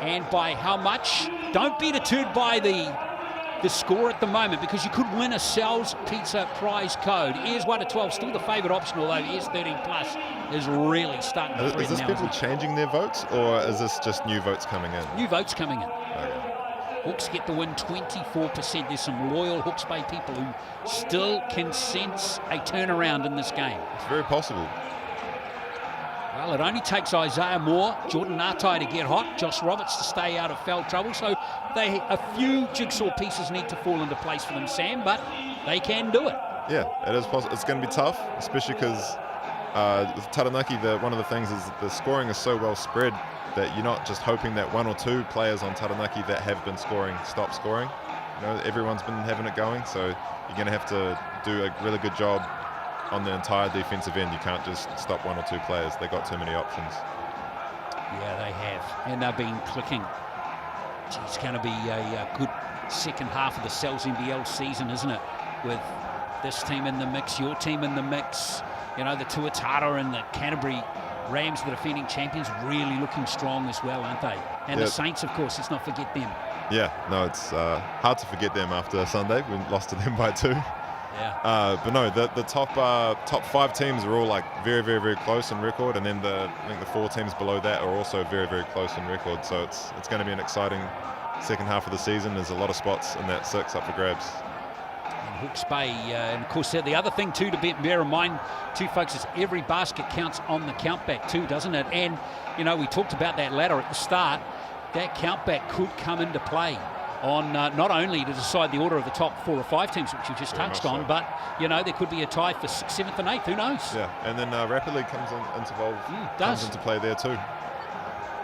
and by how much? Don't be deterred by the score at the moment, because you could win a Sal's Pizza prize code. ES 1 to 12 still the favourite option, although ES 13 plus is really starting to threaten. Is this now, people changing their votes, or is this just new votes coming in? New votes coming in. Okay. Hawks get the win 24%. There's some loyal Hawke's Bay people who still can sense a turnaround in this game. It's very possible. Well, it only takes Isaiah Moore, Jordan Ngātai to get hot, Josh Roberts to stay out of foul trouble. So a few jigsaw pieces need to fall into place for them, Sam, but they can do it. Yeah, it is possible. It's going to be tough, especially because with Taranaki, one of the things is that the scoring is so well spread that you're not just hoping that one or two players on Taranaki that have been scoring stop scoring. You know, everyone's been having it going, so you're going to have to do a really good job on the entire defensive end. You can't just stop one or two players. They've got too many options. Yeah, they have, and they've been clicking. Gee, it's going to be a good second half of the Sal's NBL season, isn't it? With this team in the mix, your team in the mix, you know, the Tuatara and the Canterbury Rams, the defending champions, really looking strong as well, aren't they? And the Saints, of course, let's not forget them. Yeah, no, it's hard to forget them after Sunday. We lost to them by 2. Yeah. But no, the top 5 teams are all like very, very, very close in record, and then I think the 4 teams below that are also very, very close in record. So it's going to be an exciting second half of the season. There's a lot of spots in that 6 up for grabs. And Hawke's Bay, and of course the other thing too to bear in mind too, folks, is every basket counts on the countback too, doesn't it? And you know, we talked about that ladder at the start. That countback could come into play on not only to decide the order of the top 4 or 5 teams, which you just touched on, but you know, there could be a tie for 6th, 7th and 8th. Who knows? Yeah, and then Rapid League comes into play there too.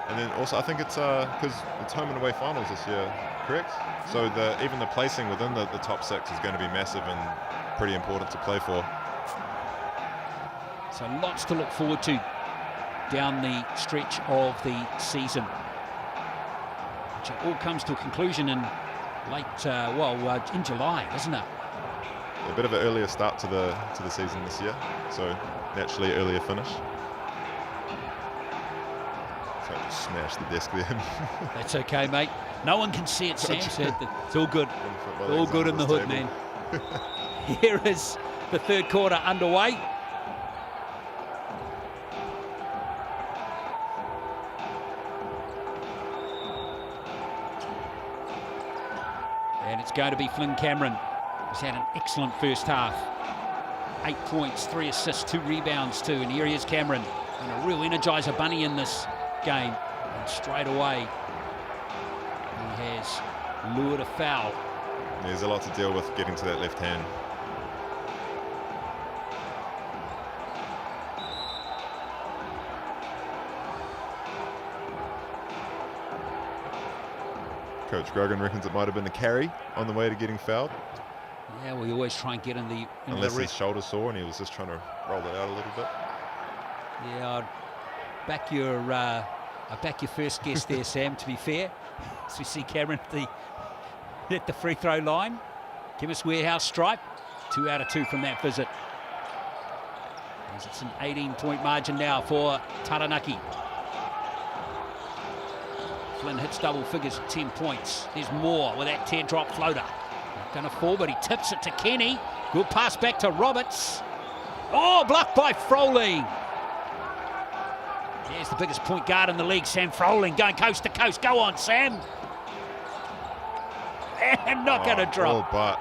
And then also I think it's because it's home and away finals this year, correct? So even the placing within the top 6 is going to be massive and pretty important to play for. So lots to look forward to down the stretch of the season. Which it all comes to a conclusion in late, in July, isn't it? A bit of an earlier start to the season this year, so naturally earlier finish. So I just smashed the desk there. That's okay, mate. No one can see it, Sam said. It's all good. It's all good in the hood, man. Here is the third quarter underway. And it's going to be Flynn Cameron, who's had an excellent first half. 8 points, 3 assists, 2 rebounds too. And here he is, Cameron, and a real energizer bunny in this game. And straight away, he has lured a foul. There's a lot to deal with getting to that left hand. Coach Grogan reckons it might have been a carry on the way to getting fouled. Yeah, we always try and get in the... Unless his shoulder sore and he was just trying to roll it out a little bit. Yeah, I'd back your first guess there, Sam, to be fair. As we see Cameron at the free throw line. Chemist Warehouse stripe. 2 out of 2 from that visit. As it's an 18-point margin now for Taranaki. Flynn hits double figures at 10 points. There's more with that teardrop floater. Not going to fall, but he tips it to Kenny. Good pass back to Roberts. Oh, blocked by Froling. There's the biggest point guard in the league, Sam Froling, going coast to coast. Go on, Sam. And not going to drop. Oh, but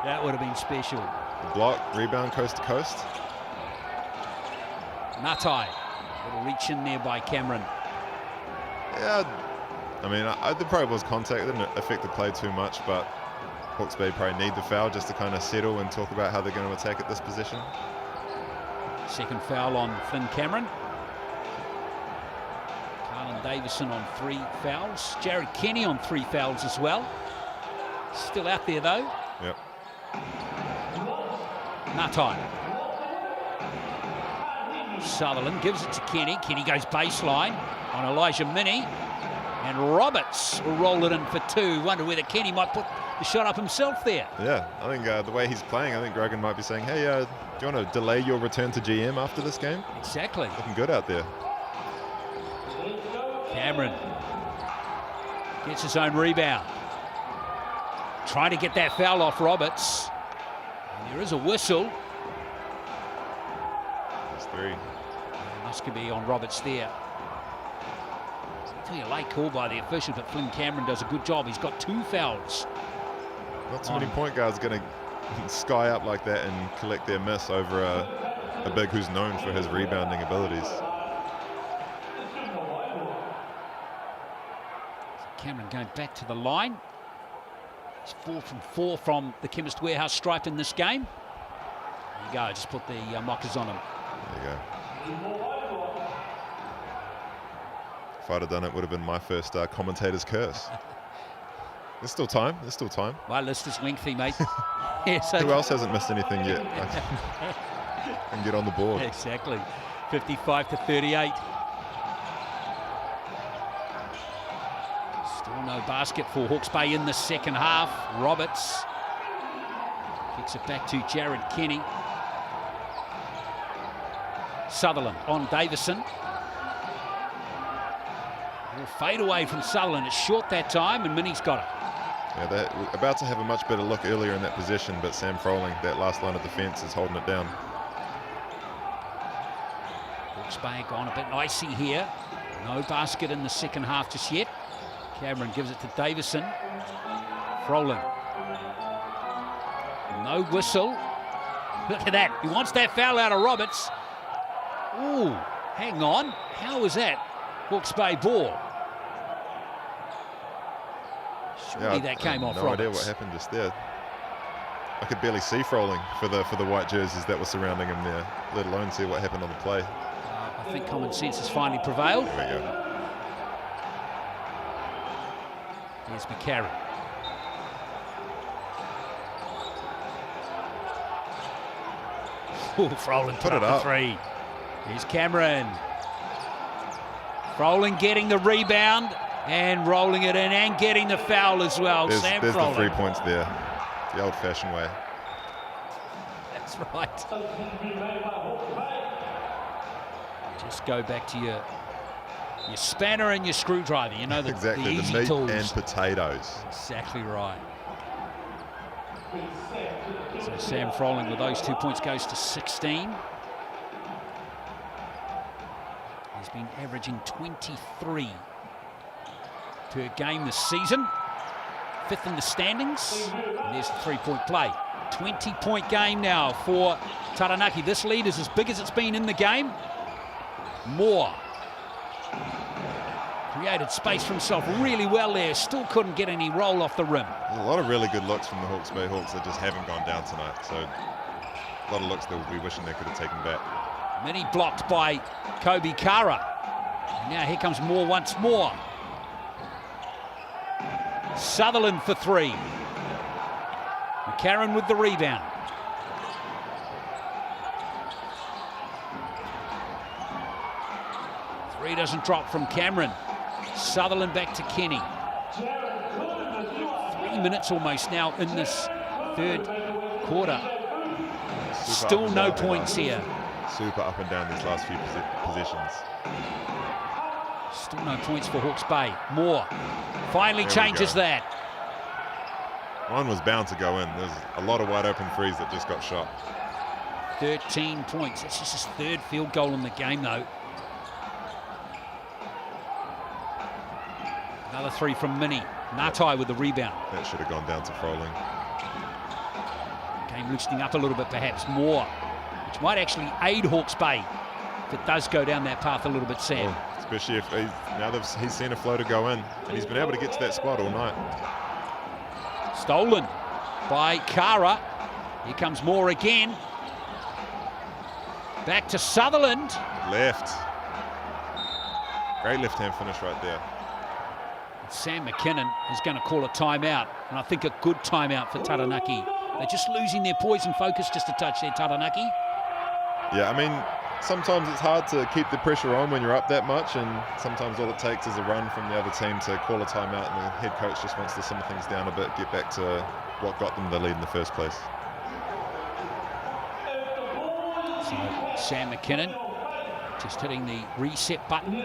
that would have been special. The block, rebound, coast to coast. Ngātai. Little reach in there by Cameron. Yeah, I mean, there probably was contact. It didn't affect the play too much, but Hawke's Bay probably need the foul just to kind of settle and talk about how they're going to attack at this position. Second foul on Flynn Cameron. Carlin Davison on 3 fouls. Jared Kenny on 3 fouls as well. Still out there though. Yep. Ngātai. Sutherland gives it to Kenny. Kenny goes baseline on Elijah Minnie. And Roberts will roll it in for 2. Wonder whether Kenny might put the shot up himself there. Yeah, I think the way he's playing, I think Grogan might be saying, hey, do you want to delay your return to GM after this game? Exactly. Looking good out there. Cameron gets his own rebound. Trying to get that foul off Roberts. And there is a whistle. That's 3. Must be on Roberts there. A late call by the official, but Flynn Cameron does a good job. He's got 2 fouls. Not too many point guards going to sky up like that and collect their miss over a big who's known for his rebounding abilities. Cameron going back to the line. He's 4 from 4 from the Chemist Warehouse stripe in this game. There you go, just put the mockers on him. There you go. If I'd have done it, it would have been my first commentator's curse. There's still time. There's still time. My list is lengthy, mate. Yeah, so who else hasn't missed anything yet? And get on the board. Exactly. 55-38. Still no basket for Hawke's Bay in the second half. Roberts kicks it back to Jared Kenny. Sutherland on Davison. Fade away from Sutherland. It's short that time, and Minnie's got it. Yeah, they're about to have a much better look earlier in that possession, but Sam Froling, that last line of defence, is holding it down. Hawke's Bay gone a bit icy here. No basket in the second half just yet. Cameron gives it to Davison. Froling. No whistle. Look at that. He wants that foul out of Roberts. Ooh, hang on. How was that? Hawke's Bay ball. Surely that came off Roberts. No idea what happened just there. I could barely see Froling for the white jerseys that were surrounding him there, let alone see what happened on the play. I think common sense has finally prevailed. There we go. Here's McCarron. Oh, Froling put it up for 3. Here's Cameron. Froling getting the rebound and rolling it in and getting the foul as well. There's Froling. the 3 points there, the old-fashioned way. That's right. Just go back to your spanner and your screwdriver. You know, exactly, the easy meat tools. and potatoes. Exactly right. So Sam Froling with those 2 points goes to 16. He's been averaging 23 per game this season. 5th in the standings. And there's the 3-point play. 20-point game now for Taranaki. This lead is as big as it's been in the game. Moore created space for himself really well there. Still couldn't get any roll off the rim. There's a lot of really good looks from the Hawke's Bay Hawks that just haven't gone down tonight. So a lot of looks that we'll be wishing they could have taken back. Many blocked by Kobe Kara. And now here comes Moore once more. Sutherland for 3. McCarron with the rebound. Three doesn't drop from Cameron. Sutherland back to Kenny. 3 minutes almost now in this third quarter. Still no points here. Super up and down these last few positions. Still no points for Hawke's Bay. Moore finally changes that. One was bound to go in. There's a lot of wide open threes that just got shot. 13 points. It's just his 3rd field goal in the game, though. Another 3 from Mini. Ngatai with the rebound. That should have gone down to Froling. Game loosening up a little bit, perhaps. More, which might actually aid Hawke's Bay if it does go down that path a little bit, Sam. Well, especially if he's seen a floater go in, and he's been able to get to that spot all night. Stolen by Kara. Here comes Moore again. Back to Sutherland. Left. Great left-hand finish right there. Sam McKinnon is going to call a timeout, and I think a good timeout for Taranaki. They're just losing their poise and focus just a touch there, Taranaki. Yeah, I mean, sometimes it's hard to keep the pressure on when you're up that much, and sometimes all it takes is a run from the other team to call a timeout, and the head coach just wants to simmer things down a bit, get back to what got them the lead in the first place. So Sam McKinnon just hitting the reset button,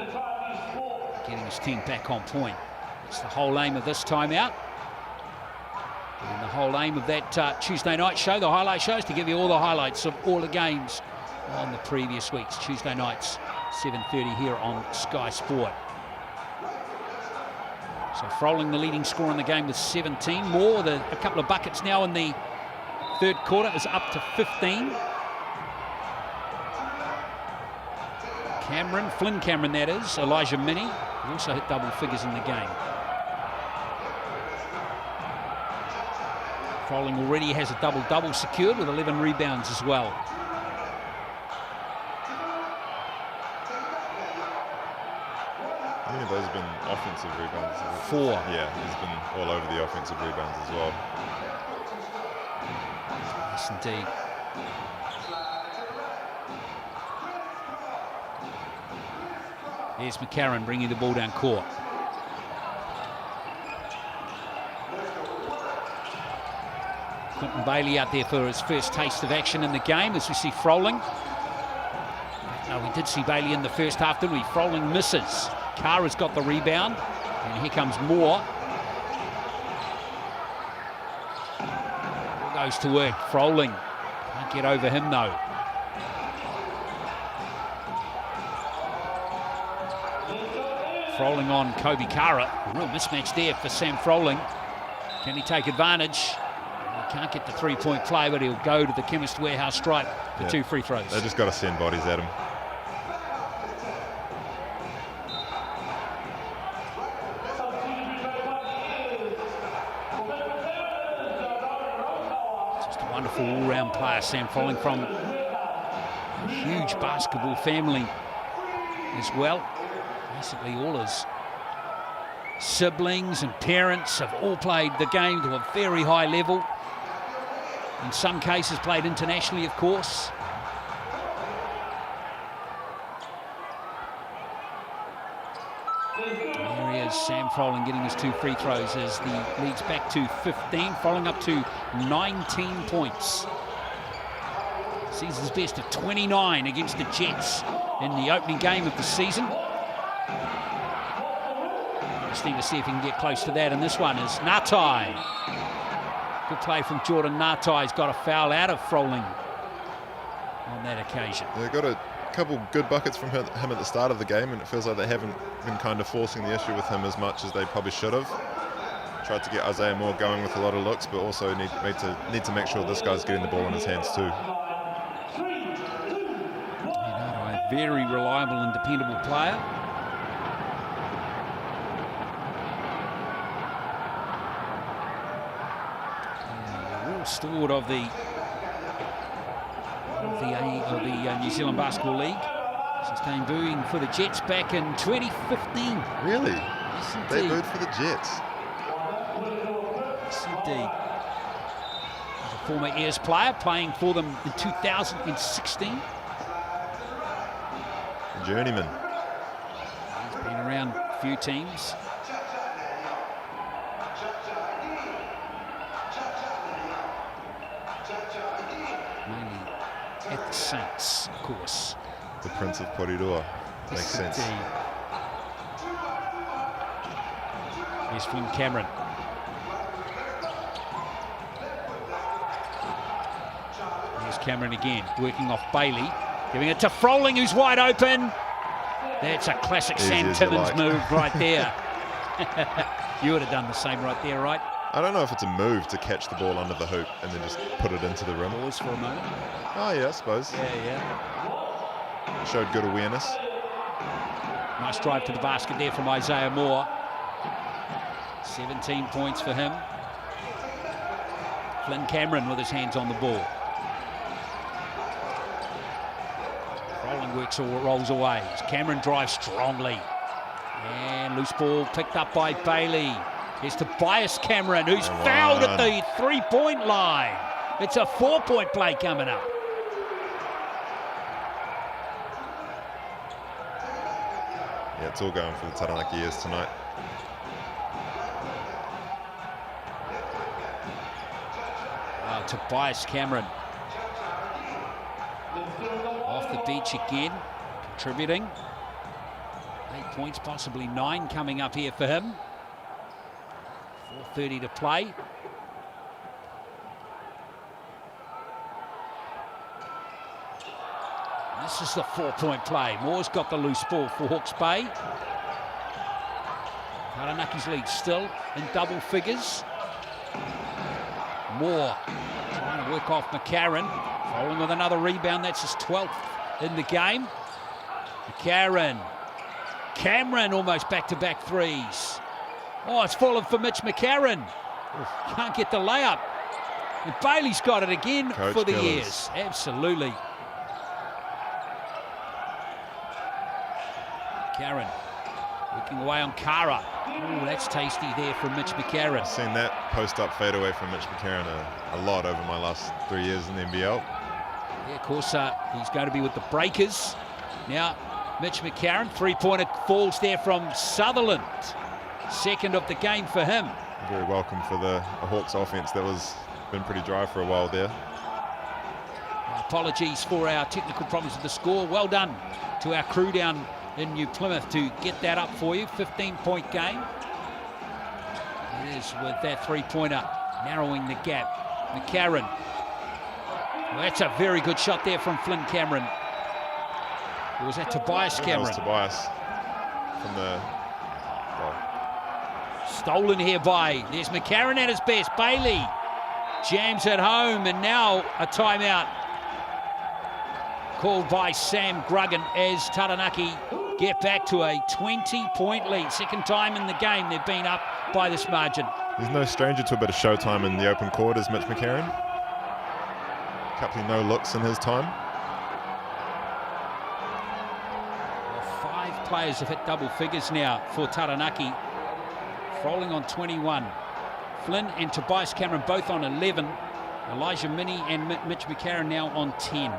getting his team back on point. It's the whole aim of this timeout. And the whole aim of that Tuesday night show, the highlight show, is to give you all the highlights of all the games on the previous weeks. Tuesday nights, 7:30 here on Sky Sport. So Froling, the leading scorer in the game with 17. Moore, a couple of buckets now in the third quarter, is up to 15. Cameron, Flynn Cameron that is, Elijah Minnie, he also hit double figures in the game. Froling already has a double-double secured with 11 rebounds as well. How many of those have been offensive rebounds? 4. Yeah, he's been all over the offensive rebounds as well. Yes, indeed. Here's McCarron bringing the ball down court. Quentin Bailey out there for his first taste of action in the game as we see Froling. No, we did see Bailey in the first half, didn't we? Froling misses. Kara's got the rebound, and here comes Moore. Goes to work. Froling can't get over him though. Froling on Kobe Kara. A real mismatch there for Sam Froling. Can he take advantage? He can't get the three-point play, but he'll go to the Chemist Warehouse stripe for 2 free throws. They just got to send bodies at him. Just a wonderful all-round player, Sam Froling, from a huge basketball family as well. Basically all his siblings and parents have all played the game to a very high level. In some cases played internationally, of course. There he is, Sam Froling getting his 2 free throws as the leads back to 15, Froling up to 19 points. Sees his best of 29 against the Jets in the opening game of the season. Just need to see if he can get close to that, and this one is Natai. Good play from Jordan Natai. He's got a foul out of Froling on that occasion. They got a couple good buckets from him at the start of the game, and it feels like they haven't been kind of forcing the issue with him as much as they probably should have. Tried to get Isaiah Moore going with a lot of looks, but also need to make sure this guy's getting the ball in his hands too. A very reliable and dependable player. Steward of the New Zealand Basketball League. Sustained booing for the Jets back in 2015. Really? Yes, They indeed. booed for the Jets. Yes, indeed. He's a former Ayers player playing for them in 2016. Journeyman. He's been around a few teams. Mainly at the Saints, of course. The Prince of Porirua. Makes sense. Indeed. Here's Flynn Cameron. Here's Cameron again, working off Bailey. Giving it to Froling, who's wide open. That's a classic Easy Sam as you Timmins like. move right there. You would have done the same right there, right? I don't know if it's a move to catch the ball under the hoop and then just put it into the rim. Pause for a moment. Oh yeah, I suppose. Yeah. Showed good awareness. Nice drive to the basket there from Isaiah Moore. 17 points for him. Flynn Cameron with his hands on the ball. Froling works or rolls away. Cameron drives strongly. And loose ball picked up by Bailey. Here's Tobias Cameron, who's fouled at the three-point line. It's a 4-point play coming up. Yeah, it's all going for the Taranaki Ears tonight. Tobias Cameron off the bench again, contributing. 8 points, possibly 9 coming up here for him. 4:30 to play. This is the 4-point play. Moore's got the loose ball for Hawke's Bay. Taranaki's lead still in double figures. Moore trying to work off McCarron. Following with another rebound. That's his 12th in the game. McCarron. Cameron almost back-to-back threes. Oh, it's fallen for Mitch McCarron. Can't get the layup. And Bailey's got it again for the Ears. Absolutely. McCarron working away on Kara. Oh, that's tasty there from Mitch McCarron. I've seen that post-up fadeaway from Mitch McCarron a lot over my last 3 years in the NBL. Yeah, of course, he's going to be with the Breakers. Now, Mitch McCarron, three-pointer falls there from Sutherland. Second of the game for him. Very welcome for the Hawks offense that was been pretty dry for a while there. Apologies for our technical problems with the score. Well done to our crew down in New Plymouth to get that up for you. 15-point game. It is with that three-pointer narrowing the gap. McCarron. Well, that's a very good shot there from Flynn Cameron. Or was that Tobias Cameron? That was Tobias from the... Stolen here by, there's McCarron at his best. Bailey jams it home, and now a timeout called by Sam Gruggan as Taranaki get back to a 20-point lead. Second time in the game they've been up by this margin. He's no stranger to a bit of showtime in the open court as Mitch McCarron. A couple of no looks in his time. Well, 5 players have hit double figures now for Taranaki. Rolling on 21. Flynn and Tobias Cameron both on 11. Elijah Minnie and Mitch McCarron now on 10.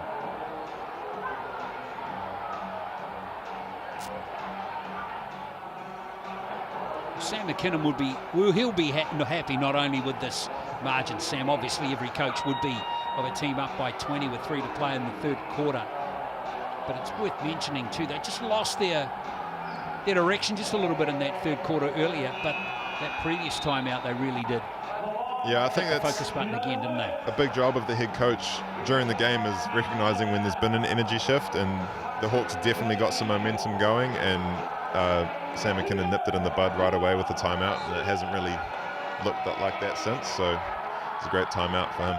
Sam McKinnon would be, well, he'll be happy not only with this margin, Sam. Obviously, every coach would be of a team up by 20 with 3 to play in the third quarter. But it's worth mentioning too, they just lost their direction just a little bit in that third quarter earlier, but that previous timeout they really did. Yeah, I think the that's focus button again, didn't they? A big job of the head coach during the game is recognising when there's been an energy shift, and the Hawks definitely got some momentum going, and Sam McKinnon nipped it in the bud right away with the timeout, and it hasn't really looked like that since, so it's a great timeout for him.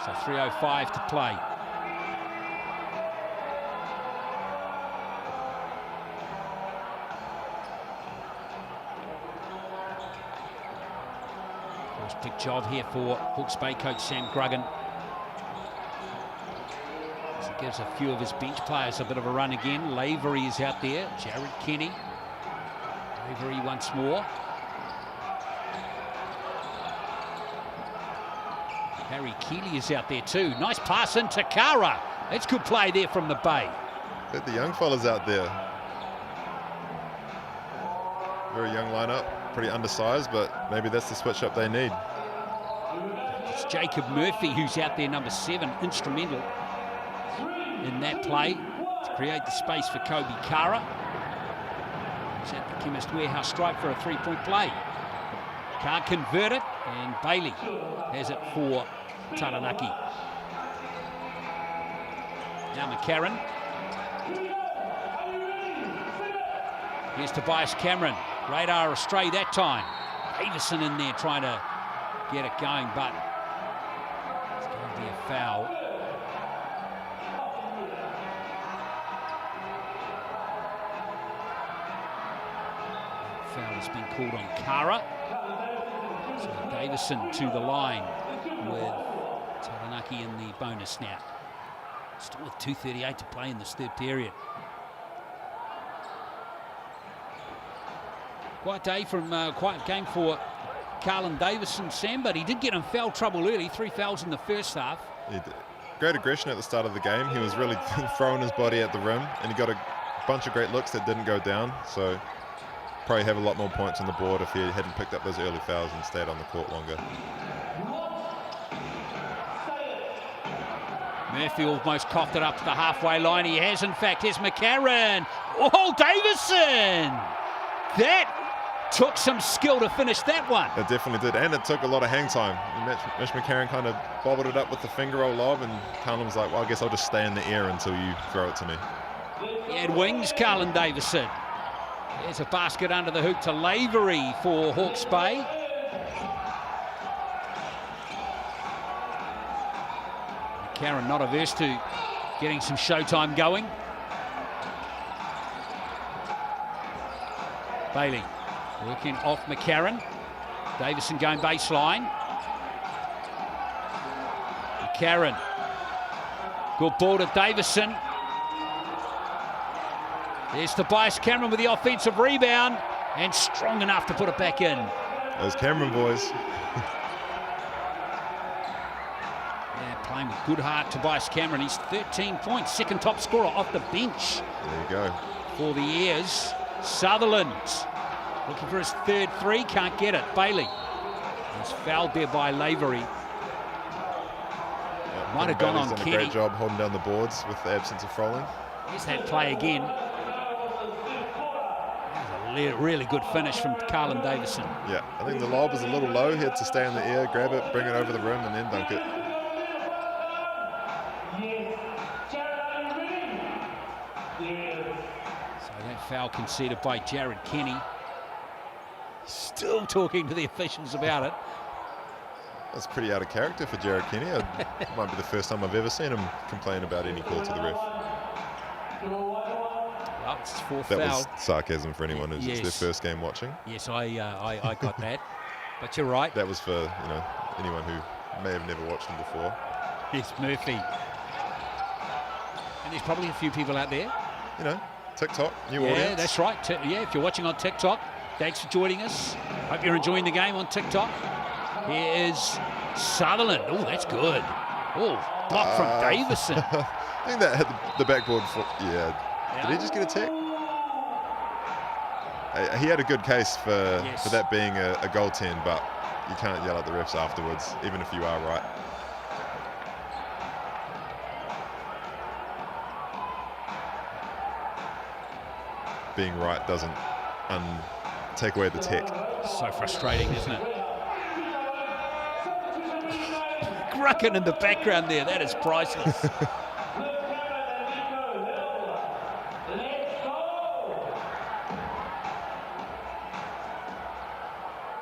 So 3:05 to play. Of course, big job here for Hawke's Bay coach Sam Gruggan. As he gives a few of his bench players a bit of a run again. Lavery is out there. Jared Kenny. Lavery once more. Harry Keeley is out there too. Nice pass into Kara. That's good play there from the Bay. But the young fellas out there. Very young lineup, pretty undersized, but maybe that's the switch up they need. It's Jacob Murphy who's out there, number 7, instrumental in that play to create the space for Kobe Kara. He's at the Chemist Warehouse stripe for a 3-point play. Can't convert it, and Bailey has it for Taranaki. Now McCarron. Here's Tobias Cameron. Radar astray that time. Davison in there trying to get it going, but it's going to be a foul. Foul has been called on Kara. So Davison to the line with Taranaki in the bonus now. Still with 2:38 to play in this third period. Quiet day from quiet game for Carlin Davison, Sam, but he did get in foul trouble early. 3 fouls in the first half. He did. Great aggression at the start of the game. He was really throwing his body at the rim, and he got a bunch of great looks that didn't go down. So probably have a lot more points on the board if he hadn't picked up those early fouls and stayed on the court longer. Murphy almost coughed it up to the halfway line. He has, in fact. Here's McCarron. Oh, Davison! That took some skill to finish that one. It definitely did, and it took a lot of hang time. Mitch McCarron kind of bobbled it up with the finger roll lob, and Carlin was like, well, I guess I'll just stay in the air until you throw it to me. He had wings, Carlin Davison. There's a basket under the hoop to Lavery for Hawke's Bay. McCarron not averse to getting some showtime going. Bailey working off McCarron. Davison going baseline. McCarron. Good ball to Davison. There's Tobias Cameron with the offensive rebound, and strong enough to put it back in. Those Cameron boys. Yeah, playing with good heart, Tobias Cameron. He's 13 points, second top scorer off the bench. There you go. For the Airs. Sutherland looking for his third three, can't get it. Bailey. He's fouled there by Lavery. Yeah, Might have gone on done Kenny. a great job holding down the boards with the absence of Froling. Here's that play again. That was a really good finish from Carlin Davison. Yeah, I think the lob was a little low. He had to stay in the air, grab it, bring it over the rim, and then dunk it. So that foul conceded by Jared Kenny. Still talking to the officials about it. That's pretty out of character for Jared Kenny. It might be the first time I've ever seen him complain about any call to the ref. Well, it's his fourth That foul. was sarcasm for anyone who's Yes. their first game watching. Yes, I got that. But you're right. That was for anyone who may have never watched him before. It's Murphy. And there's probably a few people out there. TikTok, new Yeah, audience. that's right. Yeah, if you're watching on TikTok, thanks for joining us. Hope you're enjoying the game on TikTok. Here is Sutherland. Oh, that's good. Oh, block from Davison. I think that hit the backboard. Yeah. Did he just get a tech? He had a good case for that being a goaltend, but you can't yell at the refs afterwards, even if you are right. Being right doesn't take away the tech. So frustrating, isn't it? Grucken in the background there. That is priceless.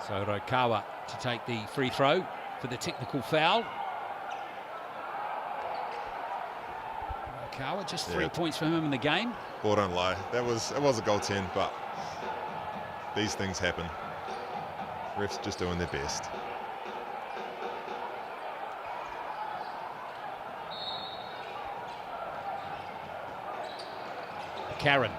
So Rokawa to take the free throw for the technical foul. Rokawa, just 3 points for him in the game. Ball don't lie. It was a goaltend, but these things happen. Refs just doing their best. Karen.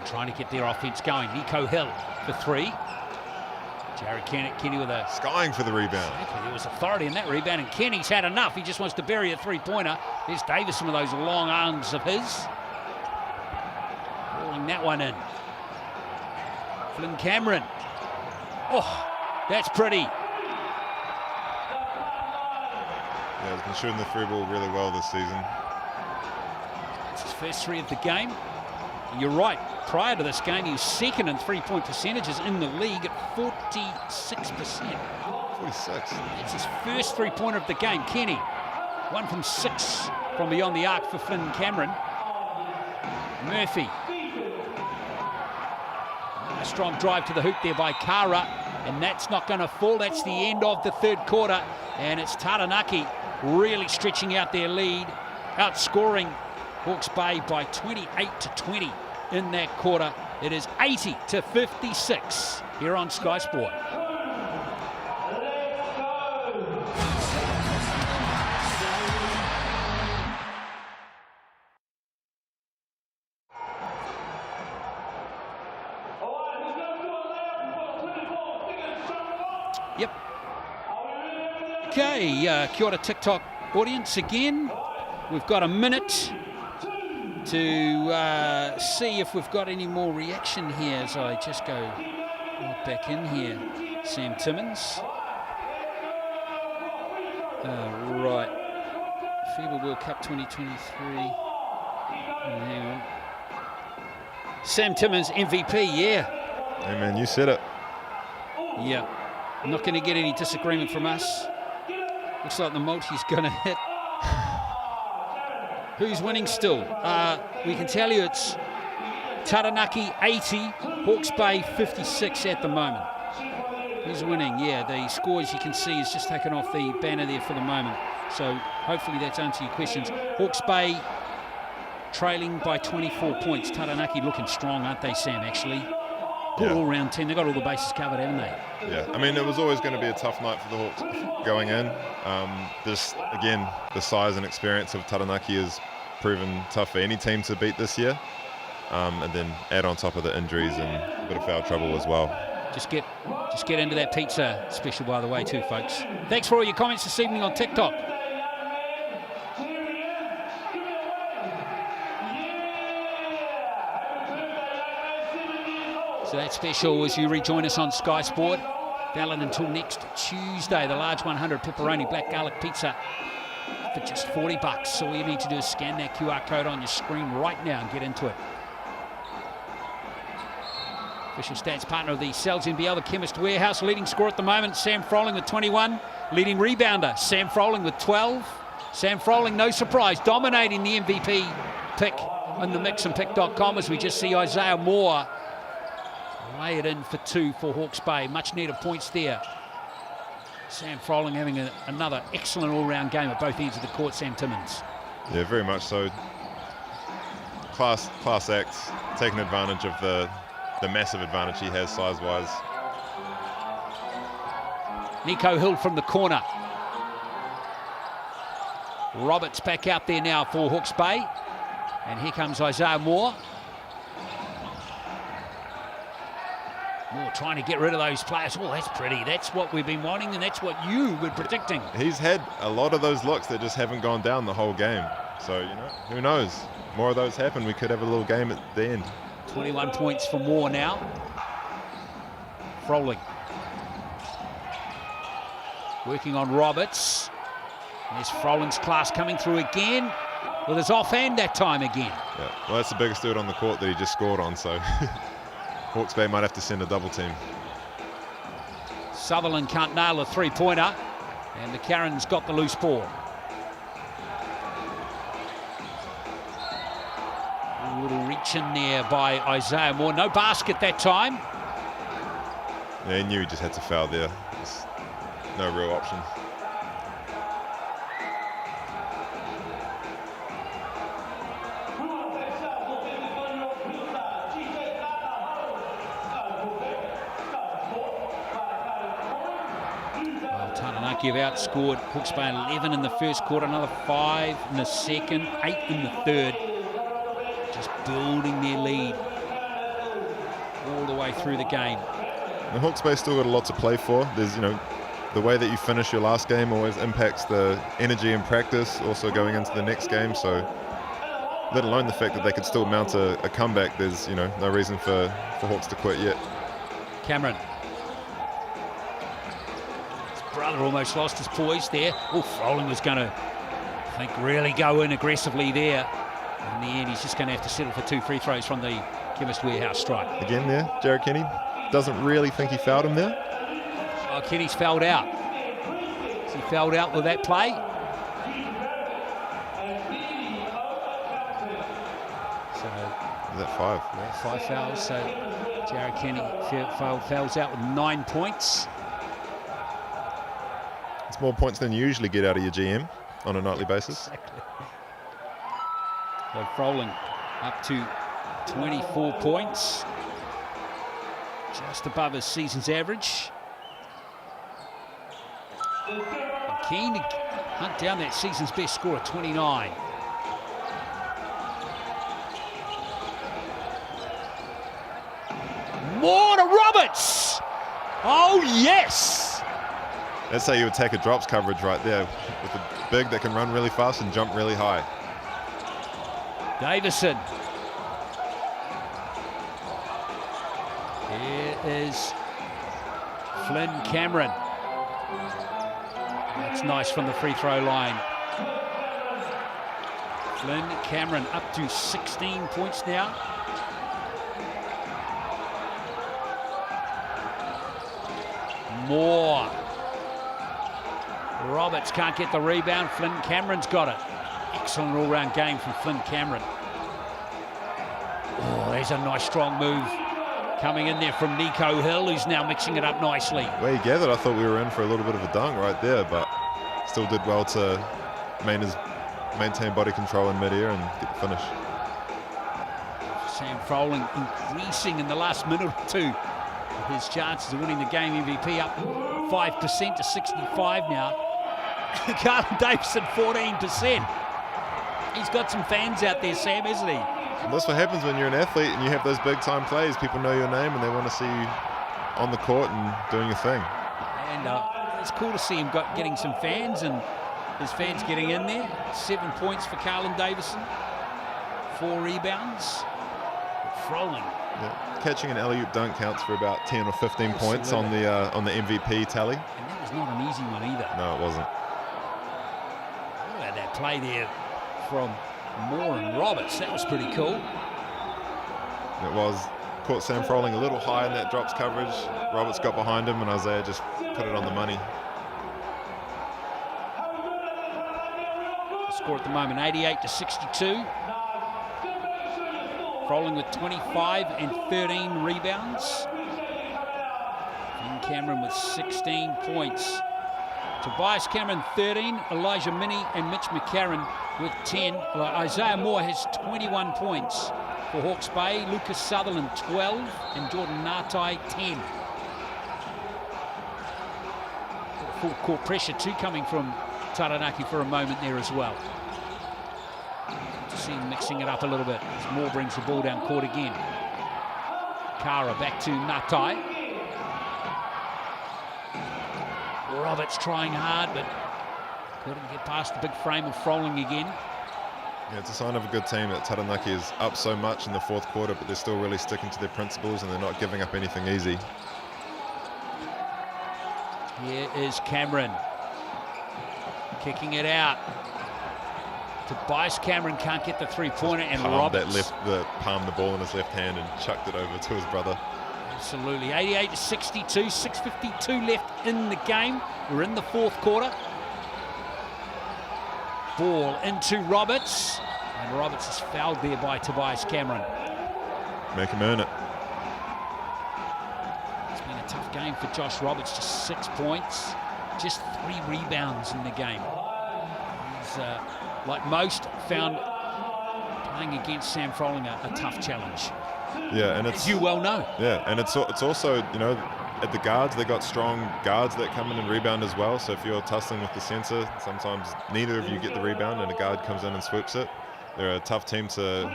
Trying to get their offense going. Nico Hill for three. Jared Kenny with a... Skying for the rebound. Exactly. There was authority in that rebound, and Kenny's had enough. He just wants to bury a three-pointer. There's Davison with those long arms of his. Rolling that one in. Flynn Cameron. Oh, that's pretty. Yeah, he's been shooting the through ball really well this season. It's his first three of the game. And you're right. Prior to this game, he was second in three-point percentages in the league at 46%. 46. It's his first three-pointer of the game. Kenny, 1 from 6 from beyond the arc for Flynn Cameron. Murphy. A strong drive to the hoop there by Kara, and that's not going to fall. That's the end of the third quarter, and it's Taranaki really stretching out their lead, outscoring Hawke's Bay by 28-20 in that quarter. It is 80-56 here on Sky Sport. Yep. Okay, kia ora TikTok audience again. We've got a minute to see if we've got any more reaction here as I just go back in here. Sam Timmins. Right. FIBA World Cup 2023. Hang on. Sam Timmins, MVP, yeah. Hey man, you said it. Yeah. Not going to get any disagreement from us. Looks like the multi's going to hit. Who's winning still? We can tell you it's Taranaki 80, Hawke's Bay 56 at the moment. Who's winning? Yeah, the scores you can see is just taken off the banner there for the moment. So hopefully that's answered your questions. Hawke's Bay trailing by 24 points. Taranaki looking strong, aren't they, Sam, actually? Good all-round team. They've got all the bases covered, haven't they? Yeah, I mean, it was always going to be a tough night for the Hawks going in. Just, again, the size and experience of Taranaki has proven tough for any team to beat this year. And then add on top of the injuries and a bit of foul trouble as well. Just get into that pizza special, by the way, too, folks. Thanks for all your comments this evening on TikTok. So that's special as you rejoin us on Sky Sport. Valid until next Tuesday. The large 100 pepperoni black garlic pizza for just $40. So all you need to do is scan that QR code on your screen right now and get into it. Official stats partner of the NZNBL, the Chemist Warehouse. Leading scorer at the moment, Sam Froling with 21. Leading rebounder, Sam Froling with 12. Sam Froling, no surprise, dominating the MVP pick on the mixandpick.com as we just see Isaiah Moore lay it in for 2 for Hawke's Bay. Much needed points there. Sam Froling having another excellent all-round game at both ends of the court, Sam Timmins. Yeah, very much so. Class act, taking advantage of the massive advantage he has size-wise. Nico Hill from the corner. Roberts back out there now for Hawke's Bay. And here comes Isaiah Moore. Moore trying to get rid of those players. Oh, that's pretty. That's what we've been wanting, and that's what you were predicting. He's had a lot of those looks that just haven't gone down the whole game. So, you know, who knows? More of those happen. We could have a little game at the end. 21 points for Moore now. Froling. Working on Roberts. There's Froling's class coming through again. With his offhand that time again. Yeah, well, that's the biggest dude on the court that he just scored on, so Hawke's Bay might have to send a double team. Sutherland can't nail a three-pointer, and the Karen's got the loose ball. A little reach in there by Isaiah Moore. No basket that time. Yeah, he knew he just had to foul there. There's no real option. Taranaki have outscored Hawke's Bay 11 in the first quarter, another 5 in the second, 8 in the third. Just building their lead all the way through the game. The Hawke's Bay still got a lot to play for. There's, you know, the way that you finish your last game always impacts the energy in practice, also going into the next game. So, let alone the fact that they could still mount a comeback, there's, you know, no reason for Hawks to quit yet. Cameron. Brother almost lost his poise there. Oh, Froling was going to, I think, really go in aggressively there. In the end, he's just going to have to settle for 2 free throws from the Chemist Warehouse strike. Again there, Jared Kenny doesn't really think he fouled him there. Oh, Kenny's fouled out. Has he fouled out with that play? So, is that 5? Yeah, 5 fouls. So Jared Kenny fouls out with 9 points. It's more points than you usually get out of your GM on a nightly basis. Exactly. So Froling up to 24 points, just above his season's average. And keen to hunt down that season's best score of 29. More to Roberts. Oh, yes. That's how you would take a drops coverage right there, with a big that can run really fast and jump really high. Davison. Here is Flynn Cameron. That's nice from the free throw line. Flynn Cameron up to 16 points now. Moore. Roberts can't get the rebound. Flynn Cameron's got it. Excellent all-round game from Flynn Cameron. Oh, there's a nice strong move coming in there from Nico Hill, who's now mixing it up nicely. Where he gathered, I thought we were in for a little bit of a dunk right there, but still did well to maintain body control in mid-air and get the finish. Sam Froling increasing in the last minute or two. His chances of winning the game MVP up 5% to 65 now. Carlton Davison 14%. He's got some fans out there, Sam, isn't he? And that's what happens when you're an athlete and you have those big time plays. People know your name and they want to see you on the court and doing your thing. And it's cool to see him getting some fans, and his fans getting in there. 7 points for Carlton Davison, 4 rebounds. Froling. Yeah. Catching an alley-oop dunk counts for about 10 or 15 points on the MVP tally. And that was not an easy one either. No, it wasn't. Look at that play there from Moore and Roberts. That was pretty cool. It was. Caught Sam Froling a little high in that drops coverage. Roberts got behind him and Isaiah just put it on the money. The score at the moment, 88-62. Froling with 25 and 13 rebounds. And Cameron with 16 points. Tobias Cameron 13, Elijah Minnie and Mitch McCarron with 10. Isaiah Moore has 21 points for Hawke's Bay. Lucas Sutherland 12 and Jordan Ngatai 10. Full court pressure too coming from Taranaki for a moment there as well. To see him mixing it up a little bit as Moore brings the ball down court again. Kara back to Ngatai. Roberts trying hard, but couldn't get past the big frame of Froling again. Yeah, it's a sign of a good team that Taranaki is up so much in the fourth quarter, but they're still really sticking to their principles and they're not giving up anything easy. Here is Cameron kicking it out. Tobias Cameron can't get the three-pointer, and Roberts palmed the ball in his left hand and chucked it over to his brother. Absolutely. 88-62, 6:52 left in the game. We're in the fourth quarter. Ball into Roberts, and Roberts is fouled there by Tobias Cameron. Make him earn it. It's been a tough game for Josh Roberts, just 6 points, just 3 rebounds in the game. He's, like most, found playing against Sam Froling a tough challenge. Yeah, and it's, as you well know. Yeah, and it's also, you know, at the guards, they got strong guards that come in and rebound as well. So if you're tussling with the center, sometimes neither of you get the rebound and a guard comes in and swoops it. They're a tough team to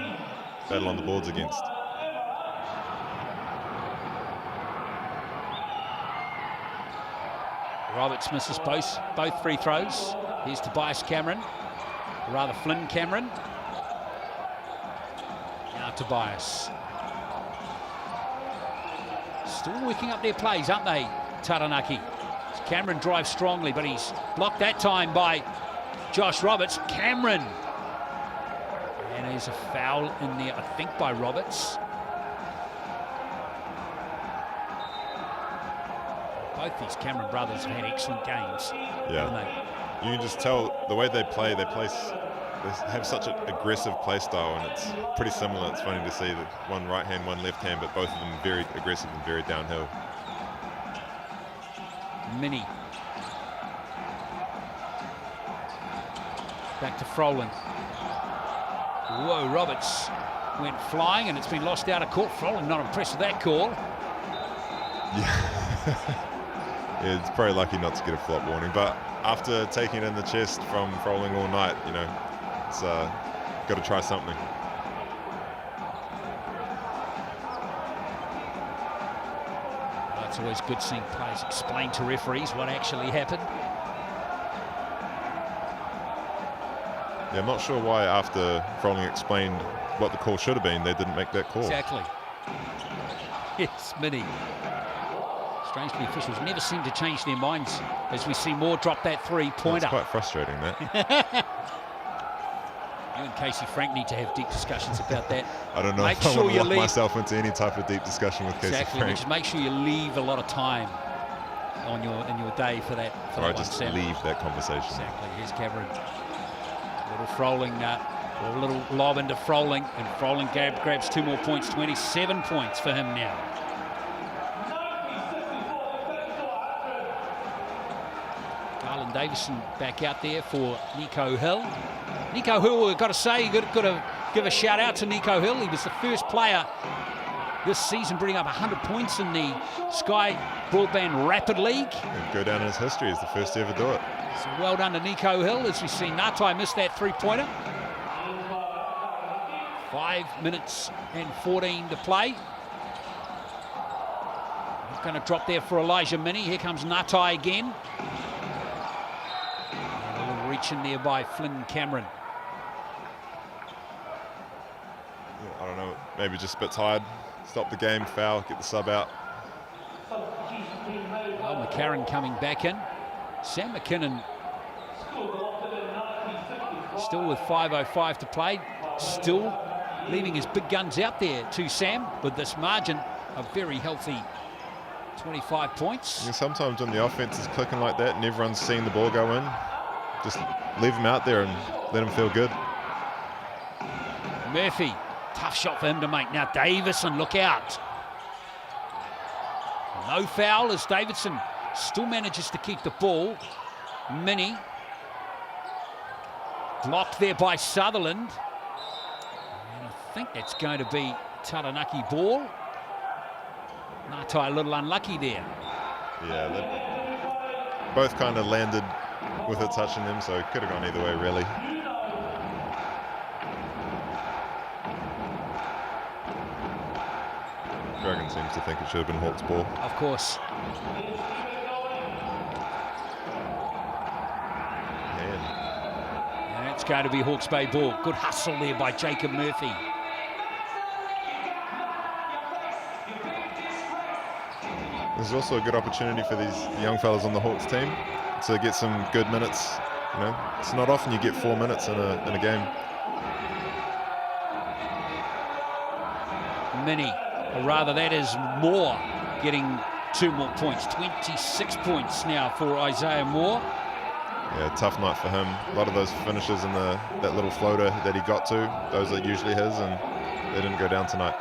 battle on the boards against. Roberts misses both free throws. Here's Tobias Cameron, rather Flynn Cameron. Now Tobias. Still working up their plays, aren't they, Taranaki? Cameron drives strongly, but he's blocked that time by Josh Roberts. Cameron. And there's a foul in there, I think, by Roberts. Both these Cameron brothers have had excellent games. Yeah. You can just tell the way they play, they have such an aggressive play style, and it's pretty similar. It's funny to see that one right hand, one left hand, but both of them very aggressive and very downhill. Minnie. Back to Froling. Whoa, Roberts went flying and it's been lost out of court. Froling not impressed with that call. Yeah. Yeah, it's probably lucky not to get a flop warning, but after taking it in the chest from Froling all night, you know, it's got to try something. It's always good seeing players explain to referees what actually happened. Yeah, I'm not sure why after Froling explained what the call should have been, they didn't make that call. Exactly. Yes, Mini. Strangely, officials never seem to change their minds as we see Moore drop that three-pointer. It's quite frustrating, that. You and Casey Frank need to have deep discussions about that. I don't know Make if I sure want you to lock leave. myself into any type of deep discussion with Casey Exactly. Frank. Just make sure you leave a lot of time on in your day for that. For Or that I just one, Sam. leave that conversation. Exactly. Here's Cameron. Little Froling, a little lob into Froling, and Froling grabs 2 more points. 27 points for him now. Garland Davison back out there for Nico Hill. Nico Hill, we've got to say, you've got to give a shout out to Nico Hill. He was the first player this season bringing up 100 points in the Sky Broadband Rapid League. It'll go down in his history as the first to ever do it. So well done to Nico Hill as we see Ngatai miss that three-pointer. 5 minutes and 14 to play. Not going to drop there for Elijah Mini. Here comes Ngatai again. And a little reach in there by Flynn Cameron. I don't know, maybe just a bit tired. Stop the game, foul, get the sub out. Well, McCarron coming back in. Sam McKinnon still with 5:05 to play. Still leaving his big guns out there to Sam with this margin of very healthy 25 points. Yeah, sometimes when the offense is clicking like that and everyone's seeing the ball go in, just leave them out there and let them feel good. Murphy, tough shot for him to make. Now Davison, look out. No foul as Davidson still manages to keep the ball. Mini. Blocked there by Sutherland. And I think that's going to be Taranaki ball. Ngatai a little unlucky there. Yeah, they both kind of landed with it touching them, so it could have gone either way, really. Dragon seems to think it should have been Hawks' ball. Of course. And it's going to be Hawke's Bay ball. Good hustle there by Jacob Murphy. There's also a good opportunity for these young fellas on the Hawks team to get some good minutes. You know, it's not often you get 4 minutes in a game. Mini, or rather that is Moore getting 2 more points. 26 points now for Isaiah Moore. Yeah, tough night for him. A lot of those finishes in that little floater that he got to, those are usually his, and they didn't go down tonight.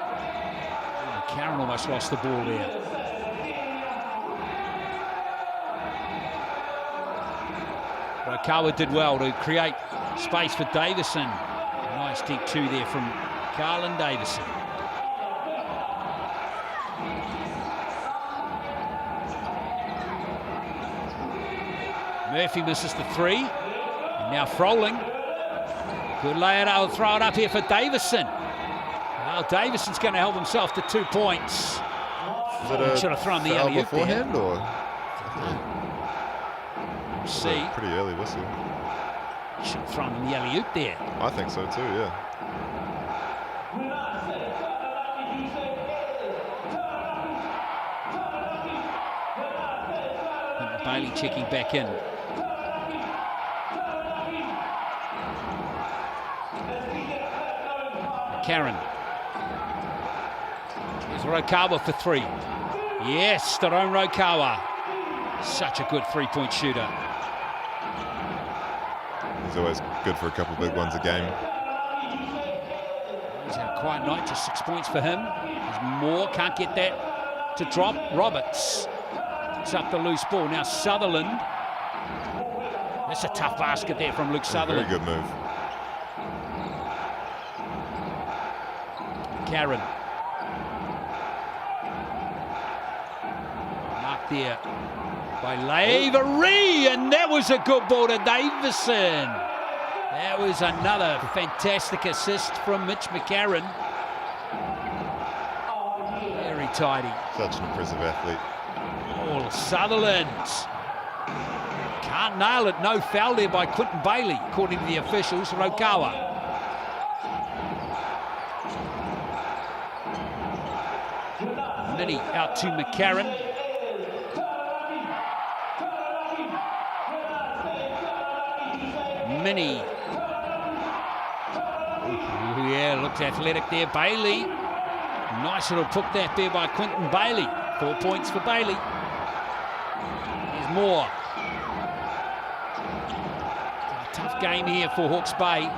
Karen almost lost the ball there. Rokawa did well to create space for Davison. A nice deep 2 there from Garland Davison. Murphy misses the 3. And now Froling. Good layout. I'll throw it up here for Davison. Well, Davison's going to help himself to 2 points. Is it a should have thrown the foul alley-oop there. beforehand, or? See. Pretty early whistle. Should have thrown in the alley-oop there. I think so too, yeah. And Bailey checking back in. Karen. Here's Rokawa for 3. Yes, Tyrone Rokawa. Such a good 3-point shooter. He's always good for a couple big ones a game. He's had a quiet night, just 6 points for him. There's Moore, can't get that to drop. Roberts picks up the loose ball. Now Sutherland. That's a tough basket there from Luke Sutherland. Very good move. Karen. Marked there by Lavery, and that was a good ball to Davison. That was another fantastic assist from Mitch McCarron. Very tidy. Such an impressive athlete. ball. Sutherland can't nail it. No foul there by Quinton Bailey, according to the officials. Rokawa. Minnie out to McCarron. Minnie. Ooh, yeah, looks athletic there. Bailey. Nice little put that there by Quinton Bailey. 4 points for Bailey. There's more. A tough game here for Hawke's Bay.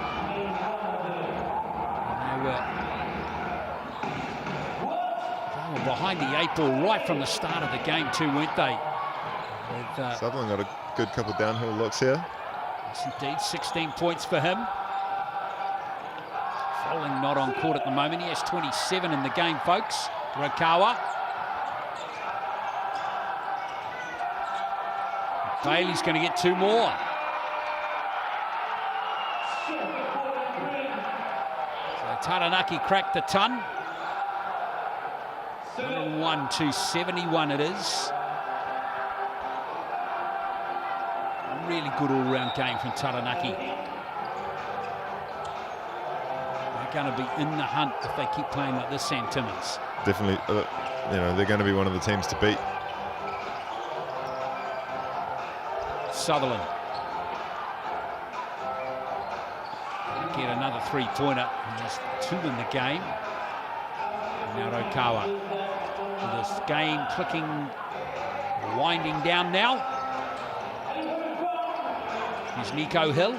They were behind the 8 ball right from the start of the game too, weren't they? With, Sutherland got a good couple downhill looks here. yes, indeed, 16 points for him. Folling not on court at the moment. He has 27 in the game, folks. Rokawa. Bailey's going to get 2 more. So Taranaki cracked the ton. 101-71 it is. Really good all-round game from Taranaki. They're going to be in the hunt if they keep playing like this, Sam Timmins. Definitely, you know, they're going to be one of the teams to beat. Sutherland. Get another 3-pointer. There's 2 in the game. And now Rokawa. This game clicking, winding down now. Here's Nico Hill.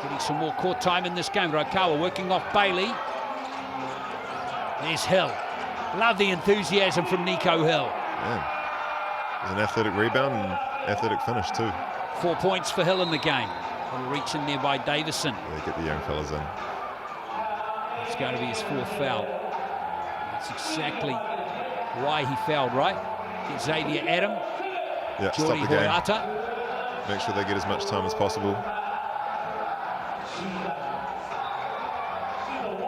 Getting some more court time in this game. Rokawa working off Bailey. There's Hill. Love the enthusiasm from Nico Hill. Yeah. There's an athletic rebound and athletic finish too. 4 points for Hill in the game. Little reach in there by Davison. They get the young fellas in. It's going to be his 4th foul. That's exactly why he fouled, right? Get Xavier Adam. Yeah, Jordi stop the game. Hoyata. Make sure they get as much time as possible.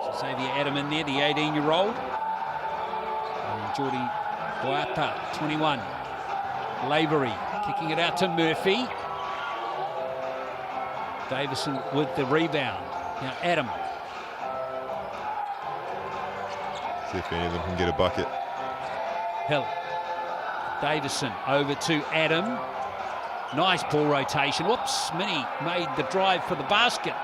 So Xavier Adam in there, the 18-year-old. And Jordi Hoyata, 21. Lavery kicking it out to Murphy. Davison with the rebound. Now Adam. See if any of them can get a bucket. Hill. Davison over to Adam. Nice ball rotation. Whoops, Minnie made the drive for the basket.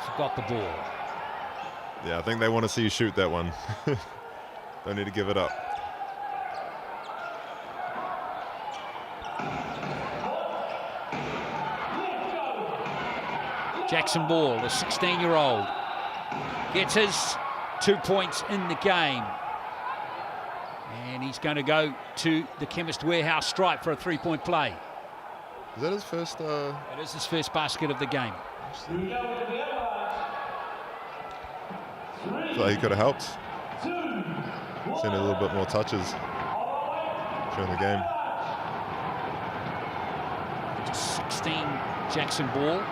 Forgot the ball. Yeah, I think they want to see you shoot that one. Don't need to give it up. Jackson Ball, the 16-year-old, gets his 2 points in the game. And he's going to go to the Chemist Warehouse stripe for a 3-point play. Is that his first? It is his first basket of the game. So he could have helped. Seen a little bit more touches during the game. Just 16, Jackson Ball.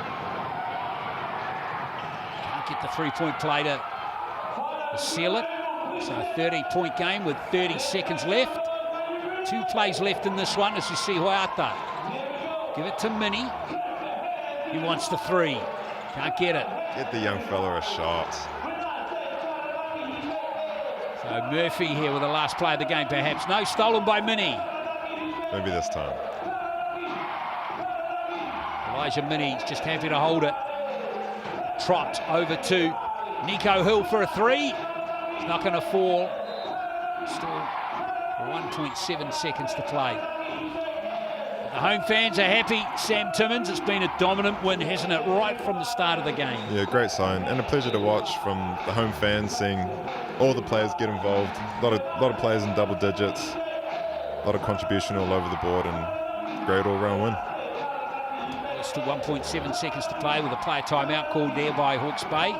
Can't get the 3-point play to seal it. So a 30-point game with 30 seconds left. 2 plays left in this one as you see Hoyata. Give it to Minnie. He wants the 3. Can't get it. Get the young fella a shot. So Murphy here with the last play of the game perhaps. No, stolen by Minnie. Maybe this time. Elijah Minnie's just happy to hold it. Trot over to Nico Hill for a 3. It's not going to fall. Still 1.7 seconds to play. The home fans are happy. Sam Timmins, it's been a dominant win, hasn't it, right from the start of the game? Yeah, great sign and a pleasure to watch from the home fans, seeing all the players get involved. A lot of players in double digits. A lot of contribution all over the board and great all-round win. Still 1.7 seconds to play with a player timeout called there by Hawke's Bay.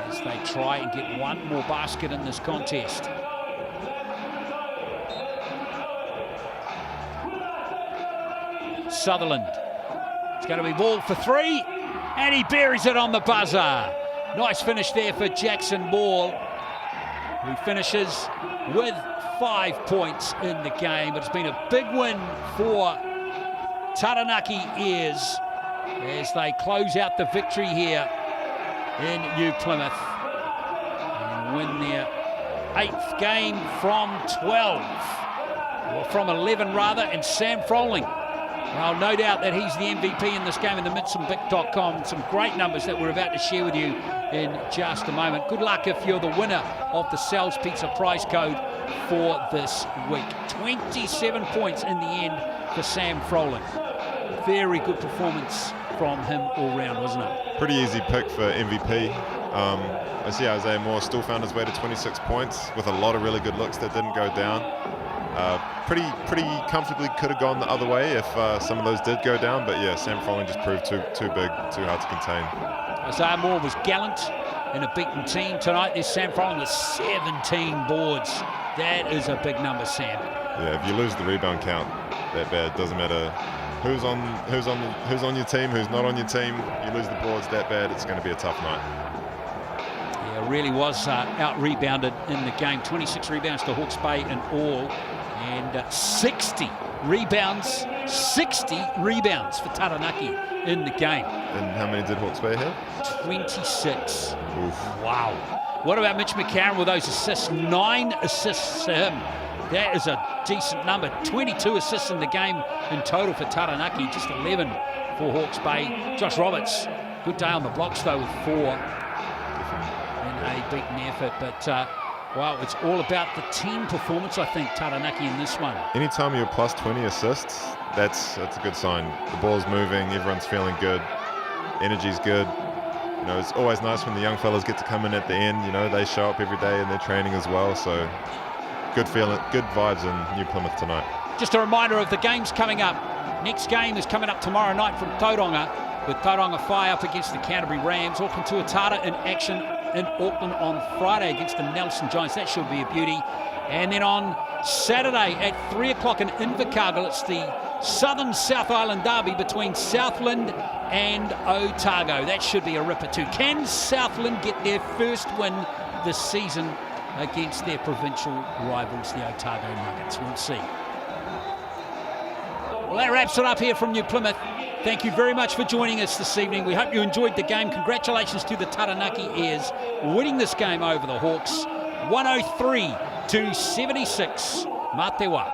As they try and get one more basket in this contest. Sutherland. It's going to be ball for 3, and he buries it on the buzzer. Nice finish there for Jackson Ball, who finishes with 5 points in the game. It's been a big win for Taranaki Airs as they close out the victory here in New Plymouth and win their 8th game from 12, or from 11 rather, and Sam Froling. Well, no doubt that he's the MVP in this game in the Mitsumbik.com. Some great numbers that we're about to share with you in just a moment. Good luck if you're the winner of the Sal's Pizza prize code for this week. 27 points in the end for Sam Froling. Very good performance from him all round, wasn't it? Pretty easy pick for MVP. I see Isaiah Moore still found his way to 26 points with a lot of really good looks that didn't go down. Pretty comfortably could have gone the other way if some of those did go down, but yeah, Sam Froling just proved too big, too hard to contain. Isaiah Moore was gallant in a beaten team tonight. There's Sam Froling with 17 boards. That is a big number, Sam. Yeah, if you lose the rebound count that bad, does't matter who's on your team, who's not on your team. You lose the boards that bad, it's going to be a tough night. Yeah, really was out-rebounded in the game. 26 rebounds to Hawke's Bay in all, and 60 rebounds for Taranaki in the game. And how many did Hawke's Bay have? 26. Oof. Wow. What about Mitch McCarron with those assists? 9 assists to him. That is a decent number. 22 assists in the game in total for Taranaki, just 11 for Hawke's Bay. Josh Roberts, good day on the blocks though with 4 in a beaten effort. But wow, it's all about the team performance, I think, Taranaki in this one. Anytime you're plus 20 assists, that's a good sign. The ball's moving, everyone's feeling good, energy's good. You know, it's always nice when the young fellas get to come in at the end. You know, they show up every day in their training as well. So good feeling, good vibes in New Plymouth tonight. Just a reminder of the games coming up. Next game is coming up tomorrow night from Tauranga, with Tauranga Fire up against the Canterbury Rams. Auckland Tuatara in action in Auckland on Friday against the Nelson Giants. That should be a beauty. And then on Saturday at 3 o'clock in Invercargill, it's the Southern South Island derby between Southland and Otago. That should be a ripper too. Can Southland get their first win this season against their provincial rivals, the Otago Nuggets? We'll see. Well, that wraps it up here from New Plymouth. Thank you very much for joining us this evening. We hope you enjoyed the game. Congratulations to the Taranaki Airs winning this game over the Hawks, 103-76. Mā te wā.